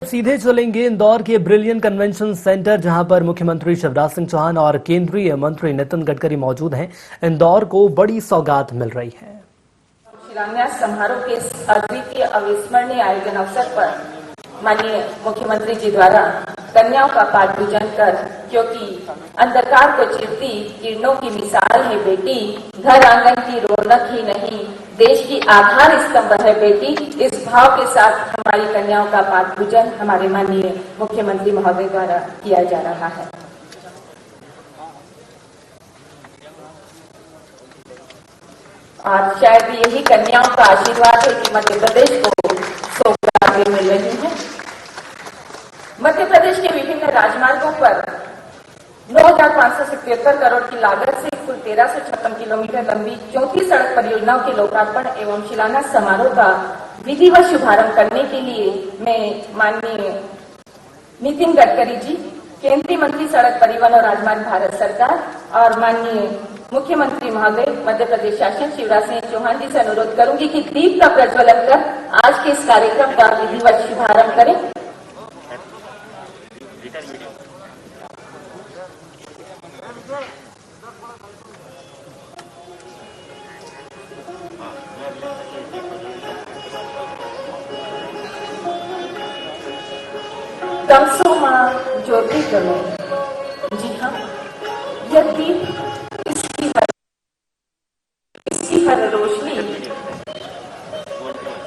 सीधे चलेंगे इंदौर के ब्रिलियंट कन्वेंशन सेंटर, जहां पर मुख्यमंत्री शिवराज सिंह चौहान और केंद्रीय मंत्री नितिन गडकरी मौजूद हैं। इंदौर को बड़ी सौगात मिल रही है। शिलान्यास समारोह के अद्वितीय अविस्मरणीय आयोजन अवसर पर माननीय मुख्यमंत्री जी द्वारा कन्याओं का पाठ पूजन कर, क्योंकि अंधकार को चिरती किरणों की मिसाल है बेटी, घर आंगन की रौनक ही नहीं देश की आधार स्तंभ है बेटी। इस भाव के साथ हमारी कन्याओं का पाठ पूजन हमारे माननीय मुख्यमंत्री महोदय द्वारा किया जा रहा है। और शायद यही कन्याओं का आशीर्वाद है कि मध्य प्रदेश को सौगातें मिल रही हैं। मध्य प्रदेश के विभिन्न राजमार्गों पर 9,577 करोड़ की लागत से कुल 1356 किलोमीटर लंबी 34 सड़क परियोजनाओं के लोकार्पण एवं शिलान्यास समारोह का विधिवत शुभारंभ करने के लिए मैं माननीय नितिन गडकरी जी, केंद्रीय मंत्री सड़क परिवहन और राजमार्ग भारत सरकार, और माननीय मुख्यमंत्री महोदय मध्य प्रदेश शासन शिवराज सिंह चौहान जी से अनुरोध करूंगी कि दीप का प्रज्वलन कर आज के इस कार्यक्रम का विधिवत शुभारंभ करें। तमसो मां ज्योति करो। जी हाँ, यह दीप इसकी हर रोशनी,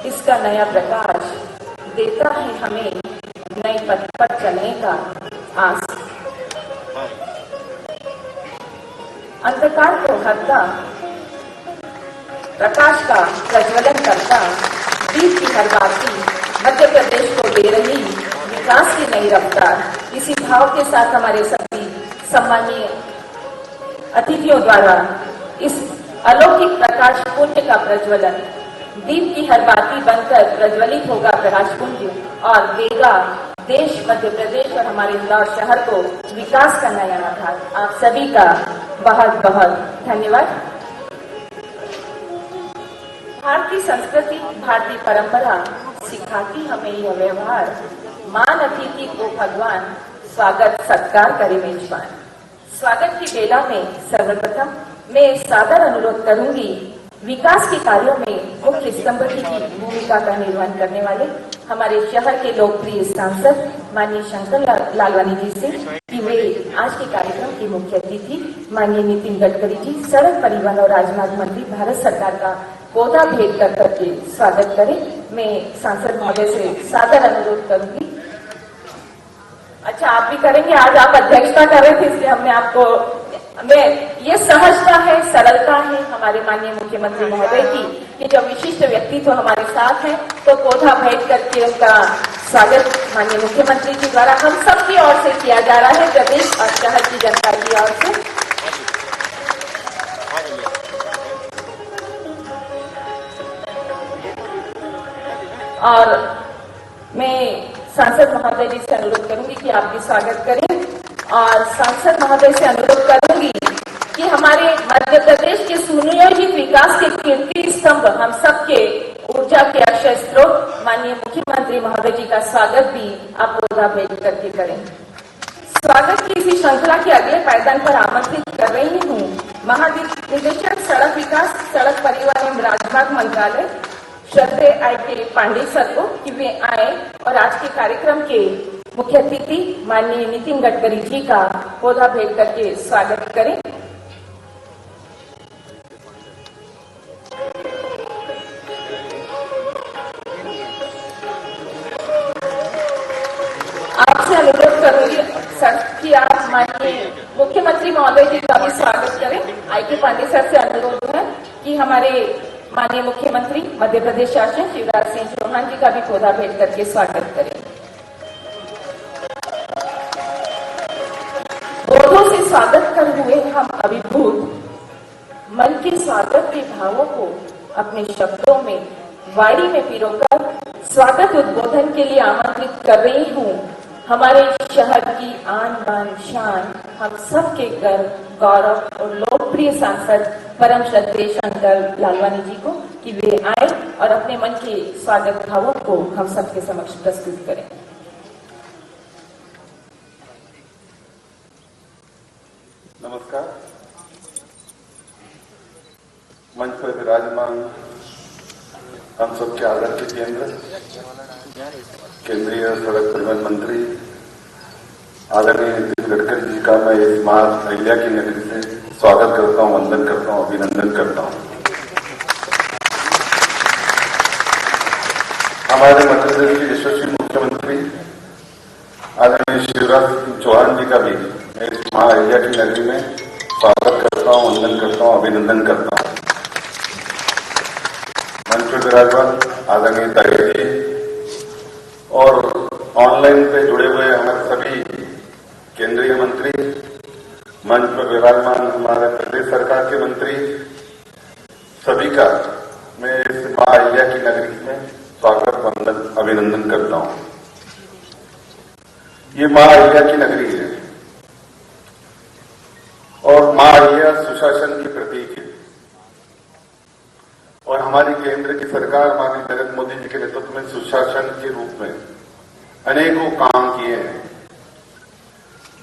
इसका नया प्रकाश देता है हमें नए पथ पर चलने का आस। अंधकार को हरता, प्रकाश का प्रज्वलन करता दीप की हर बाती मध्य प्रदेश को दे रही विकास की नई रफ्तार। इसी भाव के साथ हमारे सभी सम्मानीय अतिथियों द्वारा इस अलौकिक प्रकाश पुंज का प्रज्वलन, दीप की हर बाती बनकर प्रज्वलित होगा प्रकाश पुंज और देगा देश मध्य प्रदेश और हमारे इंदौर शहर को विकास का नया आधार। आप सभी का बहुत बहुत धन्यवाद। भारतीय संस्कृति, भारतीय परंपरा सिखाती हमें यह व्यवहार, मान अतिथि को भगवान, स्वागत सत्कार करे मेजबान। स्वागत की बेला में सर्वप्रथम मैं सादर अनुरोध करूंगी विकास के कार्यों में मुख्य स्तंभ की भूमिका का निर्वहन करने वाले हमारे शहर के लोकप्रिय सांसद माननीय शंकर लालवानी जी से कि वे आज के कार्यक्रम की मुख्य अतिथि माननीय नितिन गडकरी जी, सड़क परिवहन और राजमार्ग मंत्री भारत सरकार का पौधा भेंट कर करके स्वागत करें। मैं सांसद महोदय से सादर अनुरोध करूंगी। अच्छा, आप भी करेंगे? आज आप अध्यक्षता कर रहे थे, इसलिए हमने आपको, मैं ये समझता है, सरलता है हमारे माननीय मुख्यमंत्री महोदय की कि जब विशिष्ट व्यक्तित्व हमारे साथ हैं तो पौधा भेंट करके उनका स्वागत माननीय मुख्यमंत्री जी द्वारा हम सबकी ओर से किया जा रहा है, प्रदेश और शहर की जनता की ओर से। और मैं सांसद महोदय जी से अनुरोध करूंगी कि आप भी स्वागत करें, और सांसद महोदय से अनुरोध करूंगी कि हमारे मध्य प्रदेश के सुनियोजित विकास के कीर्ति स्तंभ, हम सबके ऊर्जा के अक्षय स्रोत माननीय मुख्यमंत्री महोदय जी का स्वागत भी आप पौधा भेंट करके करें। स्वागत की इसी श्रृंखला के अगले पायदान पर आमंत्रित कर रही हूँ महानिदेशक सड़क विकास, सड़क परिवहन एवं राजमार्ग मंत्रालय श्रद्धेय आई.के. पांडे सर को कि वे आए और आज के कार्यक्रम के मुख्य अतिथि माननीय नितिन गडकरी जी का पौधा भेंट करके स्वागत करें। आपसे अनुरोध करूंगी सर कि आप माननीय मुख्यमंत्री महोदय जी का भी स्वागत करें। आई.के. पांडे सर से अनुरोध है कि हमारे माननीय मुख्यमंत्री मध्य प्रदेश शासन शिवराज सिंह चौहान जी का भी पौधा भेंट करके स्वागत करें। पौधों से स्वागत कर हुए हम अभिभूत मन के स्वागत के भावों को अपने शब्दों में वाणी में पिरोकर स्वागत उद्बोधन के लिए आमंत्रित कर रही हूँ हमारे शहर की आन बान शान, हम सबके गर्व, गौरव और लोकप्रिय सांसद परम श्रद्धेय शंकर लालवानी जी को कि वे आए और अपने मन के स्वागत भावों को हम सबके समक्ष प्रस्तुत करें। विराजमान हम सबके आदर के केंद्र केंद्रीय सड़क परिवहन मंत्री आदरणीय नितिन गडकरी जी का मैं इस मां अहिल्या की नगरी से स्वागत करता हूं, वंदन करता हूं, अभिनंदन करता हूं। हमारे मध्य प्रदेश के यशस्वी मुख्यमंत्री आदरणीय शिवराज सिंह चौहान जी का भी मैं इस मां अहिल्या की नगरी में स्वागत करता हूं, वंदन करता हूं, अभिनंदन करता हूं। मंच पर विराजमान आदरणीय ताई जी और ऑनलाइन पे जुड़े हुए हमारे सभी केंद्रीय मंत्री, मंच पर विराजमान हमारे प्रदेश सरकार के मंत्री, सभी का मैं इस मां अहिल्या की नगरी में स्वागत, वंदन, अभिनंदन करता हूं। ये मां अहिल्या की नगरी है और मां अहिल्या सुशासन की प्रतीक है और हमारी केंद्र की सरकार माननीय नरेंद्र मोदी जी के नेतृत्व में सुशासन के रूप में अनेकों काम किए हैं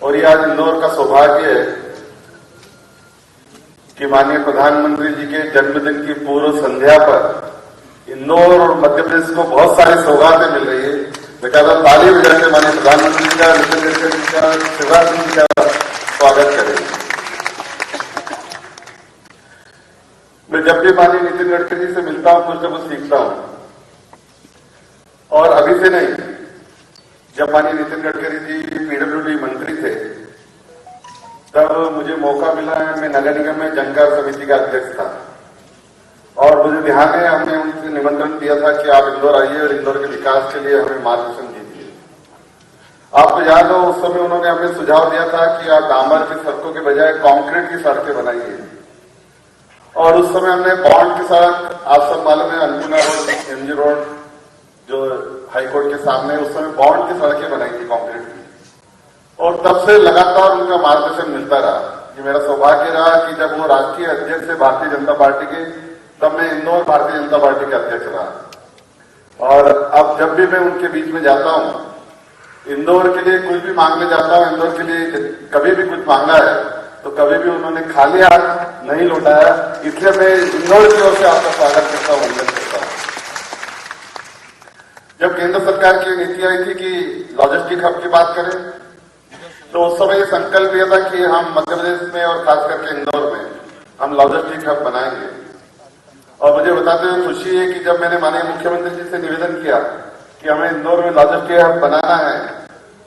और ये आज इंदौर का सौभाग्य है कि माननीय प्रधानमंत्री जी के जन्मदिन की पूर्व संध्या पर इंदौर और मध्य प्रदेश को बहुत सारी सौगातें मिल रही है। मैं कहता हूं ताली बजा के माननीय प्रधानमंत्री जी का, नितिन गडकरी जी का, शिवराज सिंह जी का स्वागत करें। मैं जब भी माननीय नितिन गडकरी जी से मिलता हूं कुछ न कुछ सीखता हूं और अभी से नहीं, जब माननीय नितिन गडकरी जी पीडब्ल्यूडी मंत्री थे तब मुझे मौका मिला है, मैं नगर निगम में जनकार समिति का अध्यक्ष था और मुझे ध्यान है हमने उनसे निमंत्रण दिया था कि आप इंदौर आइए और इंदौर के विकास के लिए हमें मार्गदर्शन दीजिए। आपको याद हो उस समय उन्होंने हमें सुझाव दिया था कि आप डामर की सड़कों के बजाय कंक्रीट की सड़कें बनाइए और उस समय हमने बॉन्ड की सड़क, आप सब मालूम है अन्नपूर्णा रोड, एमजी रोड जो हाईकोर्ट के सामने, उस समय बॉन्ड की सड़कें बनाई थी कंक्रीट की और तब से लगातार उनका मार्गदर्शन मिलता रहा। ये मेरा सौभाग्य रहा कि जब वो राष्ट्रीय अध्यक्ष थे भारतीय जनता पार्टी के, तब मैं इंदौर भारतीय जनता पार्टी के अध्यक्ष रहा और अब जब भी मैं उनके बीच में जाता हूं, इंदौर के लिए कुछ भी मांगने जाता हूं, इंदौर के लिए कभी भी कुछ मांगा है तो कभी भी उन्होंने खाली हाथ नहीं लौटाया, इसलिए मैं इंदौर की ओर से आपका स्वागत करता हूं, वंदन करता हूं। जब केंद्र सरकार की नीति आई थी कि लॉजिस्टिक हब की बात करें तो उस समय ये संकल्प लिया था कि हम मध्य प्रदेश में और खास करके इंदौर में हम लॉजिस्टिक हब बनाएंगे और मुझे बताते हुए खुशी है कि जब मैंने माननीय मुख्यमंत्री जी से निवेदन किया कि हमें इंदौर में लॉजिस्टिक हब बनाना है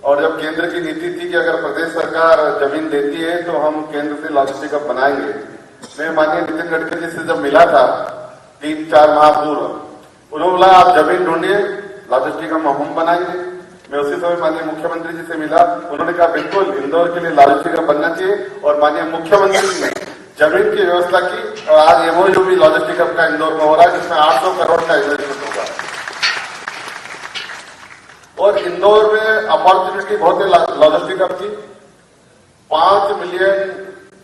और जब केंद्र की नीति थी कि अगर प्रदेश सरकार जमीन देती है तो हम केंद्र से लॉजिस्टिक हब बनाएंगे, मैं माननीय नितिन गडकरी जी से जब मिला था 3-4 माह पूर्व, उन्होंने बोला आप जमीन ढूंढिए, लॉजिस्टिक हम बनाएंगे। मैं उसी समय माननीय मुख्यमंत्री जी से मिला, उन्होंने कहा बिल्कुल इंदौर के लिए लॉजिस्टिक हब बनना चाहिए और माननीय मुख्यमंत्री जी ने जमीन की व्यवस्था की और आज एमओयू भी लॉजिस्टिक हब का इंदौर में हो रहा है जिसमें 800 करोड़ का इन्वेस्टमेंट होगा और इंदौर में अपॉर्चुनिटी बहुत है लॉजिस्टिक हब की। 5 मिलियन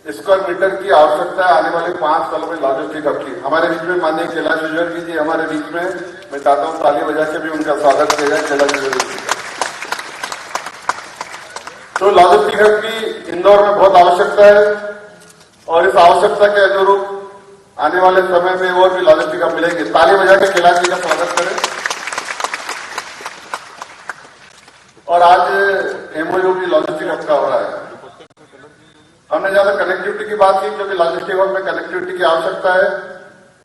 स्क्वायर मीटर की आवश्यकता है आने वाले 5 सालों में लॉजिस्टिक हब की। हमारे बीच में माननीय कैलाश विजयवर्गीय जी हमारे बीच में, मैं चाहता हूं ताली बजा के भी उनका स्वागत किया जाए कैलाश विजयवर्गीय जी। तो लॉजिस्टिक हब की इंदौर में बहुत आवश्यकता है और इस आवश्यकता के अनुरूप आने वाले समय में और भी लॉजिस्टिक हब मिलेंगे। ताली बजा के कैलाश जी का स्वागत करें। और आज एमओयू भी लॉजिस्टिक हब का हो रहा है। हमने ज्यादा कनेक्टिविटी की बात की क्योंकि लॉजिस्टिक हब में कनेक्टिविटी की आवश्यकता है।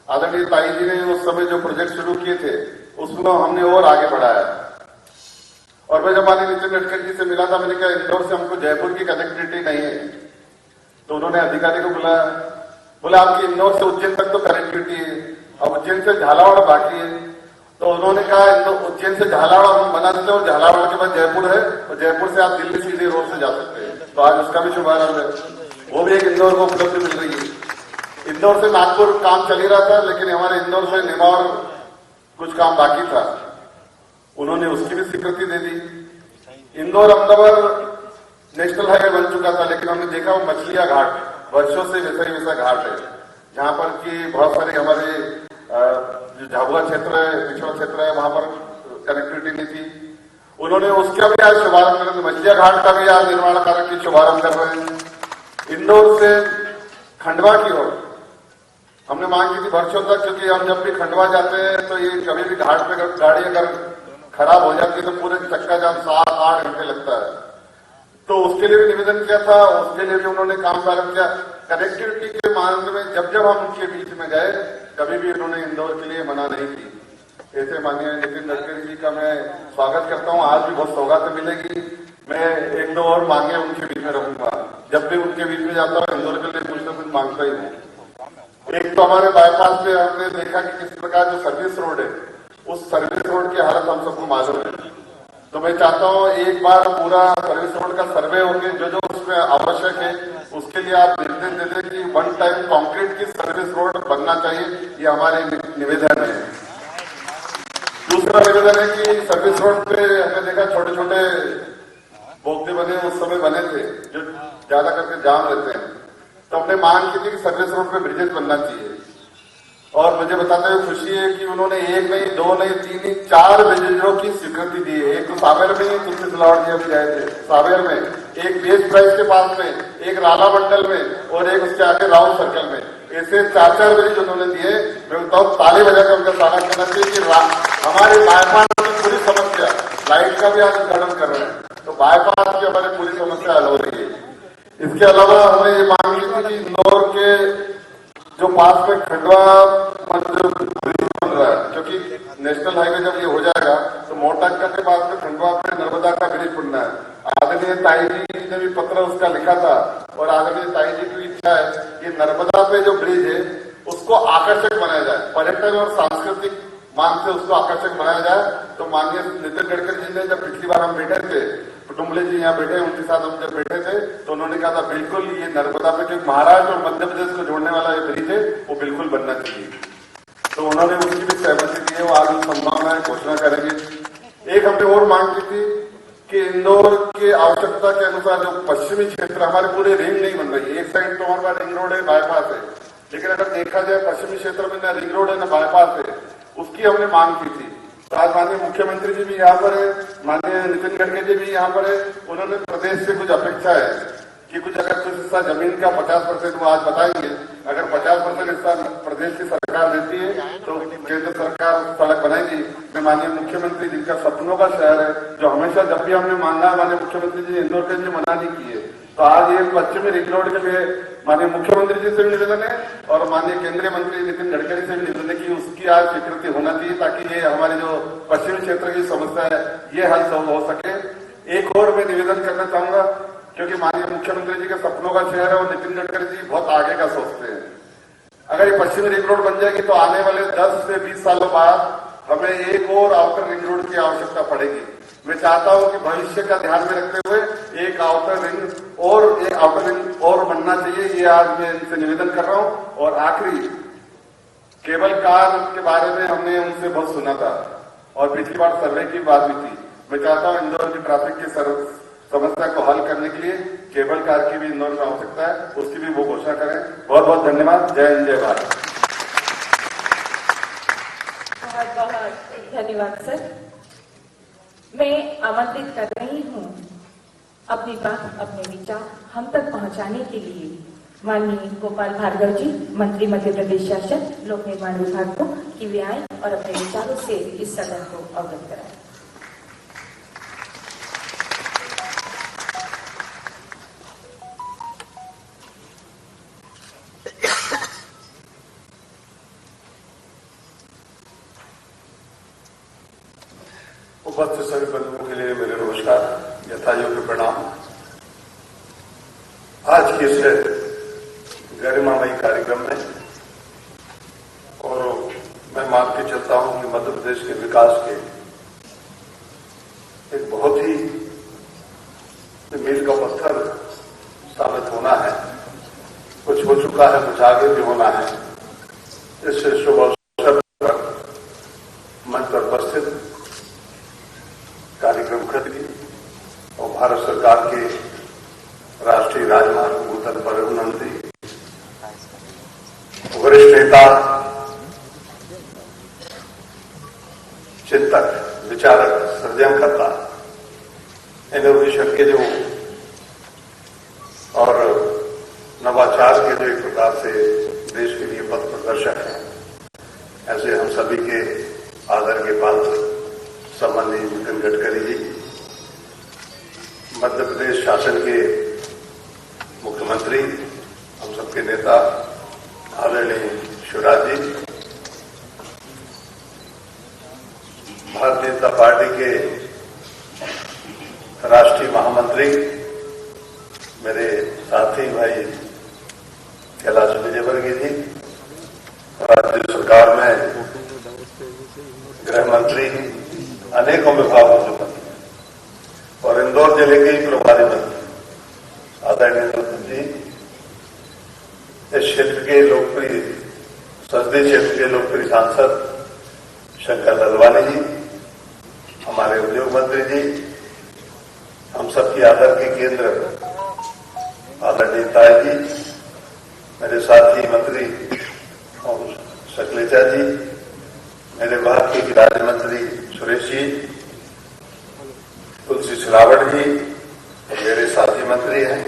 आदरणीय ताई जी ने उस समय जो प्रोजेक्ट शुरू किए थे उसमें हमने और आगे बढ़ाया और मैं जब माननीय नितिन गडकरी जी से मिला था, मैंने कहा इंदौर से हमको जयपुर की कनेक्टिविटी नहीं है, तो उन्होंने अधिकारी को बुलाया, बोला आपकी इंदौर से उज्जैन तक तो कनेक्टिविटी है, अब उज्जैन से झालावाड़ बाकी है, तो उन्होंने कहा उज्जैन से झालावाड़ हम बना देते हैं और झालावाड़ के बाद जयपुर है और जयपुर से आप दिल्ली सीधे रोड से जा सकते हैं। तो आज उसका भी शुभारंभ है, वो भी एक इंदौर को उपलब्धि मिल रही है। इंदौर से नागपुर काम चल ही रहा था लेकिन हमारे इंदौर से निमाड़ कुछ काम बाकी था, उन्होंने उसकी भी स्वीकृति दे दी। इंदौर अहमदाबाद नेशनल हाईवे बन चुका था लेकिन हमने देखा वो मछलिया घाट वर्षों से वैसा घाट है जहां पर कि बहुत सारे हमारे जो झाबुआ क्षेत्र है, पिछड़ा क्षेत्र है, वहां पर कनेक्टिविटी नहीं थी। उन्होंने उसका भी आज शुभारंभ कर, मछलिया घाट का भी आज निर्माण कार्य की शुभारंभ कर रहे हैं। इंदौर से खंडवा की ओर हमने मांग की थी वर्षों तक, क्योंकि हम जब भी खंडवा जाते हैं तो ये कभी भी घाट पे गाड़ी अगर खराब हो जाती है तो पूरे चक्का जाम 7-8 घंटे लगता है। तो उसके लिए भी निवेदन किया था, उसके लिए भी उन्होंने काम प्रारंभ किया। कनेक्टिविटी के मामले में जब जब हम उनके बीच में गए कभी भी उन्होंने इंदौर के लिए मना नहीं की। ऐसे माननीय नितिन गडकरी जी का मैं स्वागत करता हूँ। आज भी बहुत सौगातें मिलेगी। मैं 1-2 और मांगे उनके बीच में रखूंगा। जब भी उनके बीच में जाता हूँ इंदौर के लिए कुछ न कुछ मांगता ही हूँ। एक तो हमारे बाईपास पे हमने देखा कि किस प्रकार जो सर्विस रोड है, उस सर्विस रोड की हालत हम सबको मालूम है। तो मैं चाहता हूँ एक बार पूरा सर्विस रोड का सर्वे होकर जो जो उसमें आवश्यक है उसके लिए आप निर्देश दे दें कि 1 टाइम कंक्रीट की सर्विस रोड बनना चाहिए। ये हमारे निवेदन है। दूसरा निवेदन है कि सर्विस रोड पे हमने देखा छोटे छोटे बोगदे बने, उस समय बने थे जो ज्यादा करके जाम रहते हैं। तो हमने मांग की थी कि सर्विस रोड पे ब्रिजेज बनना चाहिए। और मुझे बताते हुए खुशी है कि उन्होंने 1 नहीं 2 नहीं 3 नहीं 4 ब्रिजेजों की स्वीकृति दी है। एक तो सावेर में ही तुलसी सिलावट जी अभी गए थे, सावेर में एक बेस प्राइस के पास में, एक राला मंडल में और एक उसके आगे राउंड सर्कल में। ऐसे 4 ब्रिज उन्होंने दिए। मैं बताऊँ ताली बजाकर उनका स्वागत करना चाहिए कि हमारे बाईपास की पूरी समस्या, लाइट का भी आज उद्घाटन कर रहे हैं, तो बाईपास की हमारी पूरी समस्या हल हो रही है। इसके अलावा हमने ये मांग की थी कि इंदौर के जो पास में खंडवा जो ब्रिज बन रहा है, क्योंकि नेशनल हाईवे जब ये हो जाएगा तो मोरटक्का के पास में खंडवा पे नर्मदा का ब्रिज बनना है। आदरणीय ताई जी ने भी पत्र उसका लिखा था और आदरणीय ताई जी की इच्छा है कि नर्मदा पे जो ब्रिज है उसको आकर्षक बनाया जाए, पर्यटन और सांस्कृतिक मान से उसको आकर्षक बनाया जाए। तो माननीय नितिन गडकरी जी ने जब पिछली बार हम बैठे थे, कुटुम्बले जी यहाँ बैठे, उनके साथ हम जब बैठे थे तो उन्होंने कहा था बिल्कुल ये नर्मदा पे जो महाराष्ट्र और मध्य प्रदेश को जोड़ने वाला ये ब्रिज है वो बिल्कुल बनना चाहिए। तो उन्होंने उसकी भी सहमति दी है। वो आगे संभावनाएं घोषणा करेंगे। एक हमने और मांग की थी कि इंदौर की आवश्यकता के अनुसार जो पश्चिमी क्षेत्र, हमारे पूरे रिंग नहीं बन रही है। एक साइड तो हमारा रिंग रोड है, बाईपास है, लेकिन अगर देखा जाए पश्चिमी क्षेत्र में न रिंग रोड है न बाईपास है, उसकी हमने मांग की थी। तो आज माननीय मुख्यमंत्री जी भी यहाँ पर है, माननीय नितिन गडकरी जी भी यहाँ पर है। उन्होंने प्रदेश से कुछ अपेक्षा है कि कुछ अगर कुछ हिस्सा जमीन का 50% वो आज बताएंगे। अगर 50% हिस्सा प्रदेश की सरकार देती है तो केंद्र सरकार सड़क बनाएगी। मैं माननीय मुख्यमंत्री जिनका सपनों का शहर है, जो हमेशा जब भी हमने मांगा माननीय मुख्यमंत्री जी इंदौर के लिए मना नहीं किए, तो आज ये पश्चिमी रिंग रोड के लिए माननीय मुख्यमंत्री जी से भी निवेदन है और माननीय केंद्रीय मंत्री नितिन गडकरी से भी निवेदन है कि उसकी आज स्वीकृति होना चाहिए, ताकि ये हमारे जो पश्चिमी क्षेत्र की समस्या है ये हल हो सके। एक और मैं निवेदन करना चाहूंगा, क्योंकि माननीय मुख्यमंत्री जी के सपनों का शहर है और नितिन गडकरी जी बहुत आगे का सोचते हैं। अगर ये पश्चिमी रिंग रोड बन जाएगी तो आने वाले 10 से 20 सालों बाद हमें एक और आउटर रिंग रोड की आवश्यकता पड़ेगी। मैं चाहता हूं कि भविष्य का ध्यान में रखते हुए एक आउटर रिंग और बनना चाहिए। ये आज मैं इनसे निवेदन कर रहा हूं। और आखिरी, केबल कार के बारे में हमने उनसे बहुत सुना था और पिछली बार सर्वे की बात भी थी। मैं चाहता हूं इंदौर की ट्रैफिक की समस्या को हल करने के लिए केबल कार की भी इंदौर में आवश्यकता है, उसकी भी वो घोषणा करें। बहुत बहुत धन्यवाद। जय हिंद, जय भारत। बहुत बहुत धन्यवाद सर। मैं आमंत्रित कर रही हूँ अपनी बात, अपने विचार हम तक पहुँचाने के लिए माननीय गोपाल भार्गव जी, मंत्री मध्य प्रदेश शासन लोक निर्माण विभाग को, कि वे आए और अपने विचारों से इस सदन को अवगत कराएं। उपस्थित सभी बंधुओं के लिए मेरे नमस्कार, यथायोग्य प्रणाम। आज के इस गरिमामयी कार्यक्रम में और मैं मान के चलता हूं कि मध्य प्रदेश के विकास के एक बहुत ही मील का पत्थर साबित होना है। कुछ हो चुका है, कुछ आगे भी होना है। इस शुभ अवसर पर मंच पर उपस्थित कार्यक्रम खत्म और भारत सरकार के राष्ट्रीय राजमार्ग भूतल परिवहन मंत्री, वरिष्ठ नेता, चिंतक, विचारक, सृजनकर्ता, इनोवेशन के जो और नवाचार के जो एक प्रकार से देश के लिए पथ प्रदर्शक हैं। ऐसे हम सभी के आदर के पात्र सम्माननीय नितिन गडकरी जी, मध्य प्रदेश शासन के मुख्यमंत्री, हम सबके नेता आदरणीय शिवराज जी, भारतीय जनता पार्टी के राष्ट्रीय महामंत्री, मेरे साथी भाई कैलाश विजयवर्गीय जी, राज्य सरकार में गृह मंत्री, अनेकों विभागों के मंत्री और इंदौर जिले के प्रभारी मंत्री आदरणीय नंदन जी, इस क्षेत्र के लोकप्रिय संसदीय क्षेत्र के लोकप्रिय सांसद शंकर ललवानी जी, हमारे उद्योग मंत्री जी, हम सबकी आदर के केंद्र आदरणीय ताई जी, मेरे साथी मंत्री और शैलेजा जी, मेरे विभाग के राज्य मंत्री सुरेश जी, तुलसी सिलावट जी, मेरे साथी मंत्री हैं,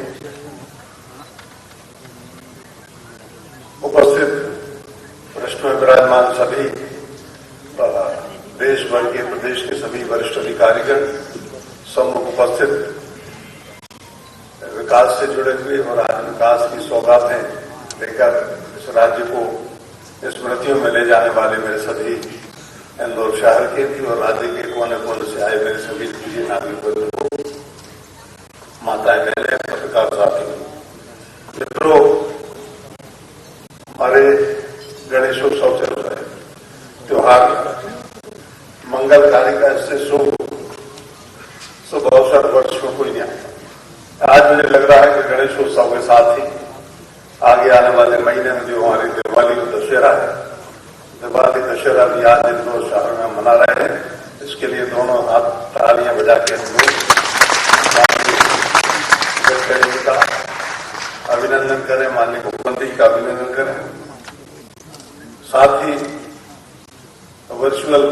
उपस्थित पृष्ठ में विराजमान सभी देश भर के प्रदेश के सभी वरिष्ठ अधिकारीगण, सम्मुख उपस्थित विकास से जुड़े हुए और आज विकास की सौगातें लेकर इस राज्य को स्मृतियों में ले जाने वाले मेरे सभी इंदौर शहर के भी और राज्य के कोने कोने से आए मेरे सभी निजी नागरिक बंधुओं, माताएं, बहनें, पत्रकार साथी मित्रों, हमारे गणेशोत्सव चल रहा है, त्योहार मंगलकारी का इससे शुभ अवसर वर्ष में कोई नहीं आता। आज मुझे लग रहा है कि गणेशोत्सव के साथ ही आगे आने वाले महीने में जो हमारी दिवाली और दशहरा है, दिवाली दशहरा भी आज इंदौर शहर में मना रहे हैं। इसके लिए दोनों हाथ तालियां बजा के हम लोग गडकरी जी का अभिनंदन करें, माननीय मुख्यमंत्री का अभिनंदन करें, साथ ही वर्चुअल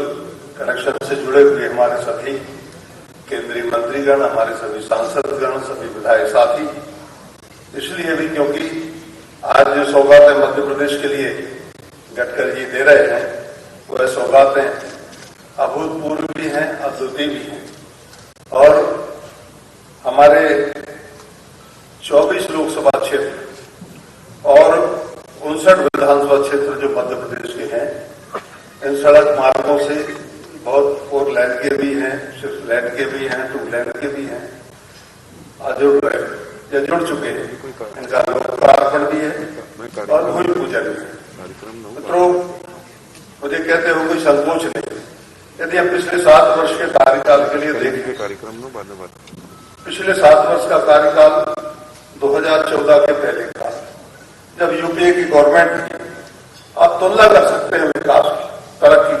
कनेक्शन से जुड़े हुए हमारे सभी केंद्रीय मंत्रीगण, हमारे सभी सांसदगण, सभी विधायक साथी, इसलिए भी क्योंकि आज जो सौगातें मध्य प्रदेश के लिए गडकरी जी दे रहे हैं, वह सौगातें अभूतपूर्व भी हैं, अद्वितीय भी हैं। और हमारे 24 लोकसभा क्षेत्र और 59 विधानसभा क्षेत्र जो मध्य प्रदेश के हैं, इन सड़क मार्गों से बहुत 4 लेन के भी हैं, 6 लेन के भी हैं, 2 लेन के भी हैं, जुड़ चुके हैं। इनका लोकार्पण भी है और भूमि पूजन भी है। मित्रों, मुझे कहते हो कोई संकोच नहीं। यदि हम पिछले 7 वर्ष के कार्यकाल के लिए देखें, पिछले 7 वर्ष का कार्यकाल 2014 के पहले का, जब यूपीए की गवर्नमेंट थी, आप तुलना कर सकते हैं विकास की, तरक्की।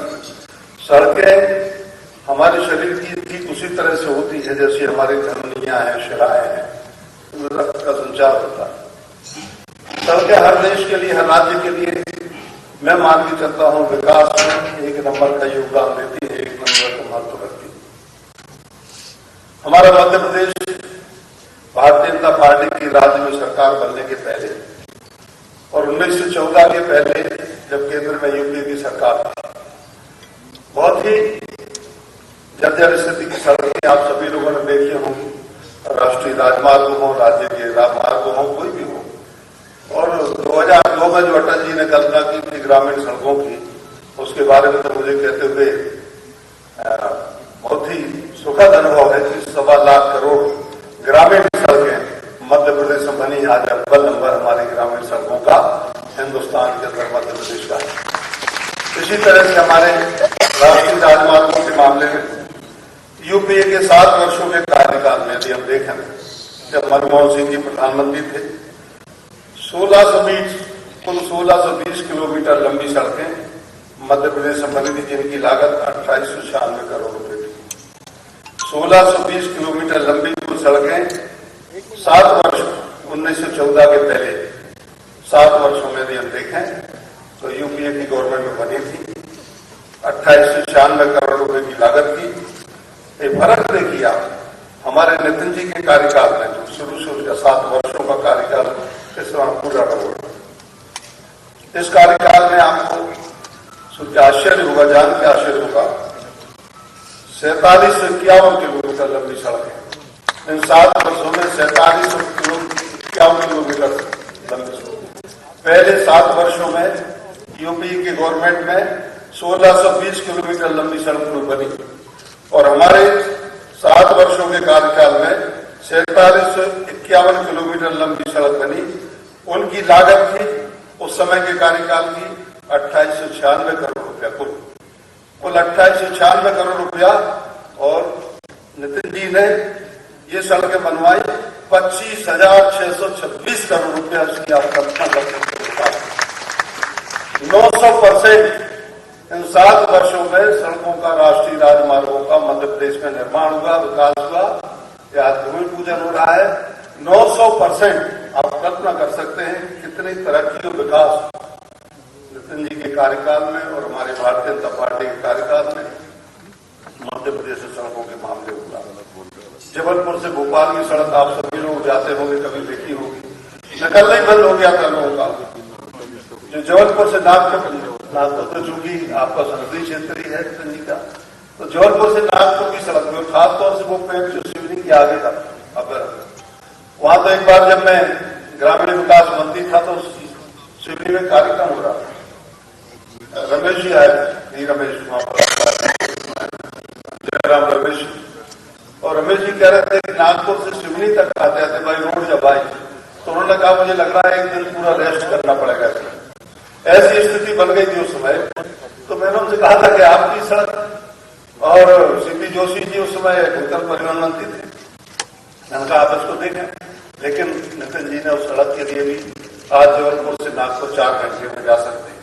सड़कें हमारे शरीर की ठीक उसी तरह से होती है जैसे हमारी धमनियां हैं, शिराएं हैं, रक्त का संचार होता है। सड़कें हर देश के लिए, हर राज्य के लिए मैं मान के चलता हूं विकास में 1 नंबर का योगदान देती है, 1 नंबर का महत्व रखती है। हमारा मध्य प्रदेश भारतीय जनता पार्टी की राज्य में सरकार बनने के पहले और 1914 के पहले जब केंद्र में यूपीए की सरकार थी, बहुत ही जर्जर स्थिति की सड़कें आप सभी लोगों ने देखी होंगी। राष्ट्रीय राजमार्ग हो, राज्य के राजमार्ग हो, कोई भी हो। और 2002 में जो अटल जी ने कल्पना की थी ग्रामीण सड़कों की, उसके बारे में तो मुझे कहते हुए बहुत ही सुखद अनुभव है कि 1.25 लाख करोड़ ग्रामीण सड़कें मध्य प्रदेश में बनी। आज अव्वल नंबर हमारी ग्रामीण सड़कों का हिंदुस्तान के अंदर मध्य प्रदेश का है। इसी तरह से हमारे राष्ट्रीय राजमार्गों के मामले में यूपीए के 7 वर्षों के कार्यकाल में यदि हम देखें, जब मनमोहन सिंह जी प्रधानमंत्री थे, 1620 किलोमीटर लंबी सड़कें मध्य प्रदेश में बनी थी, जिनकी लागत 2896 करोड़ रुपए थी। 1620 किलोमीटर लंबी कुल सड़कें 7 वर्ष 1914 के पहले 7 वर्षों में यदि हम देखें तो यूपीए की गवर्नमेंट में बनी थी, 2896 करोड़ रुपए की लागत की। ये फर्क देखिए आप, हमारे नितिन जी के कार्यकाल में जो शुरू से उसका 7 वर्षों का कार्यकाल इस समय पूरा हुआ, इस कार्यकाल में आपको सुन के आश्चर्य होगा, जान के आश्चर्य होगा, 47 से 51 किलोमीटर लंबी सड़क है। इन 7 वर्षों में 47 से 51 किलोमीटर लंबी सड़क। पहले 7 वर्षों में यूपी की गवर्नमेंट में 1620 किलोमीटर लंबी सड़क बनी और हमारे 7 वर्षों के कार्यकाल में 47 से 51 किलोमीटर लंबी सड़क बनी। उनकी लागत थी उस समय के कार्यकाल की 2896 करोड़ रुपया, कुल 2896 करोड़ रुपया। और नितिन जी ने ये सड़कें बनवाई 25,626 करोड़ रुपया। इसकी आप कल्पना कर सकते हैं। 900% इन 7 वर्षों में सड़कों का, राष्ट्रीय राजमार्गों का मध्य प्रदेश में निर्माण हुआ, विकास हुआ। या भूमि पूजन हो रहा है। 900% आप कल्पना कर सकते हैं कितनी तरक्की और विकास नितिन जी के कार्यकाल में और हमारे भारतीय जनता पार्टी के कार्यकाल में मध्य प्रदेश से सड़कों के मामले हुआ। जबलपुर से भोपाल की सड़क आप सभी लोग जाते होंगे, कभी देखी होगी, निकलना ही बंद हो गया था लोगों का। जो जबलपुर से नागपुर तो चूंकि आपका संसदीय क्षेत्र ही है नितिन जी का, तो जबलपुर से नागपुर की सड़क में खासतौर से वो पेड़ जो शिवलिंग के आगे था, अब वहां तो एक बार जब मैं ग्रामीण विकास मंत्री था तो शिवलिंग में कार्यक्रम हो रहा था। रमेश जी आए, नहीं रमेश जयराम रमेश, और रमेश जी कह रहे थे कि नागपुर से शिवनी तक आते आते भाई रोड जब आई तो उन्होंने कहा मुझे लग रहा है एक दिन पूरा रेस्ट करना पड़ेगा। ऐसी स्थिति बन गई थी उस समय। तो मैंने उनसे कहा था कि आपकी सड़क और सीपी जोशी जी उस समय भूतल परिवहन मंत्री थे, मैंने कहा आप इसको देखें। लेकिन नितिन जी ने उस सड़क के लिए भी आज जबलपुर से नागपुर 4 घंटे में जा सकते हैं।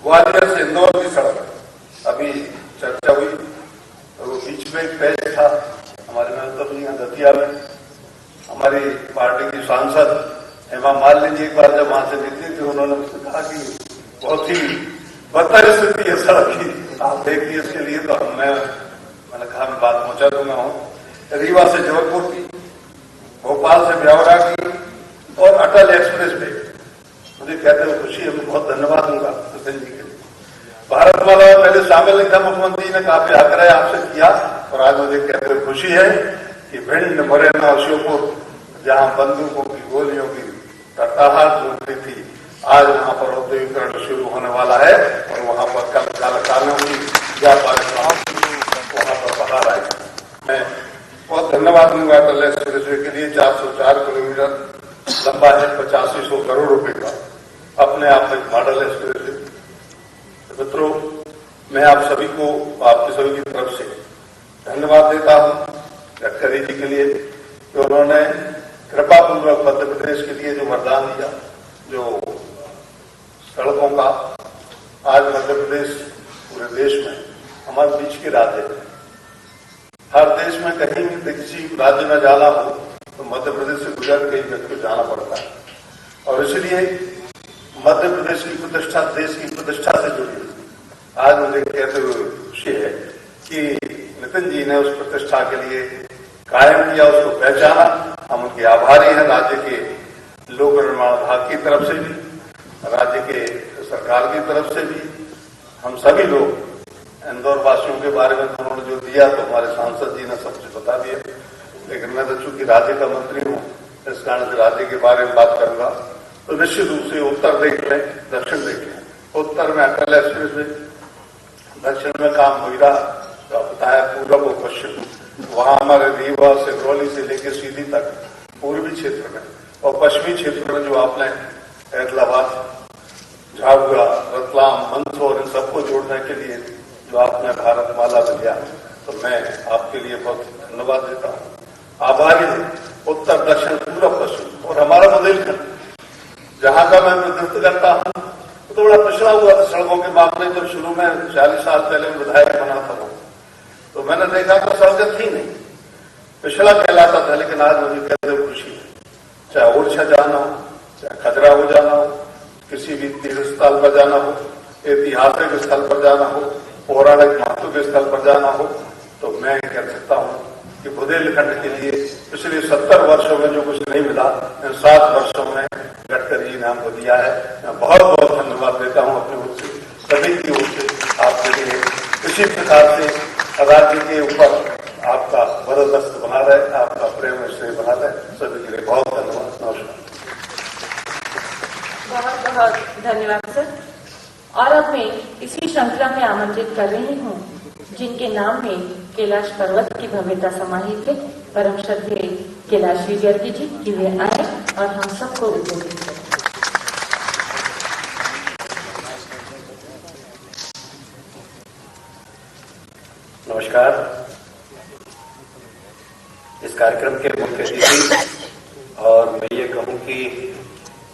ग्वालियर से इंदौर की सड़क अभी चर्चा हुई, तो बीच में एक पैच था हमारे महत्वपूर्ण दतिया में। हमारी पार्टी की सांसद हेमा मालिनी जी एक बार जब वहां से निकली थी, उन्होंने मुझसे कहा कि बहुत ही बदतर स्थिति है सड़क की, आप देखिए इसके लिए। तो मैंने कहा मैं बात पहुंचा दूंगा हूं। रीवा से जबलपुर की, भोपाल से ब्यावरा की और अटल एक्सप्रेस वे, मुझे कहते हुए खुशी है, मैं बहुत धन्यवाद दूंगा नितिन जी के लिए। भारतमाला में पहले शामिल नहीं था, मुख्यमंत्री ने काफी आग्रह आपसे किया और आज मुझे कहते हुए खुशी है कि भिंड, मुरैना और श्योपुर जहां बंदूकों की गोलियों की तड़ताहट होती थी, आज वहां पर औद्योगिकरण शुरू होने वाला है और वहां पर कल कालों की व्यापार वहां पर बाहर आएगा। मैं बहुत धन्यवाद दूंगा अटल एक्सप्रेस वे के लिए। 404 किलोमीटर लंबा है, 8500 करोड़ रुपए का अपने आप में मॉडल एक्सप्रेस वे। मित्रों, मैं आप सभी को, आपके सभी की तरफ से धन्यवाद देता हूं गडकरी जी के लिए कि उन्होंने कृपा पूर्वक मध्य प्रदेश के लिए जो वरदान दिया, जो सड़कों का। आज मध्य प्रदेश पूरे देश में हमारे बीच के राज्य है। हर देश में कहीं भी किसी राज्य में जाना हो तो मध्य प्रदेश से गुजर के ही व्यक्ति को जाना पड़ता है और इसलिए मध्य प्रदेश की प्रतिष्ठा देश की प्रतिष्ठा से जुड़ी है। आज मुझे कहते हुए खुशी है कि नितिन जी ने उस प्रतिष्ठा के लिए कायम किया, उसको पहचाना। हम उनके आभारी हैं, राज्य के लोक निर्माण विभाग की तरफ से भी, राज्य के सरकार की तरफ से भी। हम सभी लोग इंदौर वासियों के बारे में तो उन्होंने जो दिया तो हमारे सांसद जी ने सब कुछ बता दिया, लेकिन मैं तो चूंकि राज्य का मंत्री हूं, इस कारण से राज्य के बारे में बात करूंगा। तो निश्चित रूप से उत्तर देख लें, दक्षिण देख लें। उत्तर में अटल एक्सप्रेस वे, दक्षिण में काम हुईरा बताया, पूर्व और पश्चिम, वहां हमारे रीवा से सिंगरौली से लेकर सीधी तक पूर्वी क्षेत्र में, और पश्चिमी क्षेत्र में जो आपने हैदराबाद, झाबुआ, रतलाम, मंदसौर, इन सबको जोड़ने के लिए जो आपने भारतमाला दिया, तो मैं आपके लिए बहुत धन्यवाद देता हूं, आभारी हूं। उत्तर, दक्षिण, पूर्व, पश्चिम और हमारा बुंदेलखंड जहां का मैं नेतृत्व करता हूं, तो बड़ा पिछड़ा हुआ था सड़कों के मामले। जब शुरू में 40 साल पहले विधायक बना था तो मैंने देखा तो सड़क थी नहीं, पिछड़ा कहलाता था। लेकिन आज मुझे कहते हुए खुशी है, चाहे ओरछा जाना हो, चाहे खजुराहो जाना हो, किसी भी तीर्थ स्थल पर जाना हो, ऐतिहासिक स्थल पर जाना हो, पौराणिक महत्व के स्थल पर जाना हो, तो मैं कह सकता हूं कि बुंदेलखंड के लिए पिछले 70 वर्षों में जो कुछ नहीं मिला, इन 7 वर्षों में गडकरी जी ने हमको दिया है। मैं बहुत बहुत धन्यवाद देता सभी की ओर से आपके लिए इसी प्रकार से राज्य के ऊपर आपका बंदोबस्त बना रहे, आपका प्रेम स्नेह बना रहे। सभी के लिए बहुत धन्यवाद। नमस्कार। बहुत बहुत धन्यवाद सर। और अब मैं इसी श्रृंखला में आमंत्रित कर रही हूँ जिनके नाम में कैलाश पर्वत की भव्यता समाहित है, परम श्रद्धेय कैलाश विजयवर्गीय जी कि वे आए और हम सबको उद्बोधित करें। नमस्कार। इस कार्यक्रम के मुख्य अतिथि और मैं ये कहूं कि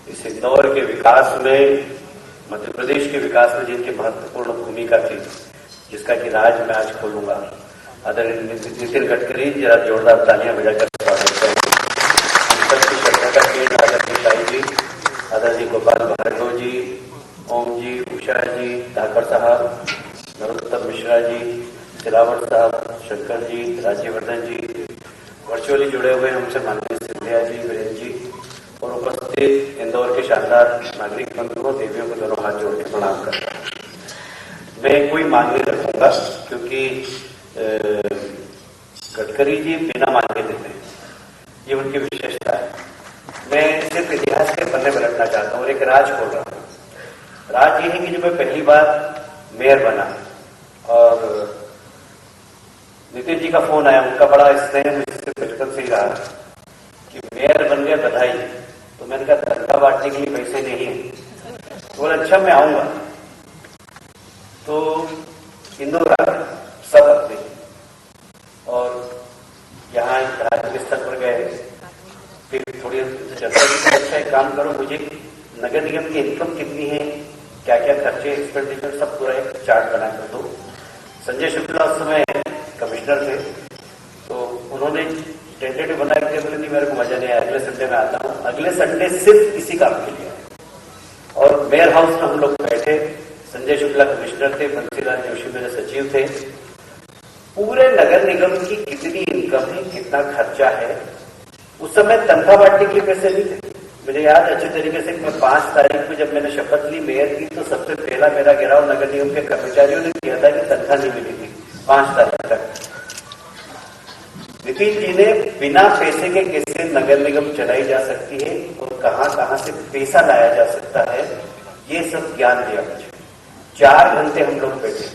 इस इंदौर के विकास में, मध्य प्रदेश के विकास में जिनकी महत्वपूर्ण भूमिका थी, जिसका कि राज मैं आज खोलूंगा, आदरणीय नितिन गडकरी, जरा जोरदार तालियां बजाकर स्वागत करें। हम सबकी श्रद्धा का केंद्र आदरणीय शाही जी, आदरणीय गोपाल भार्गव जी, ओम जी, उषा जी, धाकड़ साहब, नरोत्तम मिश्रा जी, सिलावट साहब, शंकर जी, राज्यवर्धन जी, वर्चुअली जुड़े हुए हमसे माननीय सिंधिया जी, वीरेंद्र जी और उपस्थित इंदौर के शानदार नागरिक बंधुओं, देवियों को दोनों हाथ जोड़ के प्रणाम करता हूं। मैं कोई मांग नहीं रखूंगा क्योंकि गडकरी जी बिना मांगे देते हैं, ये उनकी विशेषता है। मैं सिर्फ इतिहास के पन्ने पलटना चाहता हूँ और एक राज खोल रहा हूँ। राज ये है कि जब मैं पहली बार मेयर बना और नितिन जी का फोन आया, उनका बड़ा स्नेह मुझसे बचपन से ही रहा कि मेयर बन गए, बधाई। तो मैंने कहा धंधा बांटने के लिए पैसे नहीं है। बोला अच्छा मैं आऊंगा। तो इंदौर आ गए सब अपने और यहाँ धार्मिक स्थल पर गए। फिर थोड़ी चर्चा की, अच्छा एक काम करो, मुझे नगर निगम की इनकम कितनी है, क्या क्या खर्चे, एक्सपेंडिचर सब पूरा एक चार्ट बना कर दो। संजय शुक्ला उस समय कमिश्नर थे, तो उन्होंने टेंटेटिव बनाया कि बोले नहीं मेरे को मजा नहीं आया, अगले संडे में आता हूँ। अगले संडे सिर्फ इसी काम के लिए और मेयर हाउस में हम लोग बैठे। संजय शुक्ला कमिश्नर थे, बंसीलाल जोशी मेरे सचिव थे। पूरे नगर निगम की कितनी इनकम है, कितना खर्चा है, उस समय तनख्वाह बांटने के पैसे नहीं थे। मुझे याद अच्छे तरीके से मैं 5 तारीख को जब मैंने शपथ ली मेयर की, तो सबसे पहला मेरा घेराव नगर निगम के कर्मचारियों ने किया था कि तनख्वाह नहीं मिली थी 5 तारीख तक। नितिन जी ने बिना पैसे के कैसे नगर निगम चलाई जा सकती है और कहां कहां से पैसा लाया जा सकता है, ये सब ज्ञान दिया मुझे। 4 घंटे हम लोग बैठे।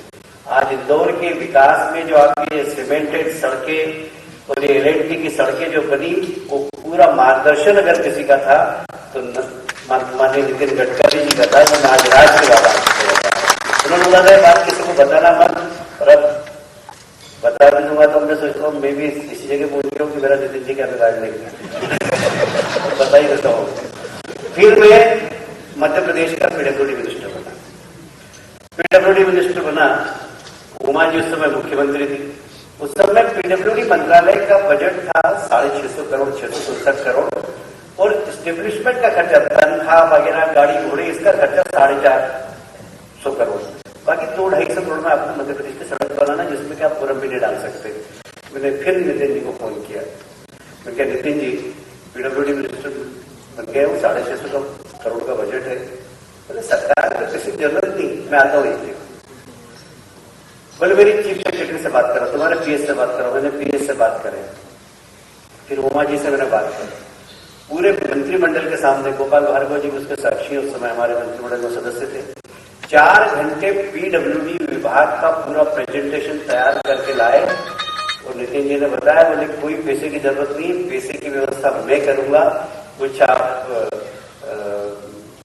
आज इंदौर के विकास में जो आपकी ये सीमेंटेड सड़कें और ये LNT की सड़कें जो बनी, वो पूरा मार्गदर्शन अगर किसी का था तो माननीय नितिन गडकरी जी का था, जो आज राज के बाबा उन्होंने बोला था बात किसी को बताना मत, और अब बता भी दूंगा तो मैं सोचता हूँ मैं भी इसी जगह बोल रही हूँ कि मेरा नितिन जी का राज नहीं बता ही देता हूँ। फिर मैं मध्य प्रदेश का PWD मिनिस्टर बना। PWD मिनिस्टर बना, उमा जी उस समय मुख्यमंत्री थी। उस समय PWD मंत्रालय का बजट था 650 करोड़, 667 करोड़ और स्टेब्लिशमेंट का खर्चा, तनख्वाह वगैरह, गाड़ी घोड़े, इसका खर्चा 450 करोड़। बाकी 200-250 करोड़ में आपको मध्य प्रदेश की सड़क बनाना, जिसमें कि आप पूरम भी नहीं डाल सकते। मैंने फिर नितिन जी को फोन किया, मैं क्या नितिन जी PWD मिनिस्टर बन गए, वो 650 करोड़ का बजट है। बोले सरकार को किसी जरूरत नहीं, मैं आता हूँ एक। बोले मेरी चीफ सेक्रेटरी से बात करो, तुम्हारे PS से बात करो। मैंने PS से बात करें, फिर उमा जी से मैंने बात करी, पूरे मंत्रिमंडल के सामने। गोपाल भार्गव जी उसके साक्षी, उस समय हमारे मंत्रिमंडल में सदस्य थे। 4 घंटे PWD विभाग का पूरा प्रेजेंटेशन तैयार करके लाए और नितिन जी ने बताया, बोले कोई पैसे की जरूरत नहीं, पैसे की व्यवस्था मैं करूंगा, कुछ आप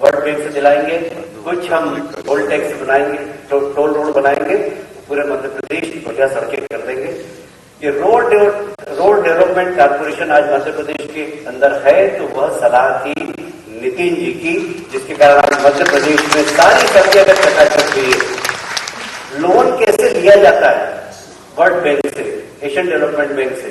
वर्ल्ड बैंक से दिलाएंगे, कुछ हम टोल टैक्स बनाएंगे, टोल रोड बनाएंगे, पूरे मध्य प्रदेश बढ़िया सड़कें कर देंगे। ये रोड डेवलपमेंट कारपोरेशन आज मध्य प्रदेश के अंदर है, तो वह सलाह थी नितिन जी की, जिसके कारण आज मध्य प्रदेश में सारी सड़कें अगर चकाचक हुई है। लोन कैसे लिया जाता है वर्ल्ड बैंक से, एशियन डेवलपमेंट बैंक से,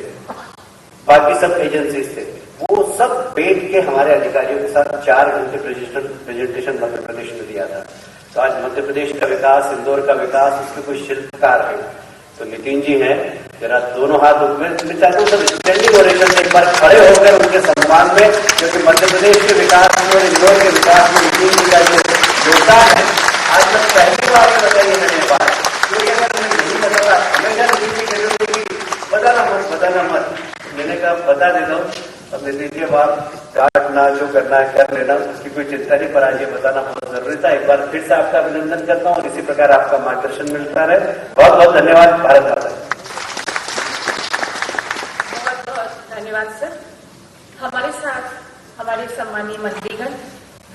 बाकी सब एजेंसी से, वो सब बैठ के हमारे अधिकारियों के साथ 4 घंटे प्रेजेंटेशन मध्य प्रदेश में दिया था। तो आज मध्य प्रदेश का विकास, इंदौर का विकास, उसके कोई शिल्पकार है तो नितिन जी हैं। जरा दोनों हाथ मैं चाहता हूँ सब स्टैंडिंग ओवेशन से एक बार खड़े होकर उनके सम्मान में, क्योंकि मध्य प्रदेश के विकास में और इंदौर के विकास में नितिन जी का जो योगदान है आज मैं पहली बार में बताइए मैंने बात, क्योंकि अगर मैं नहीं बताता हमेशा बीजेपी कहते थे कि बताना मत। मैंने कहा बता देता हूँ, अब लीजिए बात काटना जो करना है कर लेना, उसकी कोई चिंता नहीं, पर आज ये बताना बहुत जरूरी था। एक बार फिर से आपका अभिनंदन करता हूँ और इसी प्रकार आपका मार्गदर्शन मिलता रहे। बहुत बहुत धन्यवाद। भारत माता। बहुत बहुत धन्यवाद सर। हमारे साथ हमारे सम्मानीय मंत्रीगण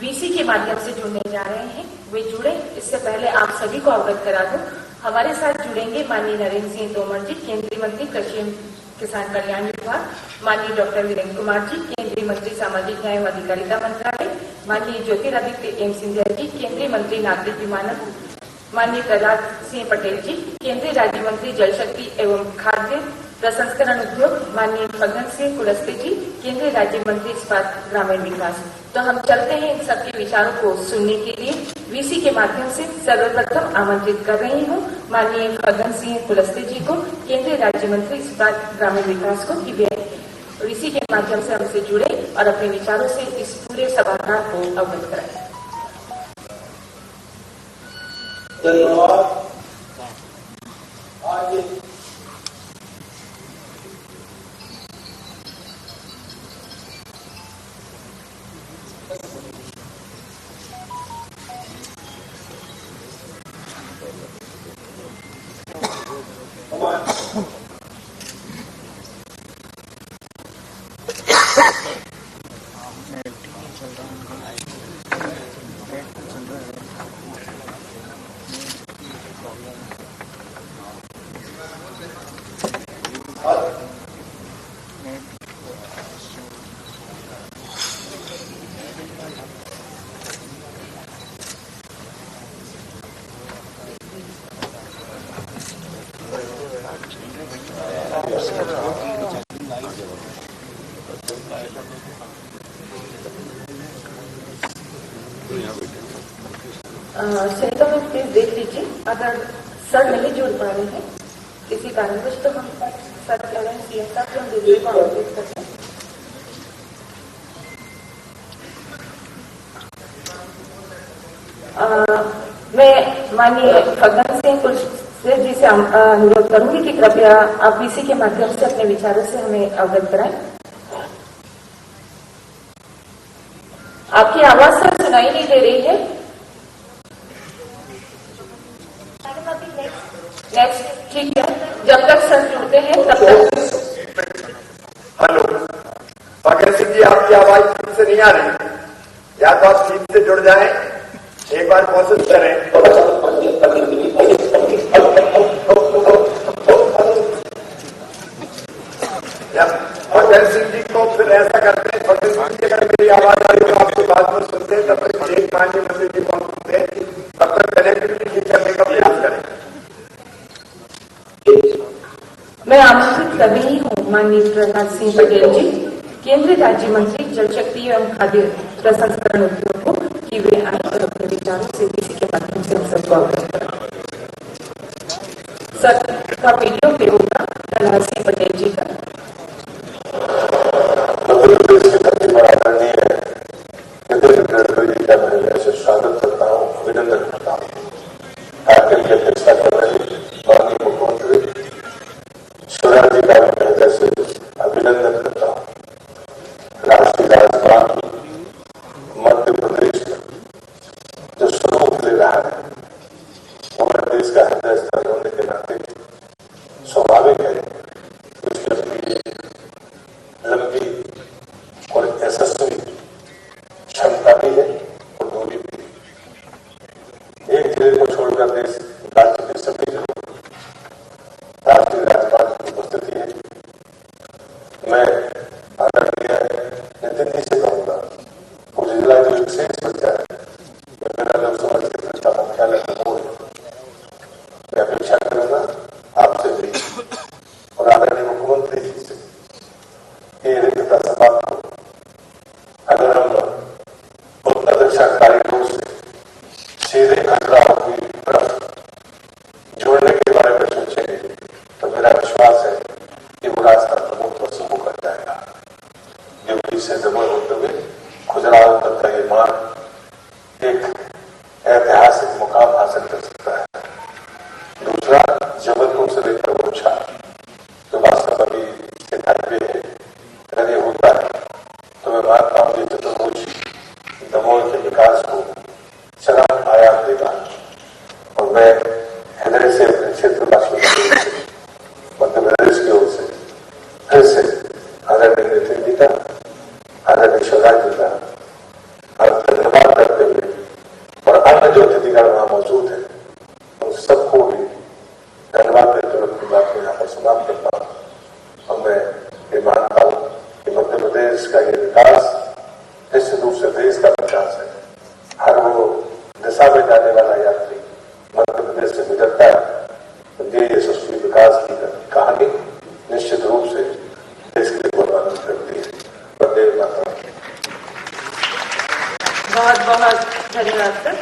वीसी के माध्यम से जुड़ने जा रहे हैं। वे जुड़े इससे पहले आप सभी को अवगत करा दूं, हमारे साथ जुड़ेंगे माननीय नरेंद्र सिंह तोमर जी, केंद्रीय मंत्री कृषि एवं किसान कल्याण विभाग, माननीय डॉक्टर वीरेंद्र कुमार जी, केंद्रीय मंत्री सामाजिक न्याय एवं अधिकारिता मंत्रालय, माननीय ज्योतिरादित्य एम सिंधिया जी, केंद्रीय मंत्री नागरिक विमानन, माननीय प्रहलाद सिंह पटेल जी, केंद्रीय राज्य मंत्री जल शक्ति एवं खाद्य प्रसंस्करण उद्योग, माननीय फग्गन सिंह कुलस्ते जी, केंद्रीय राज्य मंत्री इस्पात ग्रामीण विकास। तो हम चलते हैं इन सबके विचारों को सुनने के लिए। वीसी के माध्यम से सर्वप्रथम आमंत्रित कर रही हूँ माननीय फग्गन सिंह कुलस्ते जी को, केंद्रीय राज्य मंत्री इस्पात ग्रामीण विकास को, कि वे वीसी के माध्यम से हमसे जुड़े और अपने विचारों से इस पूरे सभागार को अवगत कराएं। धन्यवाद। आगे सेंटर में प्लीज देख लीजिए, अगर सर नहीं जुड़ पा रहे हैं किसी कारणवश तो हम सर कह रहे हैं सीएम साहब जो हम दूसरे को आमंत्रित करते हैं। मैं माननीय फग्गन सिंह कुलस्ते जी से अनुरोध करूंगी कि कृपया आप वीसी के माध्यम से अपने विचारों से हमें अवगत कराएं। आपकी आवाज सर सुनाई नहीं दे रही है। नेक्स्ट, ठीक है, जब तक सर जुड़ते हैं तब तक। हेलो फग्गन सिंह जी, आपकी आवाज ठीक से नहीं आ रही, या तो आप ठीक से जुड़ जाएं, एक बार कोशिश करें। फग्गन सिंह जी को फिर ऐसा करते हैं, फग्गन सिंह जी अगर मेरी आवाज आ रही तो आपको बात में सुनते हैं, तब तक एक माननीय मंत्री जी को हम सुनते हैं, तब तक कनेक्टिविटी ठीक करने का प्रयास करें। मैं आमंत्रित कर रही हूँ माननीय प्रहलाद सिंह पटेल जी, केंद्रीय राज्य मंत्री जल शक्ति एवं खाद्य प्रसंस्करण उद्योग को, कि वे आए और अपने विचारों से किसी के माध्यम से हम सबको अवगत कराएं। सर का वीडियो पे होगा प्रहलाद सिंह पटेल जी का। स्वागत करता हूँ, अभिनंदन करता हूँ। कार्यक्रम की अध्यक्षता कर रहे माननीय मुख्यमंत्री शिवराज जी का भी से अभिनंदन करता हूँ। राष्ट्रीय राजमार्ग मध्य प्रदेश में जो स्वरूप ले रहा है, हमारे देश का हृदय स्थल होने के नाते स्वाभाविक है उसकी अपनी लंबी और यशस्वी क्षमता भी है और दूरी भी। एक जिले को छोड़कर देश राज्य के सभी जिलों राष्ट्रीय राजमार्ग की उपस्थिति है। मैं आदरणीय नितिन जी से कहूंगा, कुछ जिला जो एक शेष बच्चा है, मेरा लोकसभा क्षेत्र का मुख्यालय लखनऊ है, मैं अपेक्षा करूंगा आपसे भी और आदरणीय मुख्यमंत्री जी से ये रिक्तता समाप्त हो। अगर हम उत्तर दक्षिण कॉरिडोर से सीधे खजुराहो की तरफ जोड़ने के बारे में सोचेंगे तो मेरा विश्वास है कि वो रास्ता प्रमुख और सुगम कर जाएगा। ड्यूटी से जबर होते हुए खजुराहो तक का ये मार्ग एक ऐतिहासिक मुकाम विकास को चरम आयाम देगा। और मैं हृदय से अपने क्षेत्रवासियों से, मध्य प्रदेश की ओर से फिर से आदरणीय नितिन जी का, आदरणीय शिवराज जी का धन्यवाद करते हुए और अन्य जो अतिथिगण वहां मौजूद है उन सबको भी धन्यवाद देते हुए अपनी बात को यहाँ पर समाप्त करता हूँ। और मैं ये मानता हूँ कि मध्य प्रदेश का ये विकास निश्चित रूप से देश का विकास है। हर वो दिशा में जाने वाला यात्री मध्य प्रदेश से गुजरता है तो ये यशस्वी विकास की कहानी निश्चित रूप से देश के लिए गौरवान्वित करती है। वंदे मातरम। बहुत बहुत धन्यवाद सर।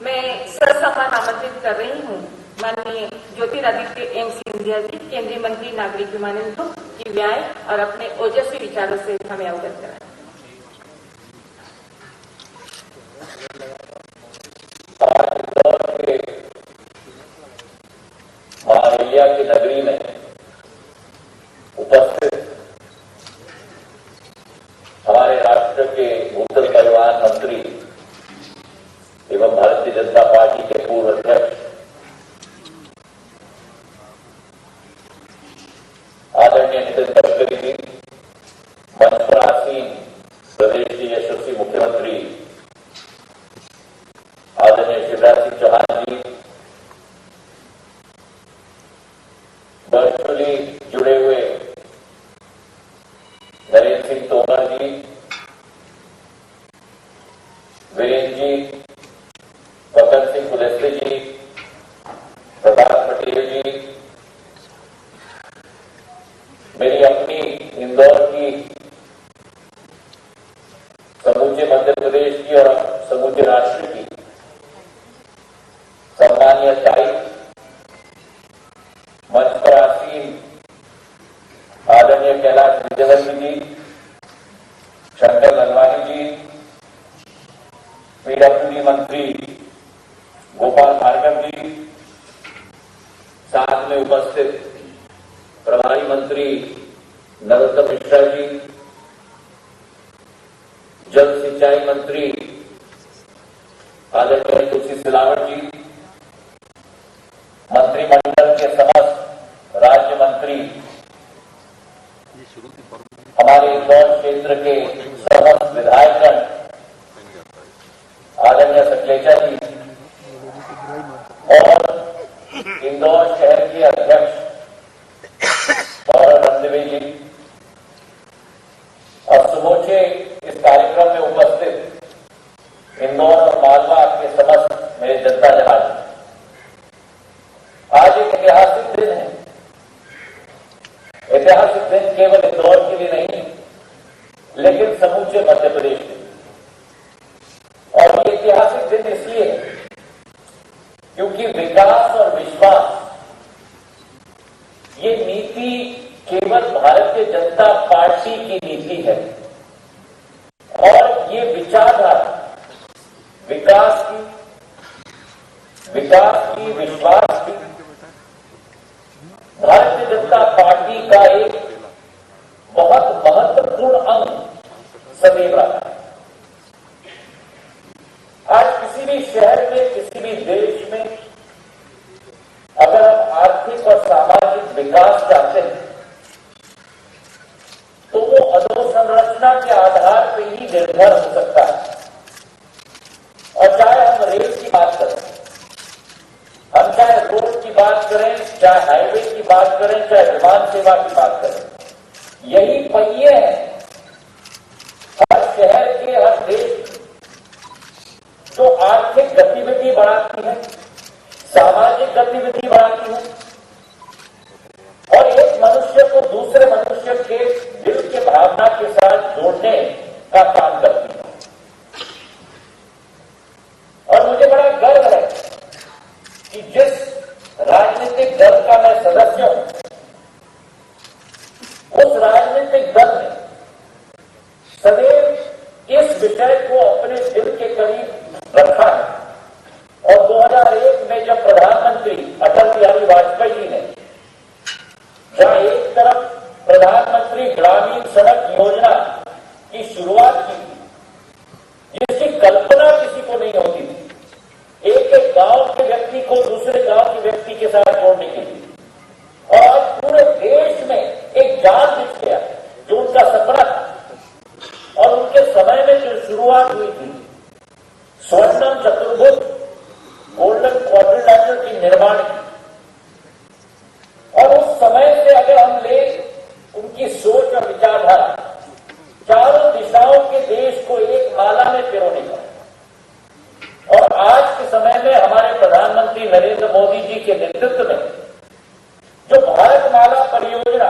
मैं ससम्मान आमंत्रित कर रही हूँ माननीय ज्योतिरादित्य एम सिंधिया जी, केंद्रीय मंत्री नागरिक विमानन की व्याय और अपने ओजस्वी विचारों से हमें अवगत कराएं। महारालिया की नगरी में उपस्थित हमारे राष्ट्र के भूतल परिवहन मंत्री एवं भारतीय जनता पार्टी के पूर्व अध्यक्ष आदरणीय नितिन गडकरी जी, मंच पर आसीन प्रदेश के यशस्वी मुख्यमंत्री आदरणीय शिवराज सिंह चौहान जी, वर्चुअली जुड़े हुए नरेंद्र सिंह तोमर जी, वीरेंद्र जी, फग्गन सिंह कुलस्ते जी, प्रभात पटेल जी, मेरी अपनी इंदौर की, समूचे मध्य प्रदेश की और समूचे राष्ट्र की सम्मानीय ताई, मंच पर आसीन आदरणीय कैलाश विजयवर्गीय जी, शंकर ललवानी जी, पीडब्ल्यूडी मंत्री गोपाल भार्गव जी, साथ में उपस्थित प्रभारी मंत्री नरोत्तम मिश्रा जी, जल सिंचाई मंत्री आदरणीय तुलसी सिलावट जी, मंत्रिमंडल के समस्त राज्य मंत्री, हमारे इंदौर क्षेत्र के समस्त विधायकगण, आदरणीय सकलेचा जी और इंदौर शहर के अध्यक्ष गौरव रणदिवे जी और समूचे इस कार्यक्रम में उपस्थित इंदौर और मालवा के समस्त मेरे जनता जहाज, आज एक ऐतिहासिक दिन है। ऐतिहासिक दिन केवल इंदौर के लिए नहीं लेकिन समूचे मध्य प्रदेश के लिए। और ये ऐतिहासिक दिन इसलिए है क्योंकि विकास और विश्वास ये नीति केवल भारतीय जनता पार्टी की नीति है और ये विचारधारा विकास की, विश्वास की भारतीय जनता पार्टी का एक बहुत महत्वपूर्ण अंग सदैव रहा है। आज किसी भी शहर में, किसी भी देश में अगर हम आर्थिक और सामाजिक विकास चाहते हैं तो वो अधोसंरचना के आधार पर ही निर्भर हो सकता है। और चाहे हम रेल की बात करें, हम चाहे रोड की बात करें, चाहे हाईवे की बात करें, चाहे विमान सेवा की बात करें, यही पहिए हैं हर शहर के, हर देश जो आर्थिक गतिविधि बढ़ाती है, सामाजिक गतिविधि बढ़ाती है और एक मनुष्य को दूसरे मनुष्य के दिल के भावना के साथ जोड़ने का काम करती है। और मुझे बड़ा गर्व है कि जिस राजनीतिक दल का मैं सदस्य हूं, उस राजनीतिक दल ने सदैव इस विषय को अपने दिल के करीब रखा है। और 2001 में जब प्रधानमंत्री अटल बिहारी वाजपेयी जी ने जहां एक तरफ प्रधानमंत्री ग्रामीण सड़क योजना की शुरुआत की, शुरुआत हुई थी स्वर्णम चतुर्भुज गोल्डन क्वाड्रिलेटरल की निर्माण की, और उस समय से अगर हम ले उनकी सोच और विचारधारा, चारों दिशाओं के देश को एक माला में पिरोने का, और आज के समय में हमारे प्रधानमंत्री नरेंद्र मोदी जी के नेतृत्व में जो भारतमाला परियोजना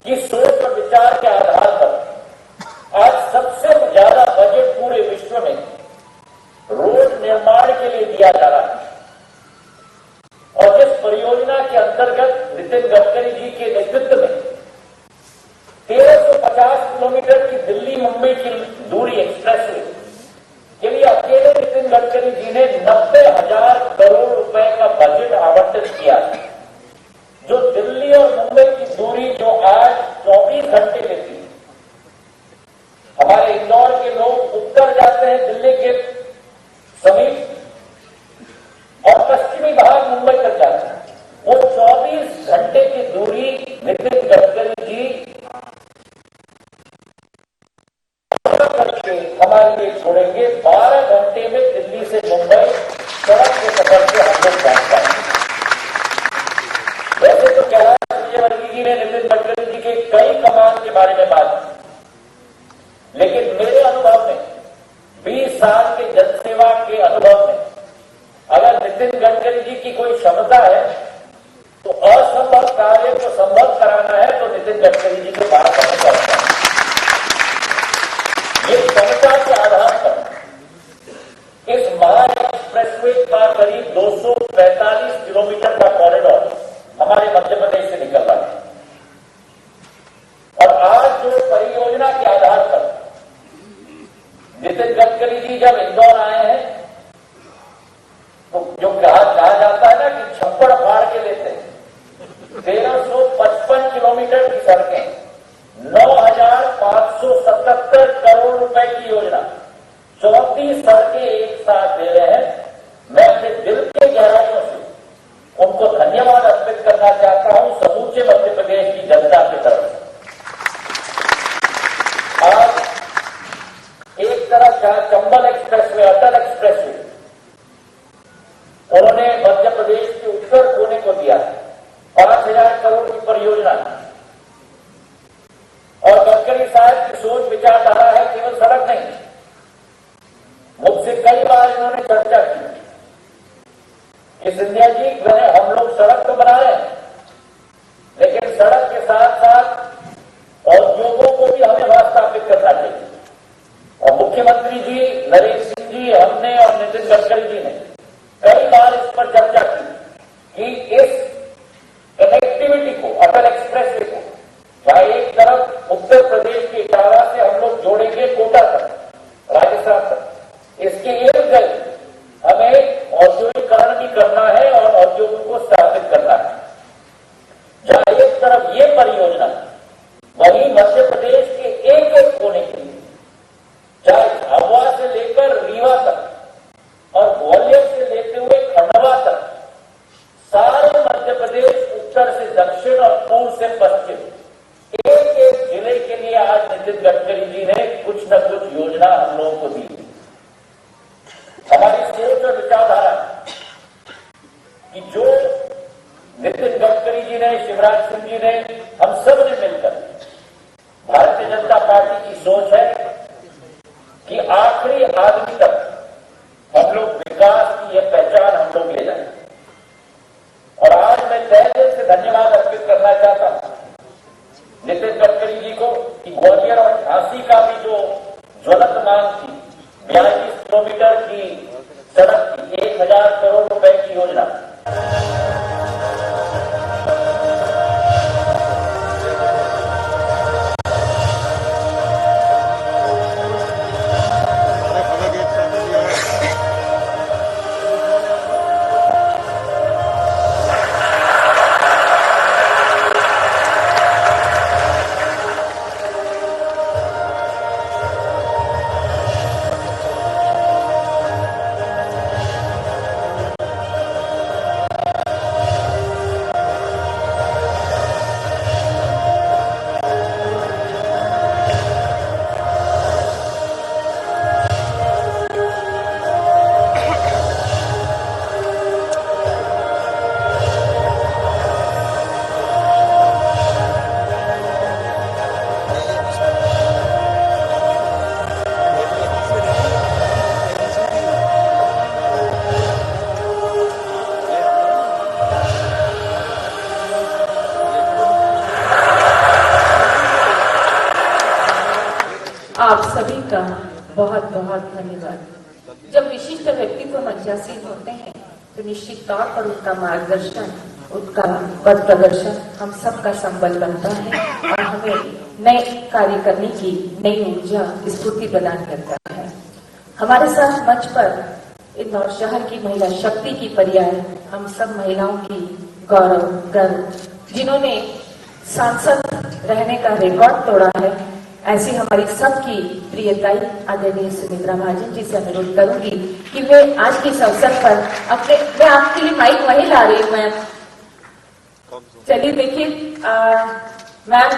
की सोच और विचार के आधार पर आज सबसे ज्यादा बजट पूरे विश्व में रोड निर्माण के लिए दिया जा रहा है, और जिस परियोजना के अंतर्गत नितिन गडकरी जी के नेतृत्व में 1350 किलोमीटर की दिल्ली मुंबई की दूरी एक्सप्रेसवे के लिए अकेले नितिन गडकरी जी ने 90,000 करोड़ रुपए का बजट आवंटित किया, जो दिल्ली और मुंबई की दूरी जो आज 24 घंटे लेती है। हमारे इंदौर के लोग उत्तर जाते हैं दिल्ली के समीप और पश्चिमी भाग मुंबई तक जाते हैं, वो 24 घंटे की दूरी नितिन गडकरी जी करके हमारे लिए छोड़ेंगे। 12 घंटे में दिल्ली से मुंबई सड़क के सफर से हम लोग पहुंच पाएंगे। वैसे तो कैलाश विजयवर्गीय जी ने नितिन गडकरी जी के कई कमाल के बारे में बात की, लेकिन मेरे अनुभव में 20 साल के जनसेवा के अनुभव में अगर नितिन गडकरी जी की कोई क्षमता है तो असंभव कार्य को संभव कराना है तो नितिन गडकरी जी के पास पहुंचा है। ये क्षमता के आधार पर इस महा एक्सप्रेसवे का करीब 245 किलोमीटर का कॉरिडोर हमारे मध्य प्रदेश से निकल रहा है, और आज जो परियोजना के आधार पर नितिन गडकरी जी जब इंदौर आए हैं तो जो कहा जाता है ना कि छप्पड़ फाड़ के लेते हैं, 1355 किलोमीटर की सड़कें, 9,577 करोड़ रुपए की योजना, 34 सड़कें एक साथ दे रहे हैं। मैं अपने दिल के गहराइयों से उनको धन्यवाद अर्पित करना चाहता हूं समूचे मध्य प्रदेश की जनता की तरफ से। आज एक तरफ जहां चंबल एक्सप्रेसवे, अटल एक्सप्रेसवे उन्होंने मध्य प्रदेश के उत्तर कोने को दिया, 5,000 करोड़ की परियोजना, और गडकरी साहब की सोच विचारधारा है केवल सड़क नहीं। मुझसे कई बार इन्होंने चर्चा की कि सिंधिया जी हम लोग सड़क तो बना रहे हैं, लेकिन सड़क के साथ साथ उद्योगों को भी हमें वहां स्थापित करना चाहिए। और मुख्यमंत्री जी नरेंद्र सिंह जी, हमने और नितिन गडकरी जी ने कई बार इस पर चर्चा की कि इस कनेक्टिविटी को, अटल एक्सप्रेसवे को, जहां एक तरफ उत्तर प्रदेश के इटावा से हम लोग जोड़ेंगे कोटा तक, राजस्थान तक, इसके इर्द गिर्द हमें औद्योगिकरण भी करना है और औद्योगों को स्थापित करना है। जहां एक तरफ ये परियोजना, वहीं मध्य प्रदेश के एक एक कोने के लिए, चाहे झाबुआ से लेकर रीवा तक और ग्वालियर से लेते हुए खंडवा तक, सारे मध्य प्रदेश उत्तर से दक्षिण और पूर्व से पश्चिम, एक एक जिले के लिए आज नितिन गडकरी जी ने कुछ न कुछ योजना हम लोगों को दी। हमारी सोच और विचारधारा कि जो नितिन गडकरी जी ने, शिवराज सिंह जी ने, हम सब ने मिलकर, भारतीय जनता पार्टी की सोच है कि आखिरी आदमी तक हम लोग विकास की यह पहचान हम लोग ले जाए। और आज मैं तहे दिल से धन्यवाद अर्पित करना चाहता हूं नितिन गडकरी जी को कि ग्वालियर और झांसी का भी जो ज्वलंत मांग थी, 42 किलोमीटर की सड़क की, 1,000 करोड़ रुपए की योजना, आप सभी का बहुत बहुत धन्यवाद। जब विशिष्ट व्यक्तित्व मंचासीन होते हैं तो निश्चित तौर पर उनका मार्गदर्शन, उनका पथ प्रदर्शन हम सबका संबल बनता है और हमें नए कार्य करने की नई ऊर्जा, स्फूर्ति प्रदान करता है। हमारे साथ मंच पर इंदौर शहर की महिला शक्ति की पर्याय, हम सब महिलाओं की गौरव, गर्व, जिन्होंने सांसद रहने का रिकॉर्ड तोड़ा है, ऐसी हमारी सबकी प्रियताई आदरणीय सुमित्रा महाजन जी से अनुरोध करूंगी कि वे आज के इस अवसर पर मैं आपके लिए माइक वही ला रही हूँ मैम। चलिए देखिए मैम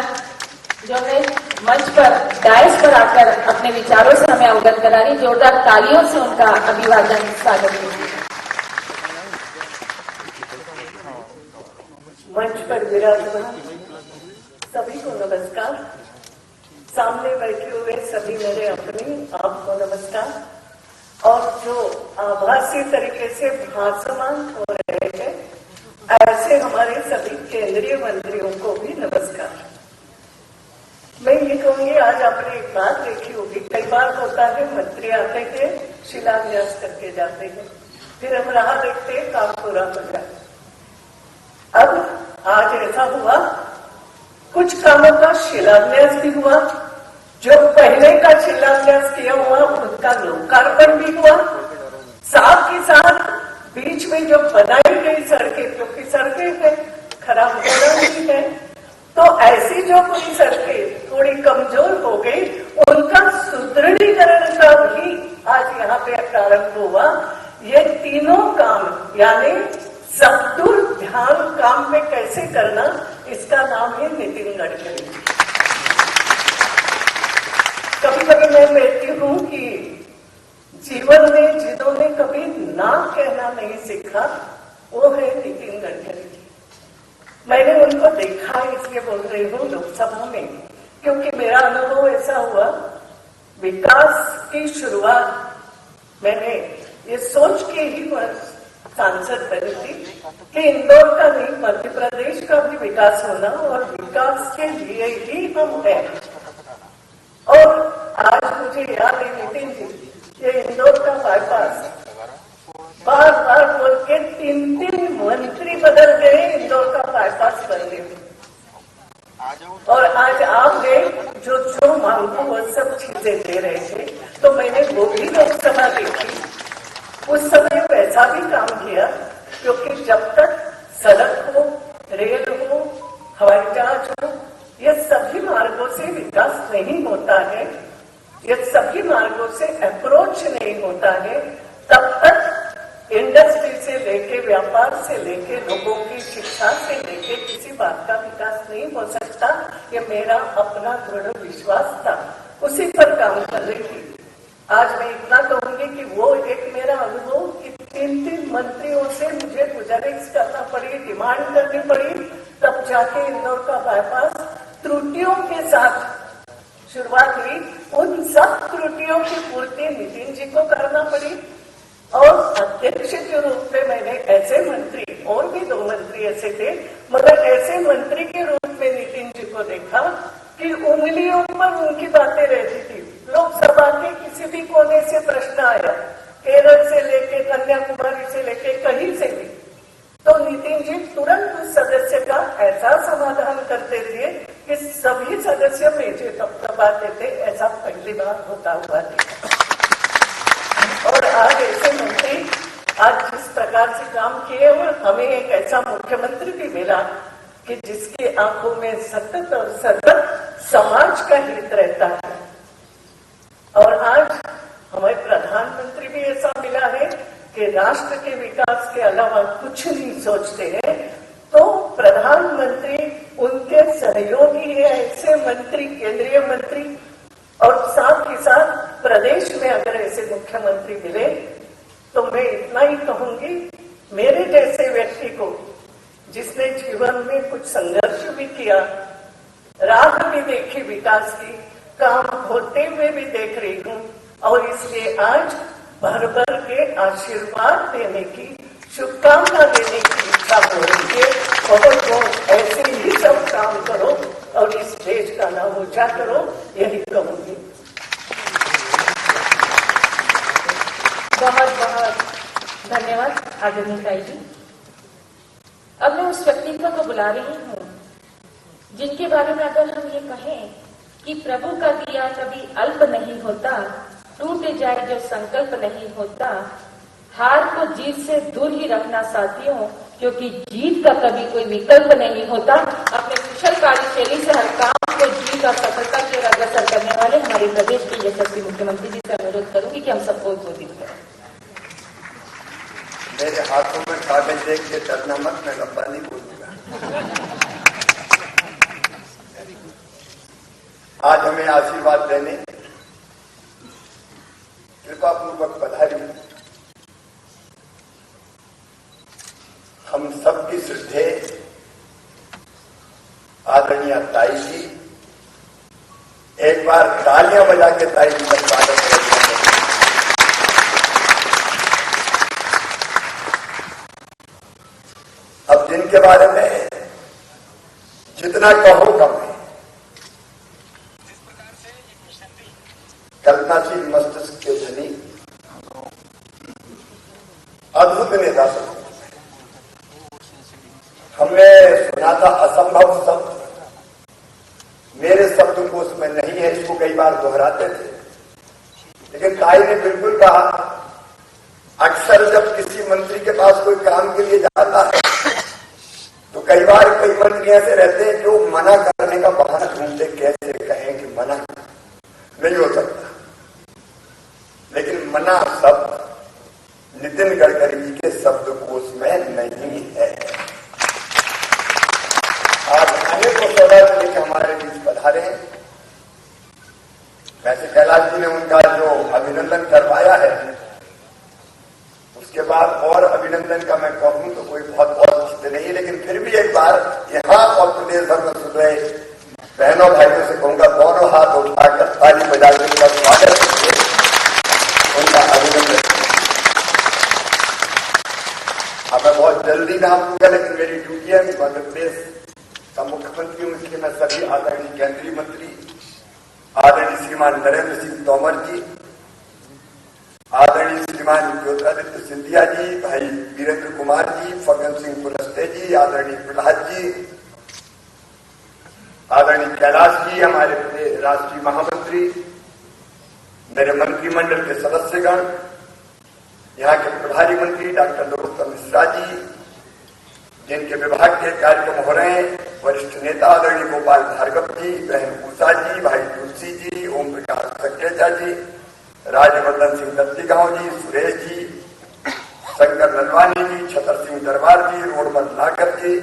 जो है मंच पर डायस पर आकर अपने विचारों से हमें अवगत करा रही, जोरदार तालियों से उनका अभिवादन स्वागत कीजिए। मंच पर विराजमान सभी को नमस्कार। सामने बैठे हुए सभी मेरे अपने, आपको नमस्कार। और जो आभासी तरीके से भाषमान हो रहे हैं, ऐसे हमारे सभी केंद्रीय मंत्रियों को भी नमस्कार। मैं ये कहूंगी, आज आपने एक बात देखी होगी, कई बार होता है मंत्री आते हैं, शिलान्यास करके जाते हैं, फिर हम राह देखते हैं, काम पूरा हो जाए। अब आज ऐसा हुआ, कुछ कामों का शिलान्यास भी हुआ, जो पहले का शिलान्यास किया हुआ उनका लोकार्पण भी हुआ, साथ ही साथ बीच में जो बनाई गई सड़कें, क्योंकि सड़कें हैं, खराब होना नहीं है, तो ऐसी जो कोई सड़कें थोड़ी कमजोर हो गई, उनका सुदृढ़ीकरण का भी आज यहाँ पे प्रारंभ हुआ। ये तीनों काम यानी सबदूर ध्यान काम में कैसे करना, इसका नाम है नितिन गडकरी। कभी कभी मैं कहती हूँ कि जीवन में जिन्होंने कभी ना कहना नहीं सीखा वो है नितिन गडकरी। मैंने उनको देखा, इसलिए बोल रही हूँ लोकसभा में, क्योंकि मेरा अनुभव ऐसा हुआ, विकास की शुरुआत मैंने ये सोच के ही सांसद बनी थी कि इंदौर का नहीं, मध्य प्रदेश का भी विकास होना और विकास के लिए ही हम हैं। और आज मुझे याद है नितिन जी, ये इंदौर का बाईपास बार बार बोल के 3 मंत्री बदल गए, इंदौर का बाईपास बनने में। और आज आपने जो मांगो वो सब चीजें दे रहे थे, तो मैंने वो भी लोकसभा देखी। उस समय वैसा भी काम किया, क्योंकि जब तक सड़क हो, रेल हो, हवाई जहाज हो, ये सभी मार्गों से विकास नहीं होता है, ये सभी मार्गों से अप्रोच नहीं होता है, तब तक इंडस्ट्री से लेके, व्यापार से लेके, लोगों की शिक्षा से लेके किसी बात का विकास नहीं हो सकता। ये मेरा अपना दृढ़ विश्वास था, उसी पर काम कर रही थी। आज मैं इतना कहूंगी कि वो एक मेरा अनुभव कि 3 मंत्रियों से मुझे गुजारिश करना पड़ी, डिमांड करनी पड़ी, तब जाके इंदौर का बाईपास त्रुटियों के साथ शुरुआत हुई। उन सब त्रुटियों की पूर्ति नितिन जी को करना पड़ी और अध्यक्ष के रूप में मैंने ऐसे मंत्री, और भी 2 मंत्री ऐसे थे, मगर ऐसे मंत्री के रूप में नितिन जी को देखा कि उंगलियों पर उनकी बातें रहती थी। लोकसभा के किसी भी कोने से प्रश्न आया, केरल से लेके कन्याकुमारी से लेके कहीं से भी, तो नितिन जी तुरंत उस सदस्य का ऐसा समाधान करते थे कि सभी सदस्य मेजे थपथपाते थे। ऐसा पहली बार होता हुआ देखा। और आज ऐसे मंत्री आज जिस प्रकार से काम किए, और हमें एक ऐसा मुख्यमंत्री भी मिला कि जिसकी आंखों में सतत और सतत समाज का हित रहता है। और आज हमें प्रधानमंत्री भी ऐसा मिला है कि राष्ट्र के विकास के अलावा कुछ नहीं सोचते हैं, तो प्रधानमंत्री उनके सहयोगी है, ऐसे मंत्री, केंद्रीय मंत्री, और साथ ही साथ प्रदेश में अगर ऐसे मुख्यमंत्री मिले तो मैं इतना ही कहूंगी, मेरे जैसे व्यक्ति को जिसने जीवन में कुछ संघर्ष भी किया, राह भी देखी विकास की, काम होते हुए भी देख रही हूँ, और इसलिए आज भर भर के आशीर्वाद देने की, शुभकामना देने की इच्छा हो रही है। बहुत ऐसे ही सब काम करो और इस देश का नाम ऊंचा करो, यही कहूंगी। बहुत बहुत धन्यवाद आदरणीय ताई जी। अब मैं उस व्यक्तित्व को बुला रही हूँ जिनके बारे में अगर हम ये कहें कि प्रभु का दिया कभी अल्प नहीं होता, टूट जाए जो संकल्प नहीं होता, हार को जीत से दूर ही रखना साथियों, क्योंकि जीत का कभी कोई विकल्प नहीं होता। अपने कुशल कार्यशैली से हर काम को जीत और सफलता की ओर अग्रसर करने वाले हमारे प्रदेश के यशस्वी मुख्यमंत्री जी से अनुरोध करूंगी कि हम सबको उद्बोधित करें। मेरे हाथों में कागज देख के डरना मत, मैं लंबा नहीं बोलूंगा। आज हमें आशीर्वाद देने कृपा पूर्वक पधारी हम सबकी श्रद्धेय आदरणीय ताई जी, एक बार तालियां बजा के ताई जी का स्वागत करते हैं। अब जिनके बारे में जितना कहो कम है, कल्पनाशील मस्तिष्क के धनी, अद्भुत नेता सब। हमने सुना था असंभव शब्द, मेरे शब्दकोश में नहीं है, इसको कई बार दोहराते थे, लेकिन ताई ने बिल्कुल कहा। अक्सर जब किसी मंत्री के पास कोई काम के लिए जाता है तो कई बार कई मंत्री ऐसे रहते हैं जो मना करने का बहाना ढूंढते, कैसे कहें कि मना नहीं हो सकता, लेकिन मना शब्द नितिन गडकरी जी के शब्दकोश में नहीं है। आज अनेकों सौगात लेके हमारे बीच पधारे हैं। वैसे कैलाश जी ने उनका जो अभिनंदन करवाया है, उसके बाद और अभिनंदन का मैं कहूं तो कोई बहुत उचित नहीं है, लेकिन फिर भी एक बार यहाँ और प्रदेश भर में सुन रहे बहनों भाइयों से कहूंगा, दोनों हाथ उठाकर ताली बजा के उनका स्वागत कीजिए, उनका अभिनंदन। अब मैं बहुत जल्दी नाम लूंगा, लेकिन मेरी ड्यूटी है, मध्य प्रदेश का मुख्यमंत्री हूं, इसलिए मैं सभी आदरणीय केंद्रीय मंत्री आदरणीय श्रीमान नरेंद्र सिंह तोमर जी, आदरणीय श्रीमान ज्योतिरादित्य सिंधिया जी, भाई वीरेंद्र कुमार जी, फग्गन सिंह कुलस्ते जी, आदरणीय प्रहलाद जी, आदरणीय कैलाश जी, हमारे राष्ट्रीय महामंत्री, मेरे मंत्रिमंडल के सदस्यगण, यहाँ के प्रभारी मंत्री डॉक्टर नरोत्तम मिश्रा जी, जिनके विभाग के कार्यक्रम हो रहे हैं, वरिष्ठ नेता आदरणीय गोपाल भार्गव जी, बहन उषा जी, भाई तुलसी जी, ओम प्रकाश सक्सेजा जी, राजवर्धन सिंह दत्तीगांव जी, सुरेश जी, शंकर नलवानी जी, छतर सिंह दरबार जी, रोडमल नागर जी।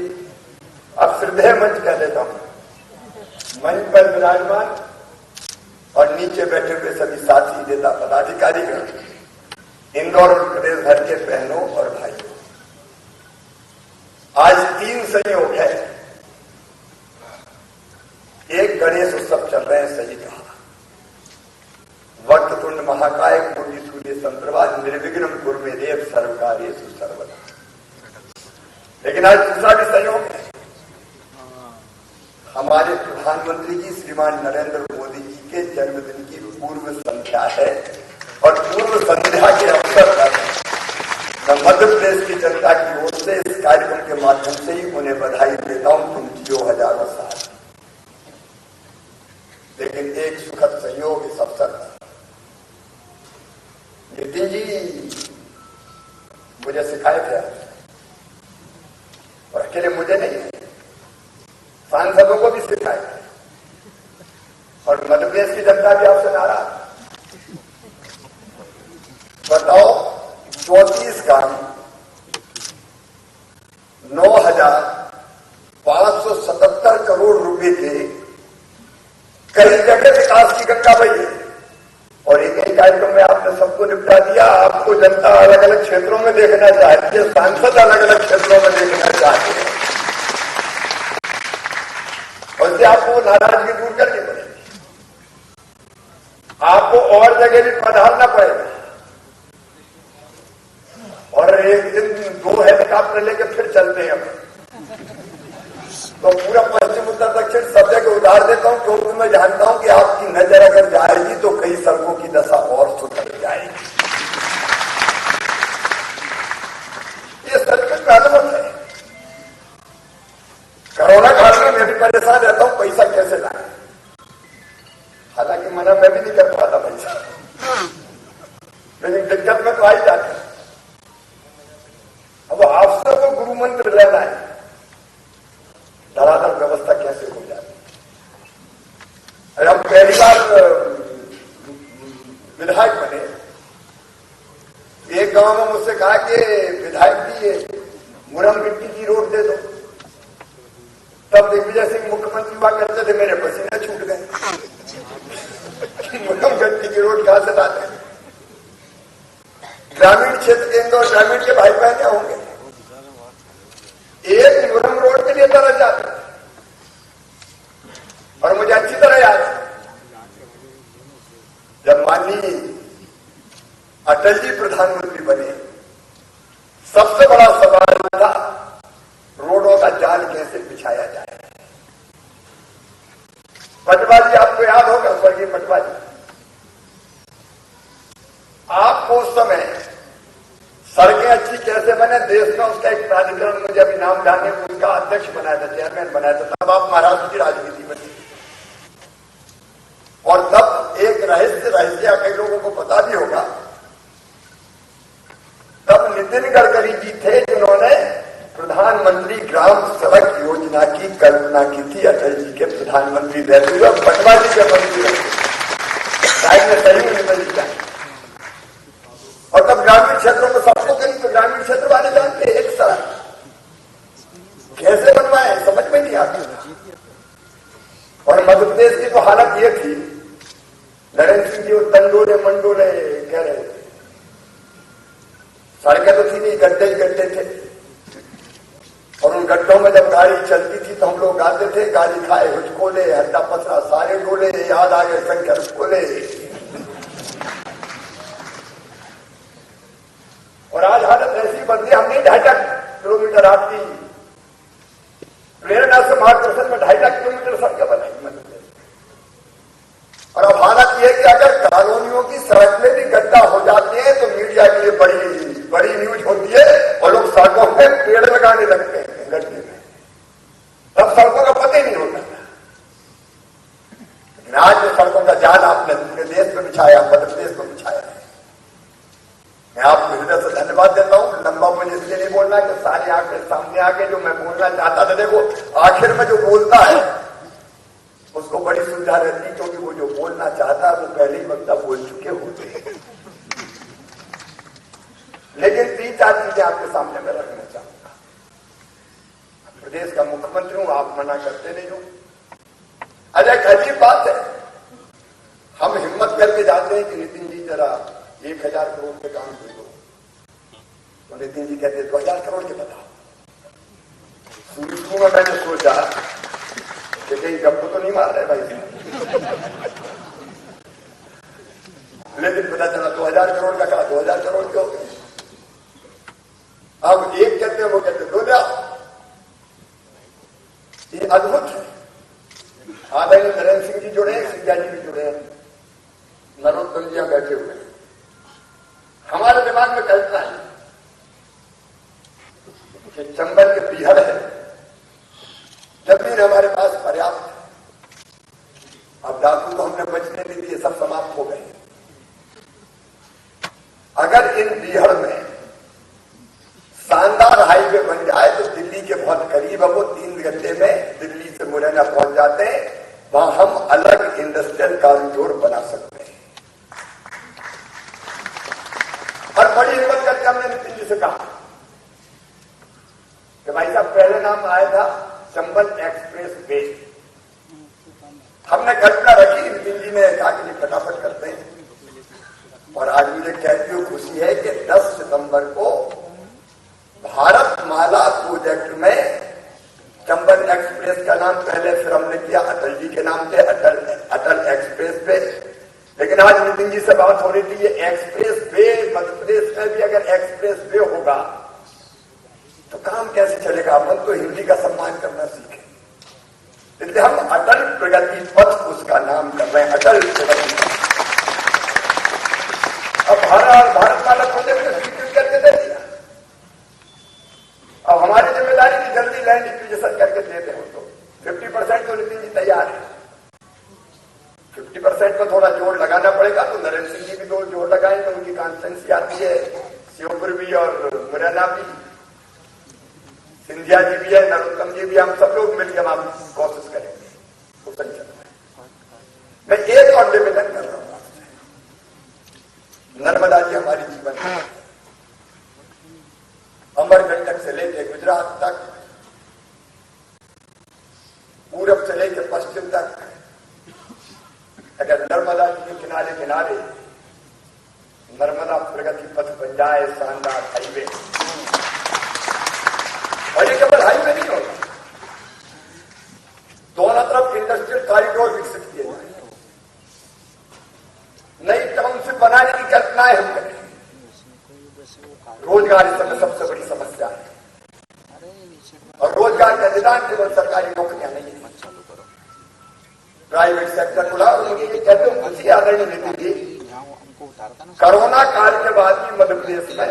अब श्रद्धेय मंच कह देता हूं, मंच पर विराजमान और नीचे बैठे हुए सभी साथी नेता पदाधिकारीगण, इंदौर और प्रदेश भर के बहनों और भाइयों, आज 3 संयोग है। एक गणेश उत्सव चल रहे हैं, सही कहा, वक्रतुंड महाकाय कोटि सूर्य समप्रभा निर्विघ्नं कुरु मे देव सर्वकार्येषु सर्वदा। लेकिन आज दूसरा भी संयोग है, हमारे प्रधानमंत्री जी श्रीमान नरेंद्र मोदी जी के जन्मदिन की पूर्व संध्या है, और पूर्व संध्या के अवसर पर मैं मध्य प्रदेश की जनता की ओर से इस कार्यक्रम के माध्यम से ही उन्हें बधाई देता हूं। तुम जियो हजारों साल। लेकिन एक सुखद संयोग इस अवसर पर, नितिन जी मुझे शिकायत है, और अकेले मुझे नहीं, सांसदों को भी शिकायत है, और मध्य प्रदेश की जनता भी आपसे नाराज। बताओ, 34 काम 9,577 करोड़ रुपए के कई जगह विकास की गंगा बही है, और एक ही कार्यक्रम में आपने सबको निपटा दिया। आपको जनता अलग अलग क्षेत्रों में देखना चाहती है, सांसद अलग अलग क्षेत्रों में देखना चाहते हैं, और इससे आपको नाराजगी दूर करनी पड़ेगी, आपको और जगह भी पधारना पड़ेगा, और एक दिन 2 हेलीकॉप्टर लेके फिर चलते हैं। तो पूरा पश्चिम उत्तर दक्षिण सब जगह उतार देता हूं, क्योंकि मैं जानता हूं कि आपकी नजर अगर जाएगी तो कई सड़कों की दशा और सुधर जाएगी। मना मैं भी नहीं कर पाता भाई साहब, लेकिन दिक्कत में तो आई जाती है। अब अफसर को गुरु मंत्र लेना है, धड़ाधड़ व्यवस्था कैसे हो जाती। अरे हम पहली बार विधायक बने, एक गांव में मुझसे कहा कि विधायक जी ये मुरम मिट्टी की रोड दे दो। तब दिग्विजय सिंह मुख्यमंत्री हुआ करते थे, मेरे पसीने छूट गए। मुरम मिट्टी की रोड कहां से लाते हैं? ग्रामीण क्षेत्र के इंदौर ग्रामीण के भाई बहन क्या होंगे, एक मुरम रोड के लिए तरस जाते हैं। और मुझे अच्छी तरह याद है जब माननीय अटल जी प्रधानमंत्री बने, सबसे बड़ा सवाल था रोडों का जाल कैसे बिछाया जाए। पटवा जी आपको याद होगा, स्वर्गीय पटवा जी, आपको उस समय सड़कें अच्छी कैसे बने देश में उसका एक प्राधिकरण, मुझे अभी नाम जाने, उनका अध्यक्ष बनाया था, चेयरमैन बनाया था। तब आप महाराष्ट्र की राजनीति में थे और तब एक रहस्य कई लोगों को पता भी होगा, तब नितिन गडकरी जी थे जिन्होंने प्रधानमंत्री ग्राम सड़क योजना की कल्पना की थी। अटल जी के प्रधानमंत्री रहते हुए पटवा जी के मंत्री ने सही नितिन जी। और तब ग्रामीण क्षेत्रों में सबको कहीं तो ग्रामीण क्षेत्र वाले जानते एक सड़क कैसे बनवाए समझ में नहीं आती। और मध्य प्रदेश की तो हालत ये थी, नरेंद्र सिंह जी तंडोले मंडोले कह रहे थे, सड़कें तो थी नहीं, गड्ढे ही गड्ढे थे। और उन गड्ढों में जब गाड़ी चलती थी तो हम लोग गाते थे, गाड़ी खाए हुचकोले, हड्डा पसरा सारे डोले, याद आ गए शंकर कोले। और आज हालत ऐसी बदली, हमने 2.5 किलोमीटर आपकी प्रेरणा से मार्गदर्शन में 2.5 किलोमीटर सड़कें बनाई। और अब हालत यह कि अगर कॉलोनियों की सड़क में भी गड्ढा हो जाते हैं तो मीडिया के लिए बड़ी न्यूज होती है और लोग सड़कों में पेड़ लगाने लगते हैं गड्ढे में, तब सड़कों का पता ही नहीं होता। लेकिन आज जो सड़कों का जाल आपने पूरे देश में बिछाया, मध्य प्रदेश को बिछाया है, मैं आपको हृदय से धन्यवाद देता हूं। लंबा मुझे इसलिए नहीं बोलना कि सारी आंखें सामने आके जो मैं बोलना चाहता था, देखो आखिर में जो बोलता है उसको बड़ी सुविधा रहती है, क्योंकि वो जो बोलना चाहता है वो पहले ही वक्ता बोल चुके होते हैं। लेकिन 3-4 चीजें आपके सामने मैं रखना चाहूंगा। प्रदेश का मुख्यमंत्री हूं, आप मना करते नहीं हो। अरे एक अजीब बात है, हम हिम्मत करके जाते हैं कि नितिन जी जरा 1000 करोड़ के काम दे दो, तो नितिन जी कहते 2000 करोड़ के बताओ। शुरू में मैंने सोचा कि कहीं गप्पू तो नहीं मार रहे भाई साहब, लेकिन पता चला 2000 करोड़ का कहा, 2000 करोड़ के हो गए। अब एक कहते वो कहते 2 लाख। ये अद्भुत है। आदरणीय नरेंद्र सिंह जी जुड़े हैं, सिंधिया जी भी जुड़े हैं, नरोत्तम जी बैठे हुए हैं। हमारे दिमाग में कल्पना है कि चंबल के पीहड़ है, जमीन हमारे पास पर्याप्त है। अब डाकू तो हमने बचने नहीं दिए, सब समाप्त हो गए। अगर इन पीहड़ में शानदार हाईवे बन जाए तो दिल्ली के बहुत करीब है, वो 3 घंटे में दिल्ली से मुरैना पहुंच जाते हैं। वहां हम अलग इंडस्ट्रियल कॉरिडोर बना सकते हैं। और बड़ी हिम्मत करके हमने नितिन जी से कहा कि भाई साहब पहले नाम आया था चंबल एक्सप्रेस वे। हमने कल्पना रखी, नितिन जी ने कहा कि फटाफट करते हैं। और आज मुझे कहती हुई खुशी है कि 10 सितंबर को भारत माला प्रोजेक्ट में चंबल एक्सप्रेस का नाम पहले फिर हमने किया अटल जी के नाम से, अटल एक्सप्रेस वे। लेकिन आज नितिन जी से बात हो रही थी, ये एक्सप्रेस वे मध्य प्रदेश में भी अगर एक्सप्रेस वे होगा तो काम कैसे चलेगा। अपन तो हिंदी का सम्मान करना सीखे, इसलिए हम अटल प्रगति पथ उसका नाम कर रहे हैं, अटल प्रगति पथ। अब भारत माला प्रोजेक्ट में स्वीकृत करके दे दिया। अब हमारी जिम्मेदारी की जल्दी लैंड एक्विजिशन करके देते हो तो 50% तो नितिन जी तैयार है, 50% 50% में थोड़ा जोर लगाना पड़ेगा, तो नरेंद्र सिंह जी भी दो जोर लगाएंगे, उनकी कॉन्स्टिट्यूंसी आती है श्योपुर भी और मुरैना भी, सिंधिया जी भी है, नरोत्तम जी भी, हम सब लोग मिलकर हम कोशिश करेंगे वो संचलन में। मैं एक और निवेदन कर रहा हूं, नर्मदा जी हमारी जीवन है, अमरकंटक से लेकर गुजरात तक, पूरब से लेकर पश्चिम तक, अगर नर्मदा जी के किनारे किनारे नर्मदा प्रगति पथ बन जाए, शानदार हाईवे, और ये केवल हाईवे नहीं होगा, दोनों तरफ इंडस्ट्रियल कॉरिडोर विकसित किए जाए, नई टाउनशिप बनाने की कल्पनाएं हम करें। रोजगार इस समय सबसे बड़ी समस्या है, और रोजगार का निदान केवल सरकारी नौकरियां नहीं है, प्राइवेट सेक्टर खुला। और मुझे ये कहते हो खुशी आदरणीय नीति जी, कोरोना काल के बाद भी मध्य प्रदेश में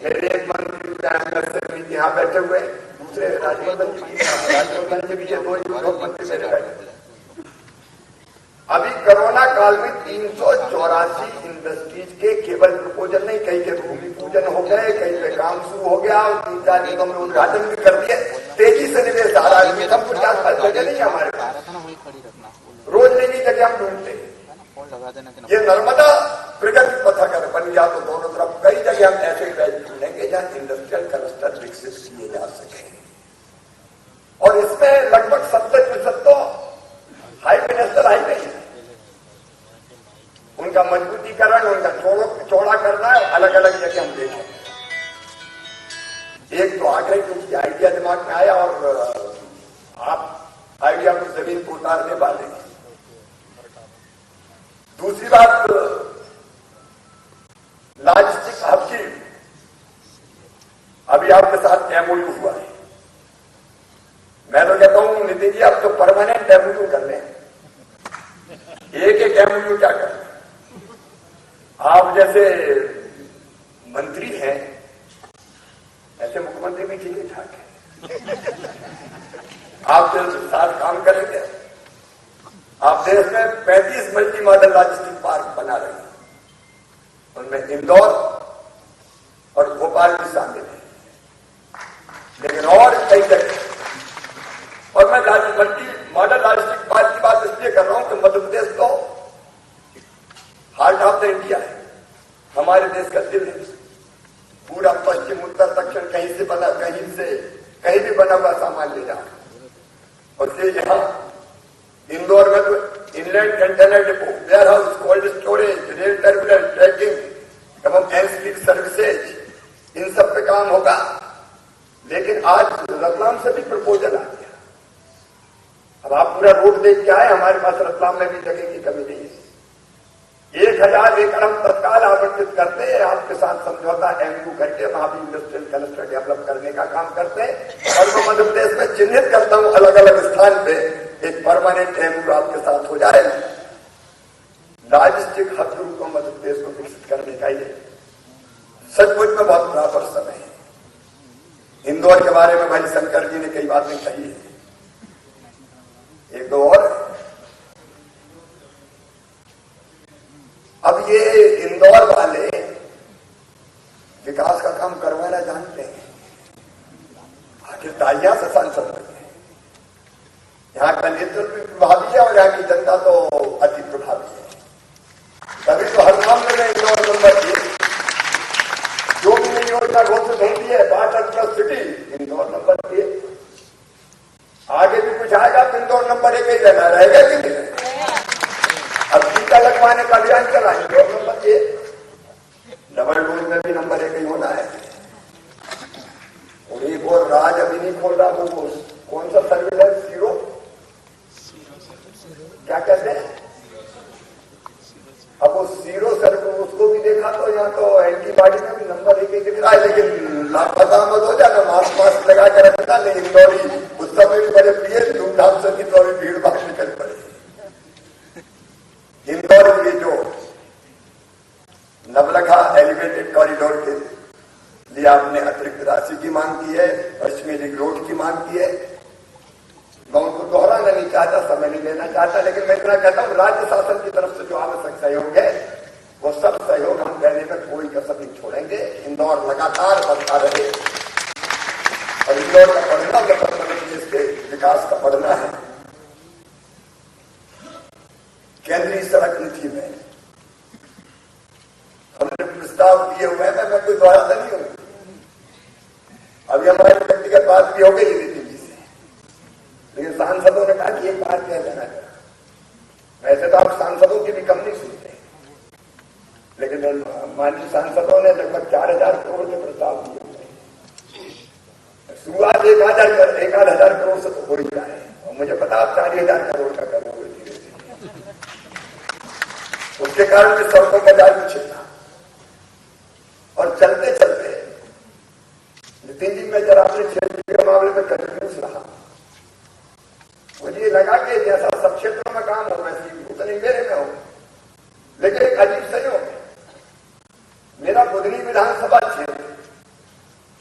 मेरे एक मंत्री यहाँ बैठे हुए, दूसरे राजवर्धन जी भी, ये दो युवक मंत्री मेरे बैठे। अभी कोरोना काल में 384 इंडस्ट्रीज के केवल प्रपोजल नहीं, कहीं के भूमि पूजन हो गए, कहीं पे काम शुरू हो गया, और 3-4 निगम में उद्घाटन भी कर दिए, तेजी से निवेश आ रहा है। हम 50 जगह नहीं है हमारे पास, रोज नई नई जगह हम ढूंढते हैं। ये नर्मदा प्रगति पथ अगर बन गया तो दोनों तरफ कई जगह हम ऐसे राज्य ढूंढेंगे जहां इंडस्ट्रियल क्लस्टर विकसित किए जा सके, और इसमें लगभग 70% तो हाईवे नेशनल हाईवे है, उनका मजबूतीकरण, उनका चौड़ा करना है, अलग अलग जगह हम देखें। एक तो आगरा की आइडिया दिमाग में आया, और आप आइडिया को जमीन को उतारने वाले हैं। दूसरी बात, लॉजिस्टिक हब की अभी आपके साथ एमओयू हुआ है। मैं तो कहता हूं नितिन जी, आप तो परमानेंट एमओयू कर लें, एक एमओयू क्या कर लें। आप जैसे मंत्री हैं, ऐसे मुख्यमंत्री भी ठीक ठाक है, आप साथ काम करेंगे। आप देश में 35 मल्टी मॉडल लॉजिस्टिक पार्क बना रहे हैं, उनमें इंदौर और भोपाल भी शामिल है, लेकिन और कई जगह। और मैं मल्टी मॉडल लॉजिस्टिक पार्क की बात इसलिए कर रहा हूं कि मध्य प्रदेश तो हार्ट ऑफ द इंडिया है, हमारे देश का दिल है। पूरा पश्चिम उत्तर दक्षिण कहीं से बना, कहीं भी बना हुआ सामान ले जाओ। और ये यहाँ इंदौर में तो inland container depot, warehouse, cold storage, rail terminal, tracking एवं एंसिलरी सर्विसेज, इन सब पे काम होगा। लेकिन आज रतलाम से भी प्रपोजल आ गया। अब आप पूरा रोड देख के आए, हमारे पास रतलाम में भी जगह की कमी नहीं है। 1000 एकड़ हम तत्काल आवंटित करते हैं, आपके साथ समझौता एमयू करके वहां भी इंडस्ट्रियल क्लस्टर डेवलप करने का काम करते हैं। और मैं मध्य प्रदेश में चिन्हित करता हूं अलग अलग स्थान पे एक परमानेंट एमयू आपके साथ हो जाए। लॉजिस्टिक हब रूप को मध्य प्रदेश को विकसित करने का ये सचमुच में बहुत बराबर समय है। इंदौर के बारे में भाई शंकर जी ने कई बातें कही है, एक दो और। अब ये इंदौर वाले विकास का काम करवाना जानते हैं, आखिर तालियां से सांसद बने। यहाँ का नेतृत्व भी प्रभावी है और यहाँ की जनता तो अति प्रभावी है। तभी तो हर मामले में इंदौर नंबर 1, जो भी नई योजना घोषित होती है, वाटर सिटी, इंदौर नंबर 1। आगे भी कुछ आएगा तो इंदौर नंबर 1 ही रहना रहेगा कि नहीं? अब टीका लगवाने का अभियान चलाएंगे, नंबर 1। डबल डोज में भी नंबर 1 ही होना है। और एक और राज अभी नहीं खोल रहा, वो कौन सा सर्विलेंस जीरो, क्या कहते हैं? अब वो जीरो सर्विस, उसको भी देखा तो यहाँ तो एंटीबॉडी में भी नंबर 1 ही दिख रहा है। लेकिन लापता मत हो जाना, मास्क लगा कर रखना नहीं। इंदौरी उस समय भी बड़े प्रिय, धूमधाम से इंदौरी भीड़ भाड़ निकल पड़े। इंदौर की जो नवलखा एलिवेटेड कॉरिडोर के लिए आपने अतिरिक्त राशि की मांग की है, पश्चिमी रिंग रोड की मांग की है, मैं उनको दोहराना नहीं चाहता, समय नहीं लेना चाहता, लेकिन मैं इतना कहता हूँ राज्य शासन की तरफ से जो आवश्यक सहयोग है वो सब सहयोग हम देने में कोई कसर नहीं छोड़ेंगे। इंदौर लगातार बढ़ता रहे और इंदौर का बढ़ना मतलब इसके विकास का बढ़ना है। केंद्रीय सड़क नीति में हमने प्रस्ताव दिए हुए हैं, मैं कोई दोहराता नहीं हूं। अभी हमारी व्यक्तिगत बात भी हो गई नीति से, लेकिन सांसदों ने कहा कि एक बात कह देना है। वैसे तो आप सांसदों की भी कम नहीं सुनते, लेकिन माननीय सांसदों ने लगभग 4000 करोड़ के प्रस्ताव दिए हुए। शुरुआत 1,000 करोड़ से तो हो ही रहा है, और मुझे पता आप 40,000 करोड़ का करोगे धीरे धीरे। उसके कारण भी सड़कों का जाल बिछेगा। और चलते चलते नितिन जी, मैं जरा अपने क्षेत्र के मामले में कंफ्यूज रहा। मुझे लगा कि जैसा सब क्षेत्रों में काम हो वैसे उतने मेरे में हो, लेकिन एक अजीब संयोग है। मेरा बुधनी विधानसभा क्षेत्र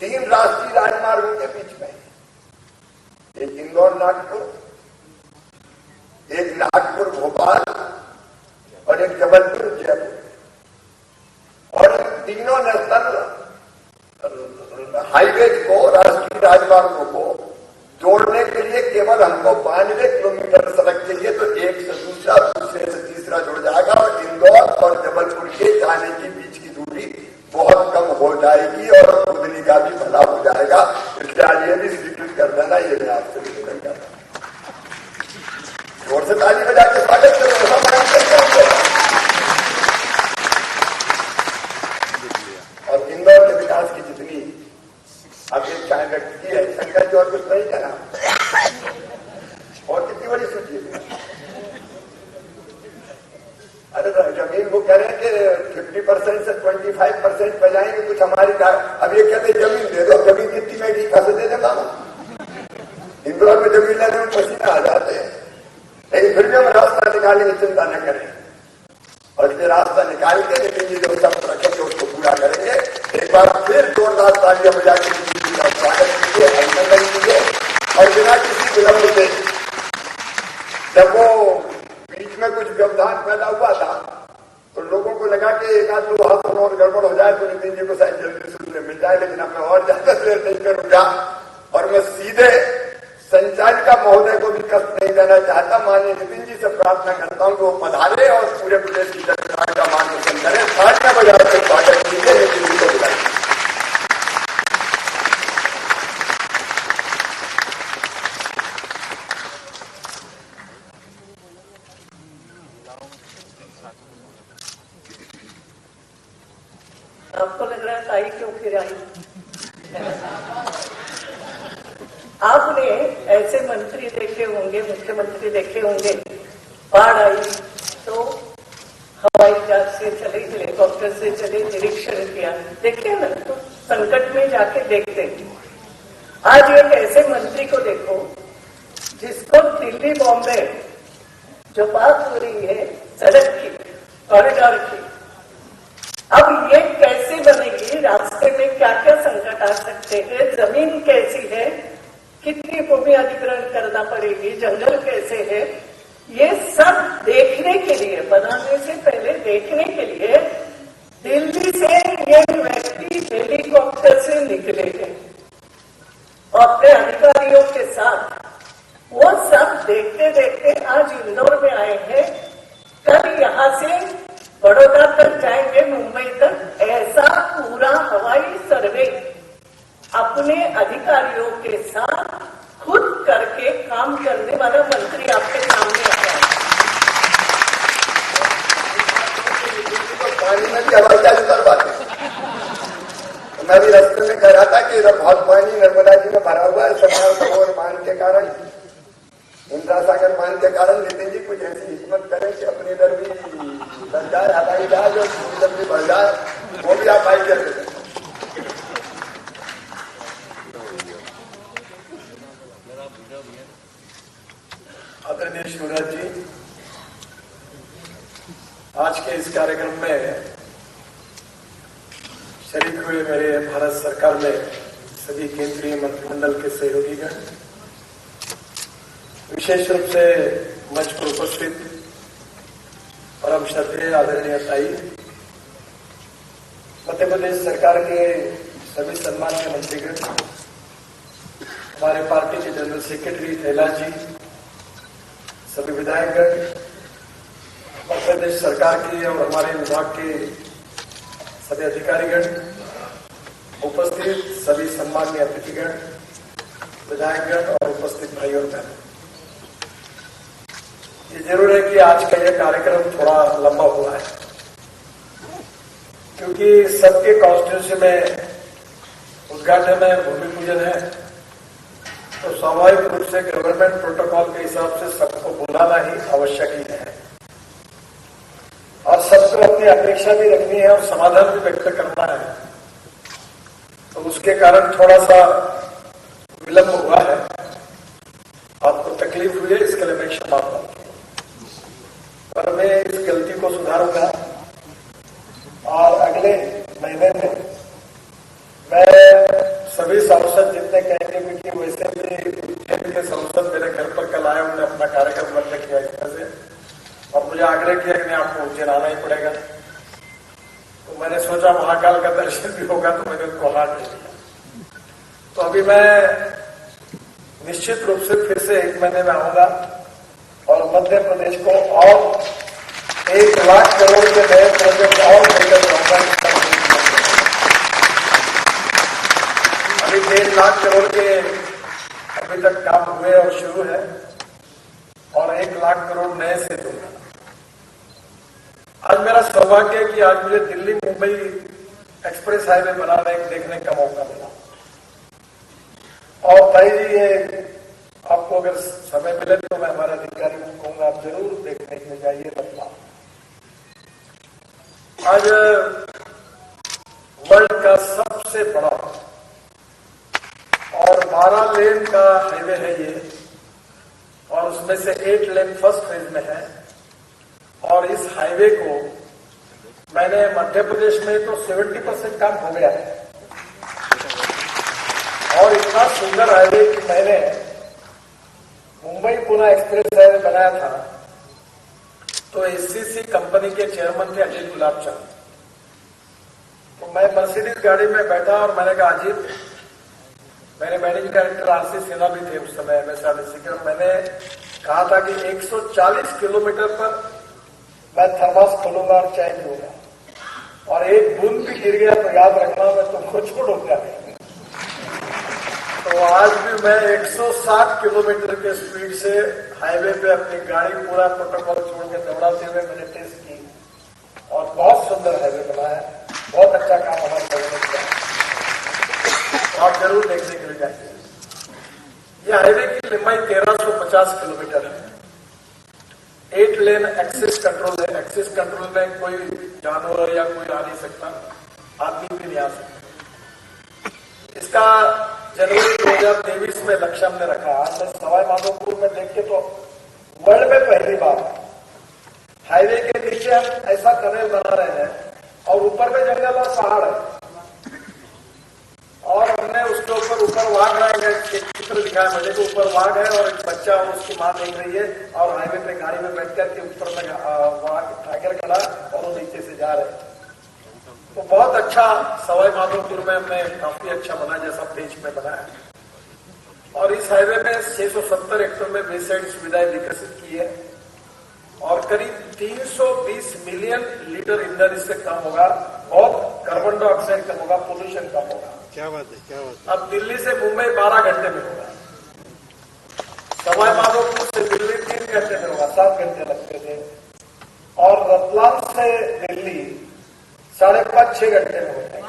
3 राष्ट्रीय राजमार्गों के बीच में, एक इंदौर नागपुर, एक नागपुर भोपाल और एक जबलपुर जयपुर। और तीनों नेशनल हाईवे को, राष्ट्रीय राजमार्गों को जोड़ने के लिए केवल हमको 92 किलोमीटर सड़क चाहिए, तो एक से दूसरा, दूसरे से तीसरा जुड़ जाएगा और इंदौर और जबलपुर के जाने के बीच की दूरी बहुत कम हो जाएगी और बुधनी का भी भला हो जाएगा। इसलिए आज ये भी स्वीकृत कर देना, ये मैं आपसे निवेदन कर रहा हूं। जोर से ताली बजा के स्वागत करो। और इंदौर के विकास की जितनी अब एक चाय व्यक्त की है शंकर जी, और कुछ नहीं कहना, और कितनी बड़ी सूची है। अरे जमीन वो कह रहे हैं कि 50% से 25% पे जाएंगे, कुछ हमारी अब ये कहते जमीन दे दो, जमीन कितनी महंगी कैसे दे दे मामा। इंदौर में जमीन लेने में पसीना आ जाते हैं, लेकिन फिर भी हम रास्ता निकालने की चिंता न करें। और ये रास्ता निकाल के नितिन जी जो सब रखेंगे उसको पूरा करेंगे। एक बार फिर जोरदार तालियां बजा के स्वागत कीजिए, अभिनंदन कीजिए। और बिना किसी विलंब से, जब वो बीच में कुछ व्यवधान पैदा हुआ था तो लोगों को लगा कि एक आध 2 हाथ और गड़बड़ हो जाए तो नितिन जी को शायद जल्दी सूचना मिल जाए, लेकिन अब मैं और ज्यादा देर नहीं करूंगा और मैं सीधे संचालिका महोदय को भी कष्ट नहीं देना चाहता। माननीय नितिन जी से प्रार्थना करता हूं कि वो पधारे और पूरे प्रदेश की जनता का मार्गदर्शन करें। तालियां बजाकर स्वागत कीजिए नितिन जी को बुलाइए। आपको लग रहा है ताई क्यों फिर आई? आपने ऐसे मंत्री देखे होंगे, मुख्यमंत्री देखे होंगे, बाढ़ आई तो हवाई जहाज से चले, हेलीकॉप्टर से चले, निरीक्षण किया, देखे ना, तो संकट में जाके देखते हैं। आज एक ऐसे मंत्री को देखो जिसको दिल्ली बॉम्बे जो बात हो रही है सड़क की, कॉरिडोर की, अब ये कैसे बनेगी, रास्ते में क्या क्या संकट आ सकते हैं, जमीन कैसी है, कितनी भूमि अधिग्रहण करना पड़ेगी, जंगल कैसे है, ये सब देखने के लिए, बनाने से पहले देखने के लिए दिल्ली से ये व्यक्ति हेलीकॉप्टर से निकले थे और अपने अधिकारियों के साथ वो सब देखते देखते आज इंदौर में आए हैं। कल यहाँ से बड़ौदा तक जाएंगे, मुंबई तक। ऐसा पूरा हवाई सर्वे अपने अधिकारियों के साथ खुद करके काम करने वाला मंत्री आपके सामने आया है। पानी में भी हवाई जहाज उतरवाते। मैं भी रास्ते में कह रहा था कि बहुत पानी नर्मदा जी में भरा हुआ है, सरदार बांध के कारण, इंदिरा सागर बांध के कारण। नितिन जी कुछ ऐसी हिम्मत करें कि अपने इधर भी बढ़ जाए हवाई जहाज और इधर भी बढ़ जाए, वो भी आप आई कर देते। आदरणीय शिवराज जी, आज के इस कार्यक्रम में शरीक हुए मेरे भारत सरकार में सभी केंद्रीय मंत्रिमंडल के सहयोगीगण, विशेष रूप से मंच पर उपस्थित परम श्रद्धेय आदरणीय ताई, मध्य प्रदेश सरकार के सभी सम्मानीय मंत्रीगण, हमारे पार्टी के जनरल सेक्रेटरी थैला जी, सभी विधायकगण, मध्य प्रदेश सरकार की और हमारे विभाग के सभी अधिकारीगण, उपस्थित सभी सम्मानीय अतिथिगण, विधायकगण और उपस्थित भाई और बहन, ये जरूर है कि आज का यह कार्यक्रम थोड़ा लंबा हुआ है, क्योंकि सबके कॉन्स्टिट्यूंसी में उद्घाटन है, भूमि पूजन है, तो स्वाभाविक रूप से गवर्नमेंट प्रोटोकॉल के हिसाब से सबको बुलाना ही आवश्यक ही है और सबको अपनी अपेक्षा भी रखनी है और समाधान भी व्यक्त करना है। तो उसके कारण थोड़ा सा विलंब हुआ है, आपको तकलीफ हुई है, इसके लिए मैं क्षमा मांगता हूं, पर मैं इस गलती को सुधारूंगा और अगले महीने में मैं सभी सांसद जितने कहेंगे कि वैसे भी उज्जैन के सांसद मेरे घर पर कल आए, उन्होंने अपना कार्यक्रम रद्द किया इस तरह से और मुझे आग्रह किया कि नहीं आपको उज्जैन आना ही पड़ेगा। तो मैंने सोचा महाकाल का दर्शन भी होगा, तो मैंने उनको हाथ दे दिया। तो अभी मैं निश्चित रूप से फिर से 1 महीने में आऊंगा और मध्य प्रदेश को और 1 लाख करोड़ के नए प्रोजेक्ट और लेकर जाऊंगा। अभी 1.5 लाख करोड़ के अभी तक काम हुए और शुरू है और 1 लाख करोड़ नए से दूंगा। आज मेरा सौभाग्य है कि आज मुझे दिल्ली मुंबई एक्सप्रेस हाईवे बनाने देखने का मौका मिला और भाई जी ये आपको अगर समय मिले तो मैं हमारे अधिकारी को कहूंगा आप जरूर देखने के लिए जाइए रतलाम। आज वर्ल्ड का सबसे बड़ा और 12 लेन का हाईवे है ये और उसमें से 8 लेन फर्स्ट फेज में है और इस हाईवे को मैंने मध्य प्रदेश में तो 70% काम हो गया है और इतना सुंदर हाईवे कि मैंने मुंबई पुणे एक्सप्रेस हाईवे बनाया था तो एससीसी कंपनी के चेयरमैन थे अजीत गुलाब चंद। तो मैं मर्सिडीज गाड़ी में बैठा और मैंने कहा अजीत, मेरे मैनेजिंग डायरेक्टर आरसी सिन्हा भी थे उस समय एमएसआरडीसी के, और मैंने कहा था कि 140 किलोमीटर पर मैं थर्मास खोलूंगा और चाय पीऊंगा और एक बूंद भी गिर गया तो याद रखना मैं तुमको छोड़ूंगा नहीं। तो आज भी मैं 160 किलोमीटर के स्पीड से हाईवे पे अपनी गाड़ी पूरा प्रोटोकॉल छोड़ के दौड़ाते हुए मैंने टेस्ट की और बहुत सुंदर हाईवे बना है, बहुत अच्छा काम हमारे गवर्नमेंट का, आप जरूर देखने के लिए जाइए। यह हाईवे की लंबाई 1350 किलोमीटर है। 8 लेन एक्सेस कंट्रोल है। एक्सेस कंट्रोल में कोई जानवर या कोई आ नहीं सकता, आदमी भी नहीं आ सकता। इसका जनवरी 2023 में लक्ष्य हमने रखा। आज सवाई माधोपुर में देख के तो वर्ल्ड में पहली बार हाईवे के नीचे हम ऐसा टनल बना रहे हैं और ऊपर में जंगल और पहाड़ है और हमने उसके ऊपर वाघ रहेगा, चित्र दिखाया मुझे तो ऊपर वाघ है और एक बच्चा और उसकी मां देख रही है और हाईवे पे गाड़ी में बैठ कर के ऊपर में वाघ टाइगर खड़ा और वो नीचे से जा रहे हैं। तो बहुत अच्छा सवाई माधोपुर में हमने काफी अच्छा बना जैसा पेज में बनाया और इस हाईवे में 670 हेक्टेयर में बेसाइड सुविधाएं विकसित की है और करीब 320 मिलियन लीटर ईंधन इससे कम होगा, बहुत कार्बन डाइऑक्साइड कम होगा, पोल्यूशन कम होगा। क्या बात है, क्या बात है। अब दिल्ली से मुंबई 12 घंटे में होगा, सवाई माधोपुर से दिल्ली 3 घंटे में होगा, 7 घंटे लगते थे और रतलाम से दिल्ली 5.5-6 घंटे में होता है।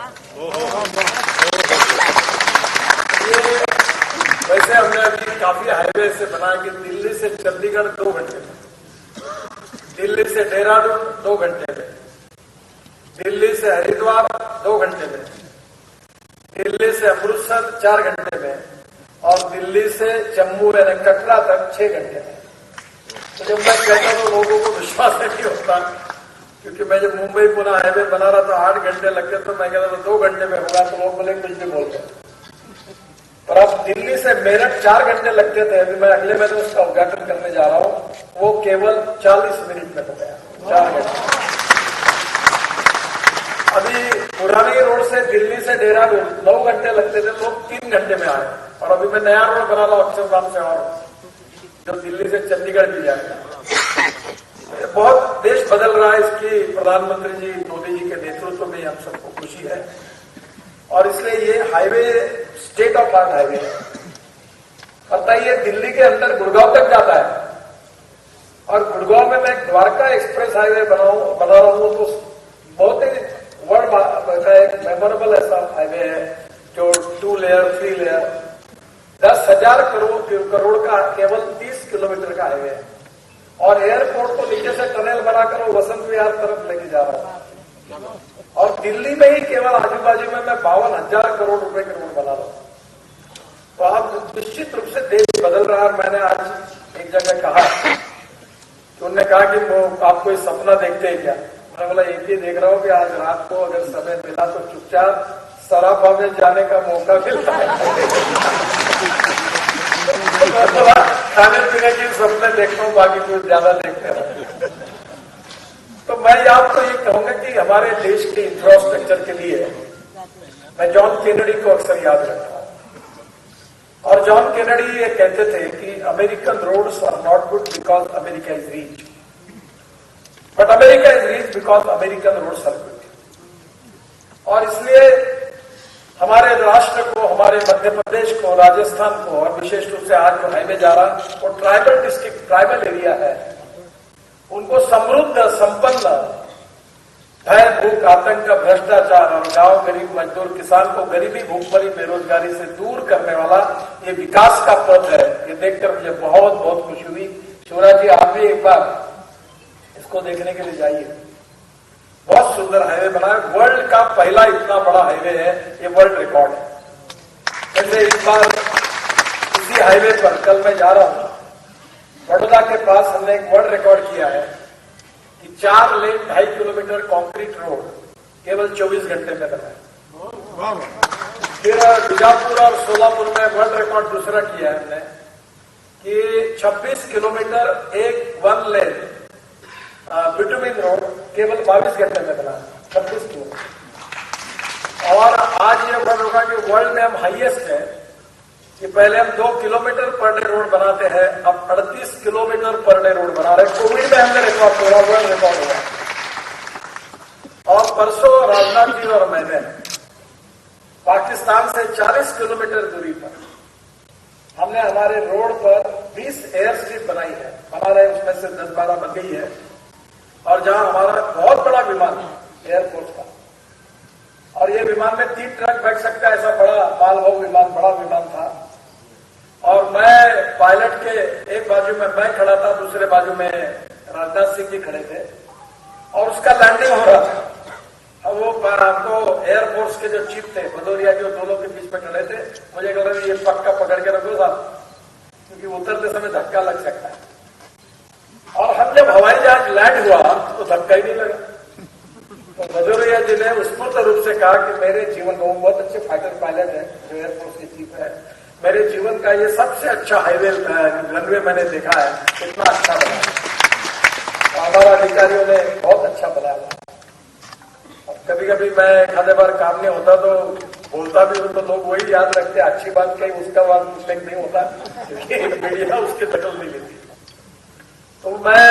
ये वैसे हमने अभी काफी हाईवे से बनाया कि दिल्ली से चंडीगढ़ 2 घंटे में, दिल्ली से देहरादून 2 घंटे में, दिल्ली से हरिद्वार 2 घंटे में, दिल्ली से अमृतसर 4 घंटे में और दिल्ली से जम्मू यानी कटरा तक 6 घंटे में। तो जब मैं कहता हूं तो लोगों को विश्वास नहीं होता, क्योंकि मैं जब मुंबई पुणे हाईवे बना रहा था 8 घंटे लगते, तो मैं कहता था 2 घंटे में होगा, तो लोग बोले कुछ भी बोलते। पर अब दिल्ली से मेरठ 4 घंटे लगते थे, अभी मैं अगले महीने उसका उद्घाटन करने जा रहा हूं, वो केवल 40 मिनट में हो गया, 4 घंटे। अभी पुरानी रोड से दिल्ली से देहरादून 9 घंटे लगते थे, लोग 3 घंटे में आए। और अभी मैं नया रोड बना रहा हूं अक्षरधाम से, और जो दिल्ली से चंडीगढ़ भी जाएगा। बहुत देश बदल रहा है, इसकी प्रधानमंत्री जी मोदी जी के नेतृत्व में हम सबको खुशी है। और इसलिए ये highway state of art highway है। पता ये दिल्ली के अंदर गुड़गांव तक जाता है, और गुड़गांव में मैं द्वारका एक्सप्रेस हाईवे बना रहा हूं, तो बहुत ही वर्ल्ड का एक मेमोरेबल ऐसा हाईवे है जो 2 लेयर 3 लेयर 10,000 करोड़ का केवल 30 किलोमीटर का हाईवे है। और एयरपोर्ट को नीचे से टनल बनाकर वो वसंत विहार तरफ लेके जा रहा हूं। और दिल्ली में ही केवल आजू बाजू में मैं 52,000 करोड़ रुपए के रोड बना रहा हूं। तो आप निश्चित रूप से देश बदल रहा है। मैंने आज एक जगह कहा, तो उन्होंने कहा कि वो आप कोई सपना देखते हैं क्या? मैंने बोला एक ही देख रहा हूं कि आज रात को अगर समय मिला तो चुपचाप सराफा में जाने का मौका मिलता है। खाने पीने की सपने देखता हूं, बाकी कुछ ज्यादा देखते हैं। तो मैं आपको ये कहूंगा कि हमारे देश के इंफ्रास्ट्रक्चर के लिए मैं जॉन केनेडी को अक्सर याद रखता हूं। और जॉन केनेडी ये कहते थे कि American roads are not good because America is rich, but America is rich because American roads are good. और इसलिए हमारे राष्ट्र को, हमारे मध्य प्रदेश को, राजस्थान को, और विशेष रूप से आज जो हाईवे जा रहा है वो ट्राइबल डिस्ट्रिक्ट, ट्राइबल एरिया है, उनको समृद्ध, संपन्न, भय, भूख, आतंक, भ्रष्टाचार और गांव गरीब मजदूर किसान को गरीबी, भूखमरी, बेरोजगारी से दूर करने वाला ये विकास का पथ है। ये देखकर मुझे बहुत बहुत खुशी हुई। शिवराज जी, आप भी एक बार इसको देखने के लिए जाइए। बहुत सुंदर हाईवे बना है, वर्ल्ड का पहला इतना बड़ा हाईवे है, ये वर्ल्ड रिकॉर्ड है। जैसे इस बार इसी हाईवे पर कल मैं जा रहा हूं, बड़ौदा के पास हमने एक वर्ल्ड रिकॉर्ड किया है कि 4 लेन 2.5 किलोमीटर कंक्रीट रोड केवल 24 घंटे में बना है। फिर बीजापुर और सोलापुर में वर्ल्ड रिकॉर्ड दूसरा किया है हमने कि 26 किलोमीटर एक 1 लेन बिटुमिन रोड केवल 22 घंटे में बना, 26 किलोमीटर। और आज ये वर्ल्ड होगा कि वर्ल्ड में हम हाईएस्ट है कि पहले हम 2 किलोमीटर पर डे रोड बनाते हैं, अब 38 किलोमीटर पर डे रोड बना रहे हैं। कोविड में हमने रिकॉर्ड तोड़ा, वर्ल्ड रिकॉर्ड हुआ। और परसों राजनाथ जी और मैंने पाकिस्तान से 40 किलोमीटर दूरी पर हमने हमारे रोड पर 20 एयर स्ट्रिप बनाई है, बना रहे, उसमें से 10-12 बन गई है। और जहां हमारा बहुत बड़ा विमान एयरपोर्ट का, और ये विमान में 3 ट्रक बैठ सकता है, ऐसा बड़ा मालवाहू विमान, बड़ा विमान था। और मैं पायलट के एक बाजू में मैं खड़ा था, दूसरे बाजू में राजनाथ सिंह जी खड़े थे, और उसका लैंडिंग हो रहा था। अब वो एयरफोर्स के जो चीफ थे भदौरिया जी, दोनों के बीच में खड़े थे। मुझे कह रहे ये पक्का पकड़ के रखो साहब, क्योंकि उतरते समय धक्का लग सकता है। और हम जब हवाई जहाज लैंड हुआ तो धक्का ही नहीं लगा। तो भदौरिया जी ने स्फूर्त रूप से कहा कि मेरे जीवन में, वो बहुत अच्छे फाइटर पायलट है जो एयरफोर्स के चीफ है, मेरे जीवन का ये सबसे अच्छा हाईवे रनवे मैंने देखा है, इतना अच्छा बना। हमारा अधिकारियों ने बहुत अच्छा बनाया। कभी कभी मैं आधे बार काम नहीं होता तो बोलता भी हूं, तो लोग वही याद रखते, अच्छी बात कही, उसका बात मिस्टेक नहीं होता, क्योंकि मीडिया उसके दखल नहीं लेती। तो मैं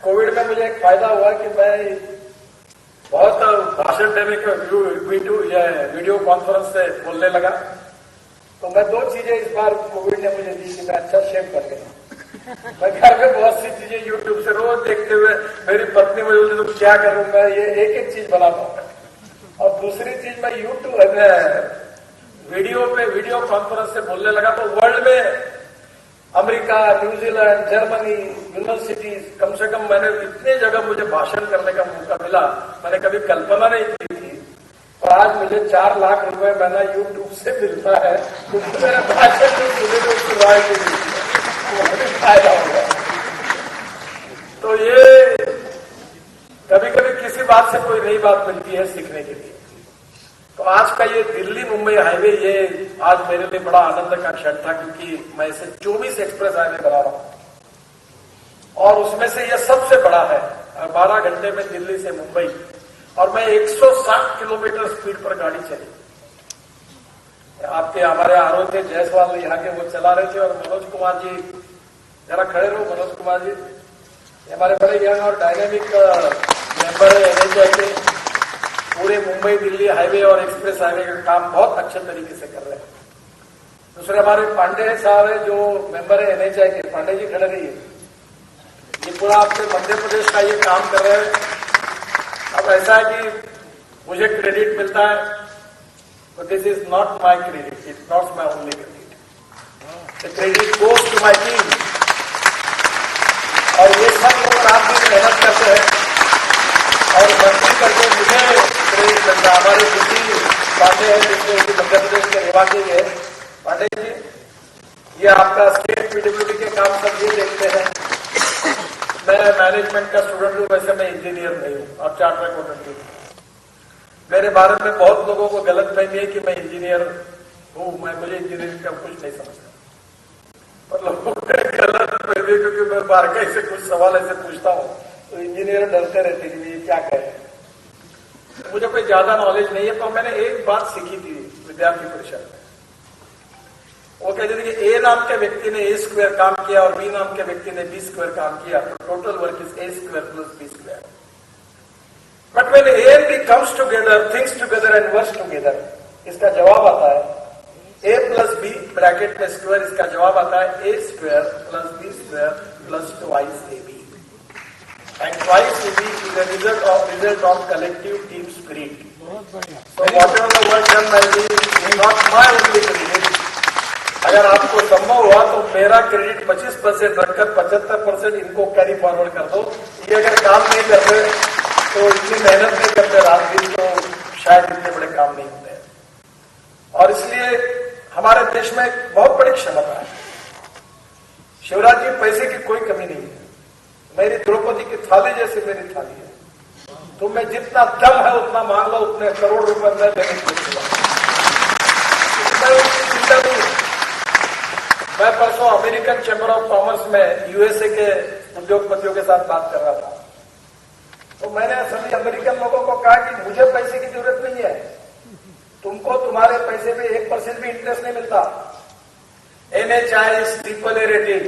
कोविड में मुझे एक फायदा हुआ कि मैं बहुत भाषण देने के वीडियो कॉन्फ्रेंस से बोलने लगा। तो मैं 2 चीजें इस बार कोविड ने मुझे दी कि मैं अच्छा शेप कर गया। मैं घर में बहुत सी चीजें यूट्यूब से रोज देखते हुए, मेरी पत्नी मुझे बोलती तो क्या करूं मैं, ये एक चीज बनाता हूं। और दूसरी चीज मैं यूट्यूब वीडियो कॉन्फ्रेंस से बोलने लगा, तो वर्ल्ड में अमेरिका, न्यूजीलैंड, जर्मनी, यूनिवर्सिटीज, कम से कम मैंने इतने जगह मुझे भाषण करने का मौका मिला, मैंने कभी कल्पना नहीं की थी। और आज मुझे 4 लाख रुपए महीना यूट्यूब से मिलता है, क्योंकि मेरा भाषण जो सुनवाई के लिए फायदा होगा। तो ये कभी कभी किसी बात से कोई नई बात मिलती है सीखने के लिए। तो आज का ये दिल्ली मुंबई हाईवे, ये आज मेरे लिए बड़ा आनंद का क्षण था, क्योंकि मैं इसे 24 एक्सप्रेस हाईवे बना रहा हूं और उसमें से ये सबसे बड़ा है। 12 घंटे में दिल्ली से मुंबई, और मैं 160 किलोमीटर स्पीड पर गाड़ी चली। आपके हमारे आरोप थे जायसवाल यहाँ के, वो चला रहे थे, और मनोज कुमार जी, जरा खड़े रहो मनोज कुमार जी, हमारे बड़े यंग और डायनेमिक मेंबर है एनएचआई के। पूरे मुंबई दिल्ली हाईवे और एक्सप्रेस हाईवे का काम बहुत अच्छे तरीके से कर रहे हैं। दूसरे हमारे पांडे साहब है, जो मेंबर है एनएचआई के, पांडे जी खड़े रहिए। ये पूरा आपके मध्य प्रदेश का ये काम कर रहे हैं। अब ऐसा है कि मुझे क्रेडिट मिलता है, but this is not my credit, it's not my only credit. The credit goes to my team. और ये सब लोग रात दिन मेहनत करते हैं और मंत्री करके मुझे क्रेडिट मिलता है। हमारे किसी पांडे हैं जिसमें मध्य प्रदेश के निवासी है, पांडे जी, ये आपका स्टेट पीडब्ल्यूडी के काम सब ये देखते हैं। मैं मैनेजमेंट का स्टूडेंट हूँ, वैसे मैं इंजीनियर नहीं हूँ और चार्टर्ड अकाउंटेंट हूँ। मेरे बारे में बहुत लोगों को गलत फहमी है कि मैं इंजीनियर हूँ, मुझे इंजीनियरिंग का कुछ नहीं समझता, पर लोगों को गलत फहमी है, क्योंकि मैं बारकाई से कुछ सवाल ऐसे पूछता हूँ तो इंजीनियर डरते रहते कि ये क्या कहे। मुझे कोई ज्यादा नॉलेज नहीं है, तो मैंने एक बात सीखी थी विद्यार्थी परिषद में। वो कहते थे कि ए नाम के व्यक्ति ने ए स्क्वायर काम किया और बी नाम के व्यक्ति ने बी स्क्वायर काम किया, तो total work is A square plus B square. But when A and B comes together, things together and works together, इसका जवाब आता है ए प्लस बी ब्रैकेट में स्क्वायर, इसका जवाब आता है A square plus B square plus twice A B. And twice AB is a result of collective team spirit. So whatever the work done by me is not my only credit. अगर आपको संभव हुआ तो मेरा credit 25% रखकर 75% इनको carry forward कर दो। ये अगर काम नहीं करते तो इतनी मेहनत नहीं करते रात दिन, तो शायद इतने बड़े काम नहीं होते। और इसलिए हमारे देश में बहुत बड़ी क्षमता है। शिवराज जी, पैसे की कोई कमी नहीं है। मेरी द्रौपदी की थाली जैसी मेरी थाली है। तुम्हें जितना दम है उतना मांग लो, उतने करोड़ रुपए मैं देने को चिंता नहीं। मैं परसों अमेरिकन चैम्बर ऑफ कॉमर्स में यूएसए के उद्योगपतियों के साथ बात कर रहा था, तो मैंने सभी अमेरिकन लोगों को कहा कि मुझे पैसे की जरूरत नहीं है, तुमको तुम्हारे पैसे में 1% भी इंटरेस्ट नहीं मिलता। NHI is AAA rated.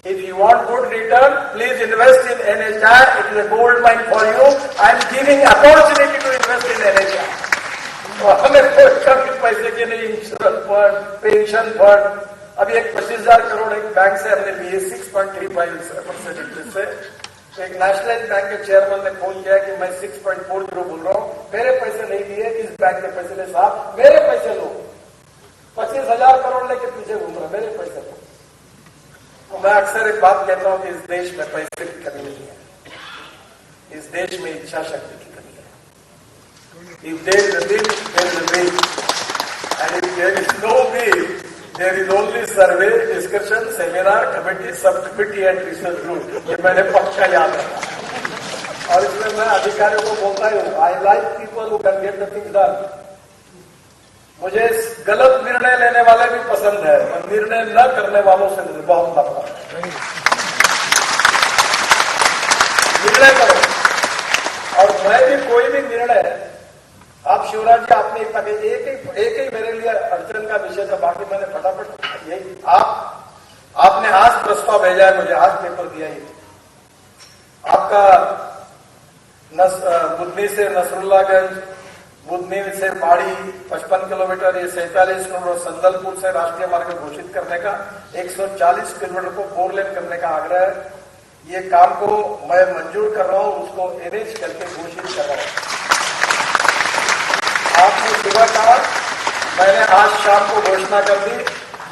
If you want good return, please invest in NHI. It is a gold mine for you. I am giving opportunity to invest in NHI. तो हमें कोई कभी पैसे के नहीं, इंश्योरेंस फंड, पेंशन फंड, अभी एक 25,000 करोड़ एक बैंक से हमने लिए 6.35% इंटरेस्ट से। तो एक नेशनल बैंक के चेयरमैन ने फोन किया कि मैं 6.40 बोल रहा हूँ, मेरे पैसे नहीं लिए, इस बैंक के पैसे ले साहब, मेरे पैसे लो। 25,000 करोड़ लेके पीछे घूम रहा, मेरे पैसे लो। तो मैं अक्सर एक बात कहता हूं कि इस देश में पैसे की कमी नहीं है, इस देश में इच्छा शक्ति की कमी है। If there is a will, there is a way. And if there is no will, there is only survey, discussion, seminar, committee, subcommittee and research group. ये मैंने पक्का याद रखा। और इसमें मैं अधिकारियों को बोलता हूँ, I like people who can get the things done. मुझे गलत निर्णय लेने वाले भी पसंद है, और निर्णय न करने वालों से मुझे बहुत नफरत है। निर्णय करो, और मैं भी कोई भी निर्णय, आप शिवराज जी आपने एक ही मेरे लिए अड़चन का विषय था, बाकी मैंने फटाफट यही आपने आज प्रस्ताव भेजा है मुझे, आज पेपर दिया ही आपका बुधनी से नसरुल्लागंज, बुधनी से बाड़ी 55 किलोमीटर, ये 47 किलोमीटर, संदलपुर से राष्ट्रीय मार्ग घोषित करने का, 140 किलोमीटर को 4 लेन करने का आग्रह है। ये काम को मैं मंजूर कर रहा हूं, उसको अरेंज करके घोषित कर रहा हूं। आपने सुबह कहा, मैंने आज शाम को घोषणा कर दी,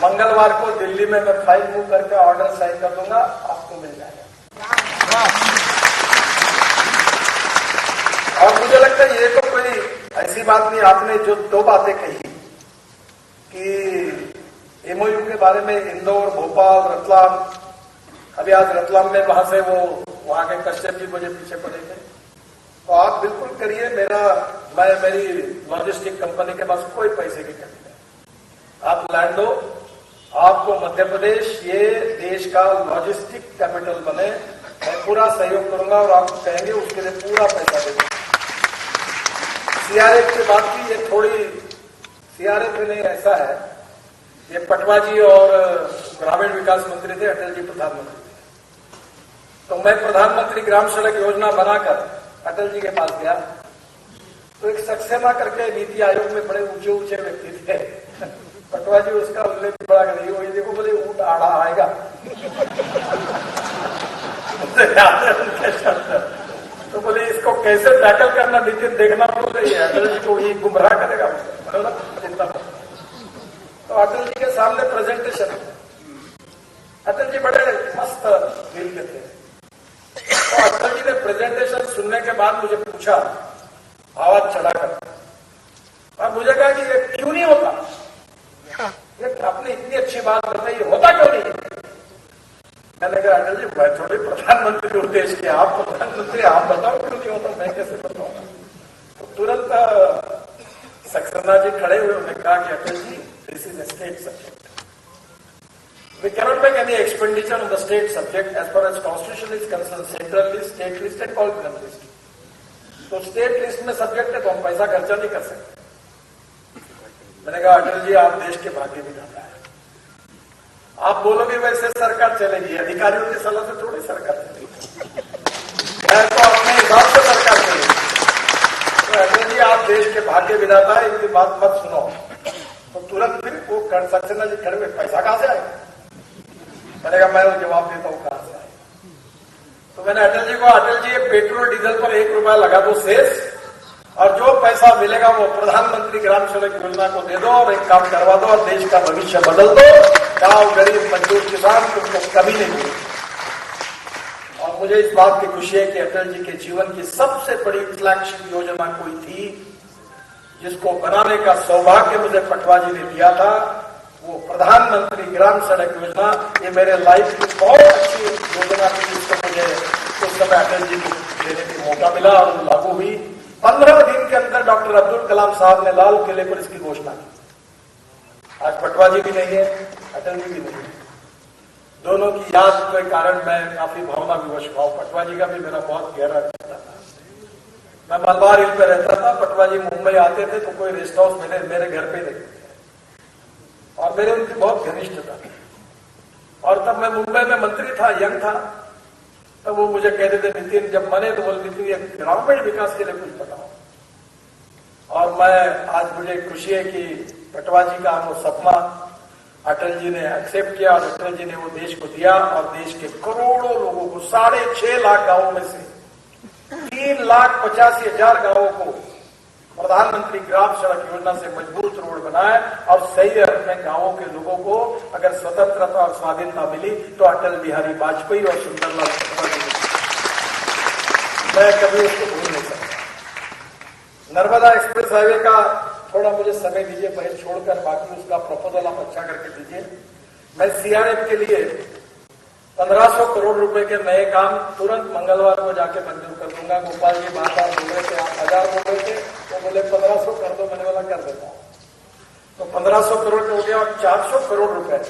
मंगलवार को दिल्ली में मैं फाइल मूव करके ऑर्डर साइन कर दूंगा, आपको मिल जाएगा। और मुझे लगता है ये तो कोई ऐसी बात नहीं, आपने जो 2 बातें कही कि एमओयू के बारे में, इंदौर, भोपाल, रतलाम, अभी आज रतलाम में वहां से वो वहां के कश्यप जी मुझे पीछे पड़े थे, तो आप बिल्कुल करिए। मेरी लॉजिस्टिक कंपनी के पास कोई पैसे की कमी नहीं। आप लैंड दो, आपको मध्य प्रदेश ये देश का लॉजिस्टिक कैपिटल बने, मैं पूरा सहयोग करूंगा और आप कहेंगे उसके लिए पूरा पैसा दे दूंगा। सीआरएफ की बात की, ये थोड़ी सीआरएफ नहीं, ऐसा है, ये पटवा जी और ग्रामीण विकास मंत्री थे, अटल जी प्रधानमंत्री थे। तो मैं प्रधानमंत्री ग्राम सड़क योजना बनाकर अटल जी के पास गया, तो एक सक्सेना करके नीति आयोग में बड़े ऊंचे ऊंचे व्यक्ति थे। पटवा जी उसका उल्लेख बड़ा करेंगे, वो ये देखो बोले ऊंट आड़ा आएगा। तो बोले इसको कैसे टैकल करना नितिन देखना बोल रही है, अटल जी को ये गुमराह करेगा चिंता। तो अटल जी के सामने प्रेजेंटेशन, अटल जी बड़े मस्त दिल के थे। तो अटल जी ने प्रेजेंटेशन सुनने के बाद मुझे पूछा आवाज चढ़ाकर, और मुझे कहा कि ये क्यों नहीं होता, ये आपने इतनी अच्छी बात बताई, होता क्यों नहीं? मैंने कहा अटल जी मैं थोड़ी प्रधानमंत्री हूं देश के, आप प्रधानमंत्री, आप बताओ क्यों नहीं होता, मैं कैसे बताऊंगा? तो तुरंत सक्सेना जी खड़े हुए, उन्होंने कहा कि Atal ji this is a state subject. We cannot make any expenditure on the state subject as far as constitution is concerned. Central list, state list and colonial list. तो स्टेट लिस्ट में सब्जेक्ट है तो हम पैसा खर्चा नहीं कर सकते। मैंने कहा अटल जी आप देश के भाग्य विधाता है, आप बोलोगे वैसे सरकार चलेगी, अधिकारियों की सलाह से थोड़ी सरकार चलेगी, तो अपने हिसाब से सरकार चलेगी। तो अटल जी आप देश के भाग्य विधाता है, इनकी बात मत सुनो। तो तुरंत फिर वो सक्सेना जी खड़े हुए, पैसा कहां से आएगा? मैंने कहा मैं वो जवाब देता हूं कहां से आएगा। तो मैंने अटल जी को, अटल जी पेट्रोल डीजल पर 1 रुपया लगा दो शेष, और जो पैसा मिलेगा वो प्रधानमंत्री ग्राम सड़क योजना को दे दो और एक काम करवा दो और देश का भविष्य बदल दो। गांव गरीब मजदूर किसान तुमको कभी नहीं मिले। और मुझे इस बात की खुशी है कि अटल जी के जीवन की सबसे बड़ी फ्लैगशिप योजना कोई थी जिसको बनाने का सौभाग्य मुझे पटवा जी ने दिया था, वो प्रधानमंत्री ग्राम सड़क योजना। ये मेरे लाइफ की बहुत अच्छी योजना थी जिसको मुझे उस समय अटल जी को देने का मौका मिला और वो लागू हुई। 15 दिन के अंदर डॉक्टर अब्दुल कलाम साहब ने लाल किले पर इसकी घोषणा की। आज पटवा जी भी नहीं है, अटल जी भी नहीं है। दोनों की याद के कारण मैं काफी भावना विवश हुआ। पटवा जी का भी मेरा बहुत गहरा रिश्ता था। मैं मलबार हिल पे रहता था, पटवा जी मुंबई आते थे तो कोई रेस्ट हाउस मेरे घर पे देखते थे और मेरे उनकी बहुत घनिष्ठता थी। और तब मैं मुंबई में मंत्री था, यंग था, तब वो मुझे कहते थे नितिन, जब मने तो बोले नितिन ये ग्रामीण विकास के लिए कुछ बताओ। और मैं आज मुझे खुशी है कि पटवा जी का वो सपना अटल जी ने एक्सेप्ट किया और अटल जी ने वो देश को दिया और देश के करोड़ों लोगों को, 6.5 लाख गांवों में से 3,85,000 गांवों को प्रधानमंत्री ग्राम सड़क योजना से मजबूत रोड बनाए। और सही अर्थ में गांवों के लोगों को अगर स्वतंत्रता और स्वाधीनता मिली तो अटल बिहारी वाजपेयी और सुंदरलाल पटवा जी, मैं कभी उसको भूल नहीं सकता। नर्मदा एक्सप्रेस हाईवे का थोड़ा मुझे समय दीजिए बहस छोड़कर, बाकी उसका प्रपोजल आप अच्छा करके दीजिए। मैं सीआरएफ के लिए 1500 करोड़ रुपए के नए काम तुरंत मंगलवार को जाके मंजूर कर दूंगा। गोपाल जी बार-बार बोल रहे थे, आप 1000 बोल रहे थे, तो बोले 1500 कर दो, मैंने वाला कर देता हूं। तो 1500 करोड़ हो गया और 400 करोड़ रुपए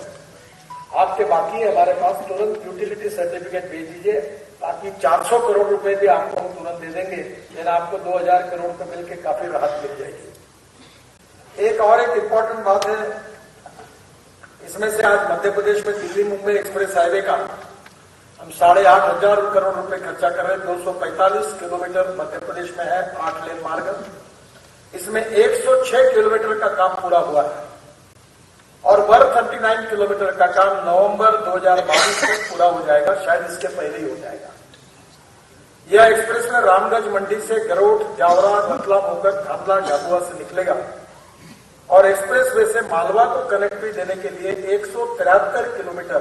आपके बाकी है हमारे पास, तुरंत यूटिलिटी सर्टिफिकेट भेज दीजिए ताकि 400 करोड़ रुपए भी आपको हम तुरंत दे देंगे। लेकिन आपको 2000 करोड़ पे मिलकर काफी राहत मिल जाएगी। एक और एक इंपॉर्टेंट बात है, इसमें से आज मध्य प्रदेश में दिल्ली मुंबई एक्सप्रेस हाईवे का हम 8,500 करोड़ रुपए खर्चा कर रहे हैं। 245 किलोमीटर मध्य प्रदेश में है 8 लेन मार्ग। इसमें 106 किलोमीटर का काम पूरा हुआ है और 139 किलोमीटर का काम नवंबर 2022 में पूरा हो जाएगा, शायद इसके पहले ही हो जाएगा। यह एक्सप्रेस में रामगंज मंडी से गरोठ, जावरा, रतलाम होकर खांडला, झाबुआ से निकलेगा और एक्सप्रेस वे से मालवा को कनेक्टिविटी देने के लिए 173 किलोमीटर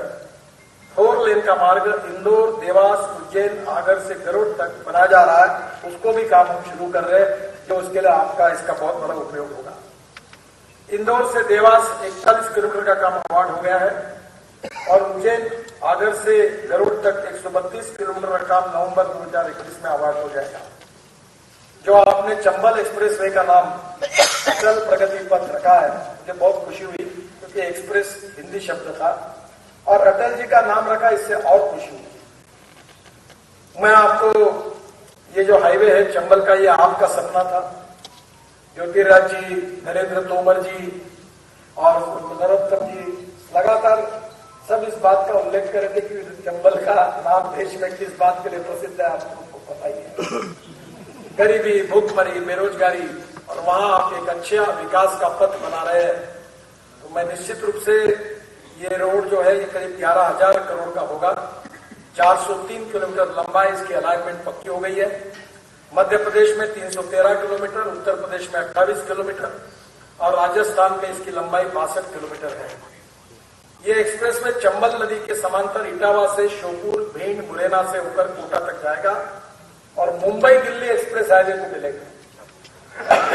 4 लेन का मार्ग इंदौर, देवास, उज्जैन, आगर से गरुड़ तक बनाया जा रहा है। उसको भी काम हम शुरू कर रहे हैं, जो उसके लिए आपका इसका बहुत बड़ा उपयोग होगा। इंदौर से देवास 41 किलोमीटर का काम अवार्ड हो गया है और उज्जैन, आगर से गरुड़ तक 132 किलोमीटर का काम नवंबर 2021 में अवार्ड हो जाएगा। जो आपने चंबल एक्सप्रेसवे का नाम अटल प्रगति पथ रखा है, मुझे बहुत खुशी हुई क्योंकि एक्सप्रेस हिंदी शब्द था और अटल जी का नाम रखा, इससे और खुशी हुई। मैं आपको ये जो हाईवे है चंबल का, ये आपका सपना था। ज्योतिराज जी, नरेंद्र तोमर जी और नरोत्तम जी लगातार सब इस बात का उल्लेख कर रहे थे कि चंबल का नाम देश में किस बात के लिए प्रसिद्ध है, आपको पता ही है। गरीबी, भूखमरी, बेरोजगारी, और वहां आप एक अच्छा विकास का पथ बना रहे हैं। तो मैं निश्चित रूप से ये रोड जो है ये करीब 11,000 करोड़ का होगा। 403 किलोमीटर लंबा इसकी अलाइनमेंट पक्की हो गई है। मध्य प्रदेश में 313 किलोमीटर, उत्तर प्रदेश में 28 किलोमीटर और राजस्थान में इसकी लंबाई 62 किलोमीटर है। ये एक्सप्रेस में चंबल नदी के समांतर इटावा से श्योपुर, भिंड, मुरैना से होकर कोटा तक जाएगा और मुंबई दिल्ली एक्सप्रेस हाईवे को मिलेगा।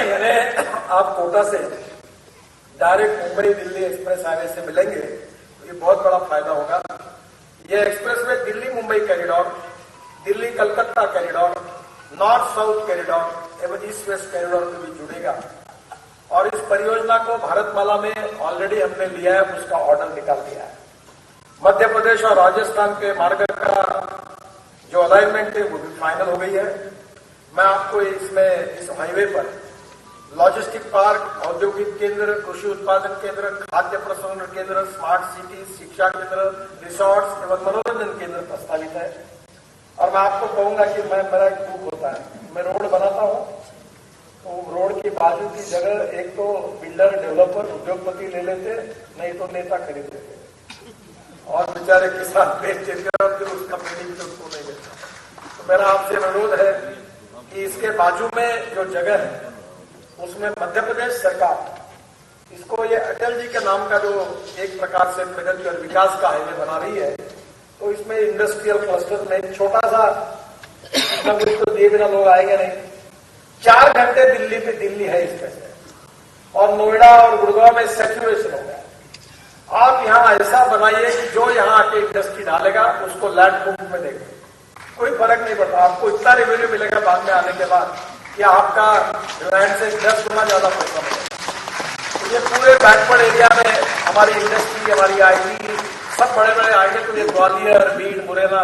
यानी आप कोटा से direct Mumbai Delhi express highway से मिलेंगे तो ये बहुत बड़ा फायदा होगा। ये एक्सप्रेस में Delhi Mumbai corridor, Delhi Calcutta corridor, north south corridor एवं ईस्ट वेस्ट कॉरिडोर में भी जुड़ेगा और इस परियोजना को भारतमाला में ऑलरेडी हमने लिया है, उसका ऑर्डर निकाल दिया है। मध्य प्रदेश और राजस्थान के मार्ग का जो अलाइनमेंट है वो भी फाइनल हो गई है। मैं आपको इसमें इस हाईवे पर लॉजिस्टिक पार्क, औद्योगिक केंद्र, कृषि उत्पादन केंद्र, खाद्य प्रसंस्करण केंद्र, स्मार्ट सिटी, शिक्षा केंद्र, रिसोर्ट्स एवं मनोरंजन केंद्र प्रस्तावित है। और मैं आपको कहूंगा कि मेरा एक दुख होता है, मैं रोड बनाता हूं तो रोड की बाजू की जगह एक तो बिल्डर, डेवलपर, उद्योगपति ले लेते, नहीं तो नेता खरीद लेते और बेचारे किसान बेच देते और फिर उसका पेमेंट उसको नहीं देता। तो मेरा आपसे अनुरोध है कि इसके बाजू में जो जगह है उसमें मध्य प्रदेश सरकार इसको ये अटल जी के नाम का जो एक प्रकार से प्रगति और विकास का हाईवे बना रही है, तो इसमें इंडस्ट्रियल क्लस्टर में छोटा सा तो दिए बिना लोग आएंगे नहीं। 4 घंटे दिल्ली पे दिल्ली है इसमें से, और नोएडा और गुड़गांव में सैचुरेशन हो गया। आप यहां ऐसा बनाइए कि जो यहां आके इंडस्ट्री डालेगा उसको लैंड बुक में देंगे, कोई फर्क नहीं पड़ता। आपको इतना रेवेन्यू मिलेगा बाद में आने के बाद कि आपका लैंड से 10 गुना ज्यादा पैसा मिलेगा। तो ये पूरे बैकवर्ड एरिया में हमारी इंडस्ट्री, हमारी IT सब बड़े बड़े आएंगे तो ये ग्वालियर, भिंड, मुरैना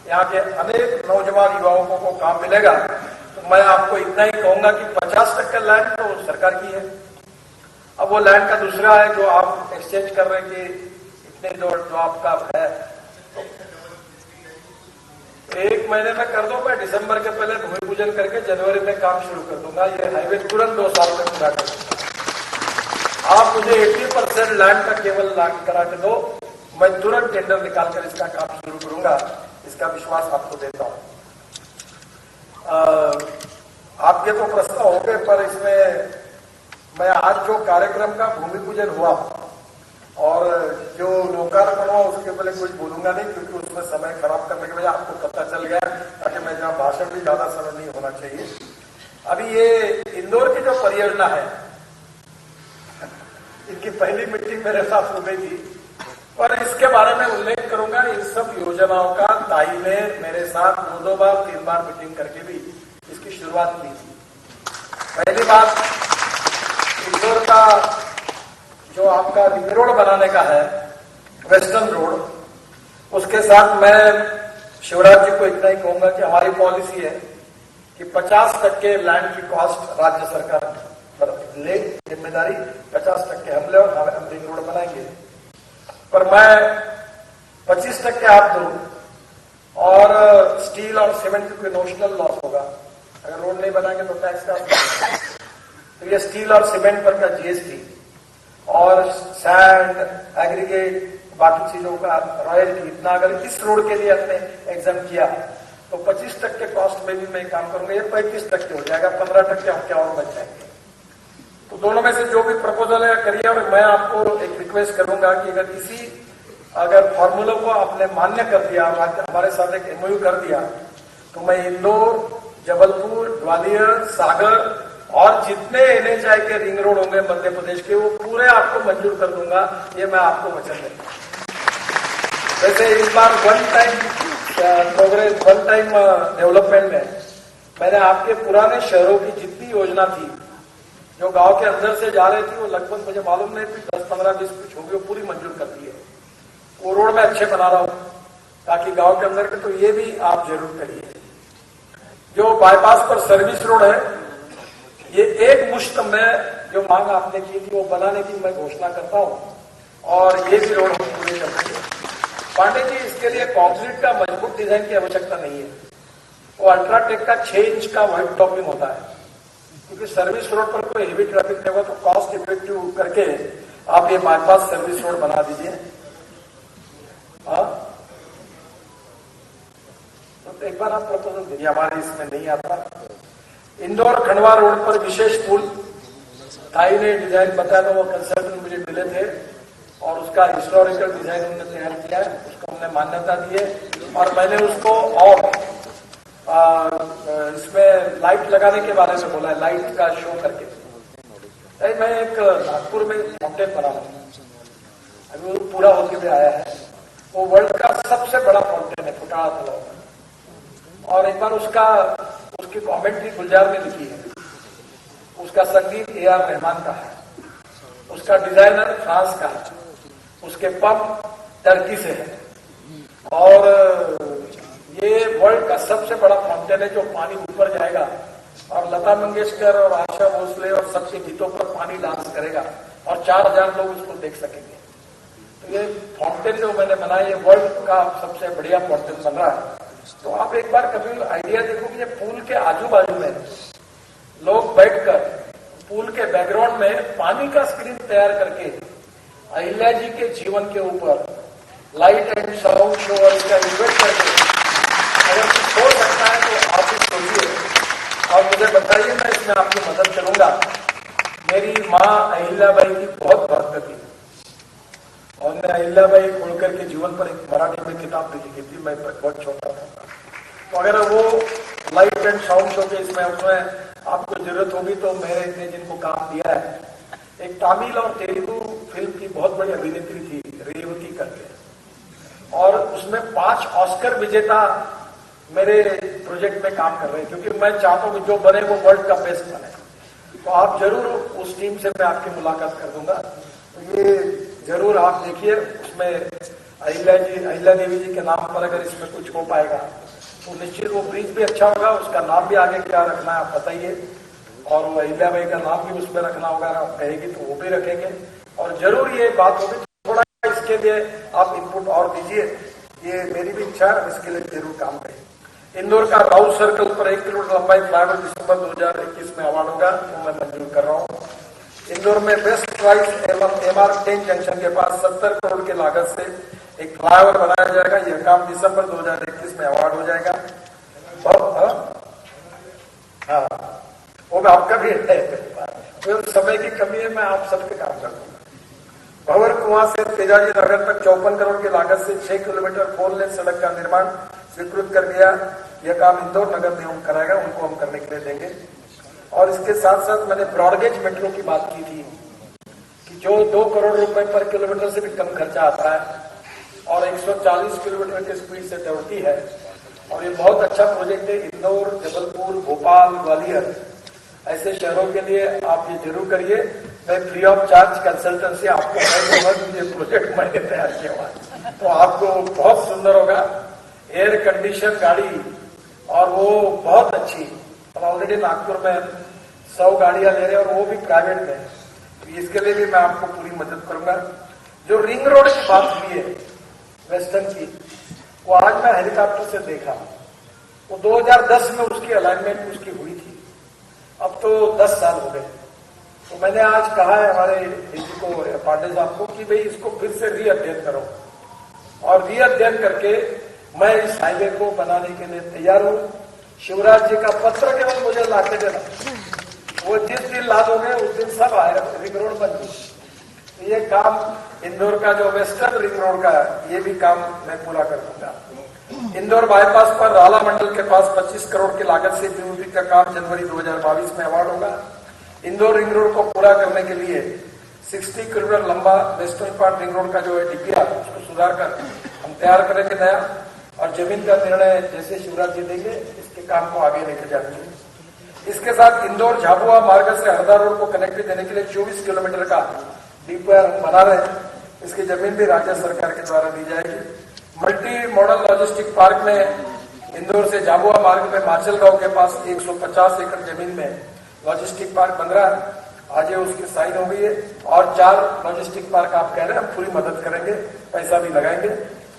यहाँ के अनेक नौजवान युवाओं को काम मिलेगा। तो मैं आपको इतना ही कहूंगा कि 50% लैंड तो सरकार की है। अब वो लैंड का दूसरा है जो आप एक्सचेंज कर रहे हैं कि इतने जो आपका है तो 1 महीने में कर दो। मैं दिसंबर के पहले भूमि पूजन करके जनवरी में काम शुरू कर दूंगा। ये हाईवे तुरंत 2 साल में पूरा कर दूंगा। आप मुझे 80% लैंड का केवल लैंड करा के दो, मैं तुरंत टेंडर निकालकर इसका काम शुरू करूंगा। इसका विश्वास आपको देता हूं। आपके तो प्रश्न हो गए, पर इसमें मैं आज जो कार्यक्रम का भूमि पूजन हुआ और जो लोकार्पण हुआ उसके पहले कुछ बोलूंगा नहीं, क्योंकि उसमें समय खराब करने की वजह आपको पता चल गया, ताकि मैं जहां भाषण भी ज्यादा समय नहीं होना चाहिए। अभी ये इंदौर की जो परियोजना है, इनकी पहली मीटिंग मेरे साथ हो गई थी, और इसके बारे में उल्लेख करूंगा। इन सब योजनाओं का ताई ने मेरे साथ 2 बार 3 बार मीटिंग करके भी इसकी शुरुआत की थी। पहली बात इंदौर का जो आपका रिंग रोड बनाने का है, वेस्टर्न रोड, उसके साथ मैं शिवराज जी को इतना ही कहूंगा कि हमारी पॉलिसी है कि 50% लैंड की कॉस्ट राज्य सरकार पर ले, जिम्मेदारी 50% हम ले और हम रिंग रोड बनाएंगे। पर मैं 25% आप दो और स्टील और सीमेंट पे नोशनल लॉस होगा। अगर रोड नहीं बनाएंगे तो टैक्स का, तो ये स्टील और सीमेंट पर का GST और सैंड, एग्रीगेट, बाकी चीजों का रॉयल्टी, इतना अगर इस रोड के लिए हमने एग्जाम किया तो 25% कॉस्ट में भी मैं काम करूंगा। ये 35% हो जाएगा, 15% हम क्या और बच जाएंगे। तो दोनों में से जो भी प्रपोजल है करिए। और मैं आपको एक रिक्वेस्ट करूंगा कि अगर फॉर्मूला को आपने मान्य कर दिया, हमारे साथ एक MOU कर दिया, तो मैं इंदौर, जबलपुर, ग्वालियर, सागर और जितने NHI के रिंग रोड होंगे मध्य प्रदेश के, वो पूरे आपको मंजूर कर दूंगा। ये मैं आपको वचन देता हूं। वैसे इस बार one time progress, one time development में मैंने आपके पुराने शहरों की जितनी योजना थी जो गांव के अंदर से जा रही थी, वो लगभग मुझे मालूम नहीं थी 10, 15, 20 कुछ होगी, वो पूरी मंजूर कर दी है। वो रोड में अच्छे बना रहा हूं ताकि गांव के अंदर के, तो ये भी आप जरूर करिए। जो बाईपास पर सर्विस रोड है, ये एक मुश्त में जो मांग आपने की थी वो बनाने की मैं घोषणा करता हूं और ये भी रोड हम पूरे करेंगे। पांडे जी, इसके लिए कंक्रीट का मजबूत डिजाइन की आवश्यकता नहीं है। वो अल्ट्राटेक का 6 इंच का व्हाइट टॉपिंग होता है, क्योंकि सर्विस रोड पर कोई हेवी ट्रैफिक नहीं होगा, तो कॉस्ट इफेक्टिव करके आप ये बाईपास सर्विस रोड बना दीजिए। तो एक बार आप प्रपोजल दीजिए, हमारे इसमें नहीं आता। इंदौर खंडवा रोड पर विशेष पुल, ताई ने डिजाइन बताया था, वो कंसल्टेंट मुझे मिले थे और उसका हिस्टोरिकल डिजाइन उन्होंने तैयार किया है, उसको हमने मान्यता दी है और मैंने उसको और इसमें लाइट लगाने के बारे में बोला है, लाइट का शो करके। मैं एक नागपुर में फाउंटेन बना हूं, अभी वो पूरा होके भी आया है। वो वर्ल्ड का सबसे बड़ा फाउंटेन है, फुटाड़ा तालाब। और एक बार उसकी कमेंट्री गुलजार ने लिखी है। उसका संगीत A.R. रहमान का है, उसका डिजाइनर फ्रांस का है, उसके पंप टर्की से है और ये वर्ल्ड का सबसे बड़ा फाउंटेन है जो पानी ऊपर जाएगा और लता मंगेशकर और आशा भोसले और सबके गीतों पर पानी डांस करेगा और 4000 लोग उसको देख सकेंगे। तो ये फाउंटेन जो मैंने बनाया, ये वर्ल्ड का सबसे बढ़िया फाउंटेन बन रहा है। तो आप एक बार कभी आइडिया देखो कि ये पूल के आजू बाजू में लोग बैठकर पूल के बैकग्राउंड में पानी का स्क्रीन तैयार करके अहिल्या जी के जीवन के ऊपर लाइट एंड साउंड शो और इसका इन्वेस्ट करके अगर कुछ हो सकता है तो आप भी सोचिए और मुझे बताइए, मैं इसमें आपकी मदद करूंगा। मेरी माँ अहिल्याबाई की बहुत भक्त थी और मैं अहिल्याबाई होलकर के जीवन पर एक मराठी में किताब भी लिखी थी, मैं बहुत छोटा था। तो अगर वो लाइट एंड साउंड शो के इसमें आपको जरूरत होगी तो मैंने इतने जिनको काम दिया है। एक तमिल और तेलुगु फिल्म की बहुत बड़ी अभिनेत्री थी रेवती करके, और उसमें 5 ऑस्कर विजेता मेरे प्रोजेक्ट में काम कर रहे हैं, क्योंकि मैं चाहता हूं कि जो बने वो वर्ल्ड का बेस्ट बने। तो आप जरूर उस टीम से मैं आपकी मुलाकात कर दूंगा। तो ये जरूर आप देखिए, उसमें अहिल्या देवी जी के नाम पर अगर इसमें कुछ हो पाएगा तो निश्चित वो ब्रिज भी अच्छा होगा। उसका नाम भी आगे क्या रखना है आप बताइए, और वो अहिल्याबाई का नाम भी उसमें रखना होगा, आप कहेगी तो वो भी रखेंगे और जरूर ये बात होगी। थोड़ा इसके लिए आप इनपुट और दीजिए, ये मेरी भी इच्छा है, इसके लिए जरूर काम करें। इंदौर का राउत सर्कल पर 1 किलोमीटर लंबाई फ्लाईओवर दिसंबर 2021 में अवार्ड होगा, वो मैं मंजूर कर रहा हूँ। इंदौर में बेस्ट प्राइस एवं MR10 जंक्शन के पास 70 करोड़ की लागत से एक फ्लाईओवर बनाया जाएगा। यह काम दिसंबर 2021 में अवार्ड हो जाएगा। हाँ, वो आपका भी है, तो समय की कमी है, मैं आप सबके काम कर दूंगा। भंवर कुआं से तेजाजी नगर तक 54 करोड़ की लागत से 6 किलोमीटर 4 लेन सड़क का निर्माण स्वीकृत कर दिया। यह काम इंदौर नगर निगम कराएगा, उनको हम करने के लिए देंगे। और इसके साथ साथ मैंने ब्रॉडगेज मेट्रो की बात की थी कि जो 2 करोड़ रुपए पर किलोमीटर से भी कम खर्चा आता है और 140 किलोमीटर की स्पीड से दौड़ती है, और ये बहुत अच्छा प्रोजेक्ट है। इंदौर, जबलपुर, भोपाल, ग्वालियर ऐसे शहरों के लिए आप ये जरूर करिए। मैं फ्री ऑफ चार्ज कंसल्टेंसी आपको ये प्रोजेक्ट मैंने तैयार किया हुआ है, तो आपको बहुत सुंदर होगा। एयर कंडीशन गाड़ी और वो बहुत अच्छी, और ऑलरेडी नागपुर में 100 गाड़ियां ले रहे हैं और वो भी प्राइवेट में, तो इसके लिए भी मैं आपको पूरी मदद करूंगा। जो रिंग रोड की बात हुई है वेस्टर्न की, वो आज मैं हेलीकॉप्टर से देखा, वो 2010 में उसकी अलाइनमेंट उसकी हुई थी, अब तो 10 साल हो गए। तो मैंने आज कहा है हमारे डीजी को, पांडे साहब को, कि भाई इसको फिर से रीअध्ययन करो, और रीअध्ययन करके मैं इस हाईवे को बनाने के लिए तैयार हूं। शिवराज जी का पत्र केवल मुझे लाके देना, वो जिस दिन ला दोगे उस दिन सब आएगा, रिंग रोड बन गई। ये काम इंदौर का जो वेस्टर्न रिंग रोड का है, ये भी काम मैं पूरा कर दूंगा। इंदौर बाईपास पर राला मंडल के पास 25 करोड़ की लागत से पीयूपी का काम जनवरी 2022 में अवार्ड होगा। इंदौर रिंग रोड को पूरा करने के लिए 60 किलोमीटर लंबा वेस्टर्न पार्ट रिंग रोड का जो है DPR, उसको सुधार कर हम तैयार करेंगे नया, और जमीन का निर्णय जैसे शिवराज जी देंगे इसके काम को आगे लेके जानी है। इसके साथ इंदौर झाबुआ मार्ग से हरदा रोड को कनेक्ट देने के लिए 24 किलोमीटर का डीपीआर बना रहे हैं। इसकी जमीन भी राज्य सरकार के द्वारा दी जाएगी। मल्टी मॉडल लॉजिस्टिक पार्क में इंदौर से झाबुआ मार्ग में माचल गांव के पास 150 एकड़ जमीन में लॉजिस्टिक पार्क बन रहा है। आज ये उसकी साइन हो गई है और 4 लॉजिस्टिक पार्क आप कह रहे हैं, हम पूरी मदद करेंगे, पैसा भी लगाएंगे।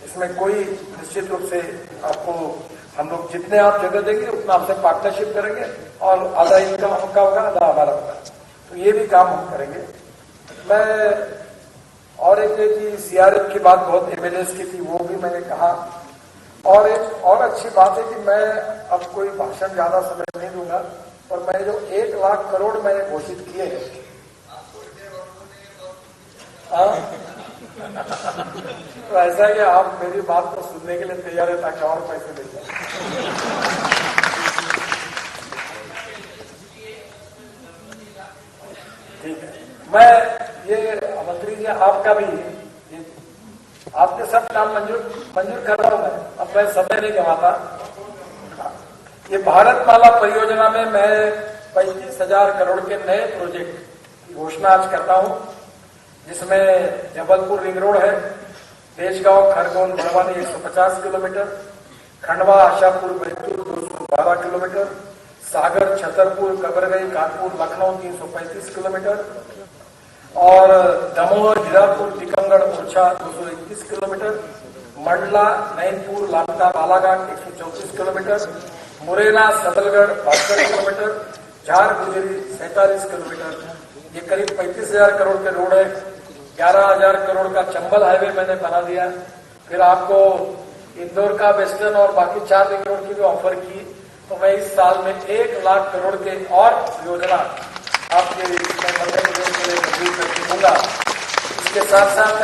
इसमें कोई निश्चित रूप से आपको हम लोग जितने आप जगह देंगे उतना आपसे पार्टनरशिप करेंगे और आधा इनकम आपका होगा, आधा हमारा होगा। तो ये भी काम हम करेंगे। मैं और एक कि सीआरएफ की बात बहुत एमएलएस की थी, वो भी मैंने कहा। और एक और अच्छी बात है कि मैं अब कोई भाषण ज्यादा समय नहीं दूंगा, और मैं जो 1 लाख करोड़ मैंने घोषित किए हैं, तो ऐसा है कि आप मेरी बात को सुनने के लिए तैयार है ताकि और पैसे दे जाए। ठीक है, मैं ये मंत्री जी आपका भी आपके सब काम मंजूर कर रहा हूं मैं। अब मैं समय नहीं गंवाता। ये भारतमाला परियोजना में मैं 35,000 करोड़ के नए प्रोजेक्ट की घोषणा आज करता हूं, जिसमें जबलपुर रिंग रोड है, Tejgaon Khargone Barwani 150 kilometre, Khandwa Ashapur Betul 212 kilometre, Sagar Chhatarpur कबरगई Kanpur Lucknow 335 kilometre, और दमोह जीरापुर टीकमगढ़ ओरछा 221 किलोमीटर, मंडला नैनपुर लापता बालाघाट 134 किलोमीटर, मुरैना सबलगढ़ 72 किलोमीटर, झार गुजरी 47 किलोमीटर। ये करीब 35,000 करोड़ के रोड है। 11,000 करोड़ का चंबल हाईवे मैंने बना दिया। फिर आपको इंदौर का वेस्टर्न और बाकी 4 रिंग रोड की भी ऑफर की। तो मैं इस साल में 1 लाख करोड़ के और योजना आपके मध्य प्रदेश के लिए मंजूर करके दूंगा। इसके साथ साथ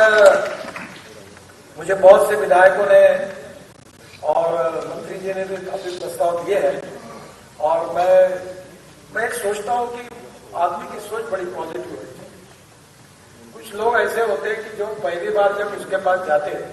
मुझे बहुत से विधायकों ने और मंत्री जी ने भी काफी प्रस्ताव दिए हैं, और मैं एक सोचता हूं कि आदमी की सोच बड़ी पॉजिटिव है। कुछ लोग ऐसे होते हैं कि जो पहली बार जब उसके पास जाते हैं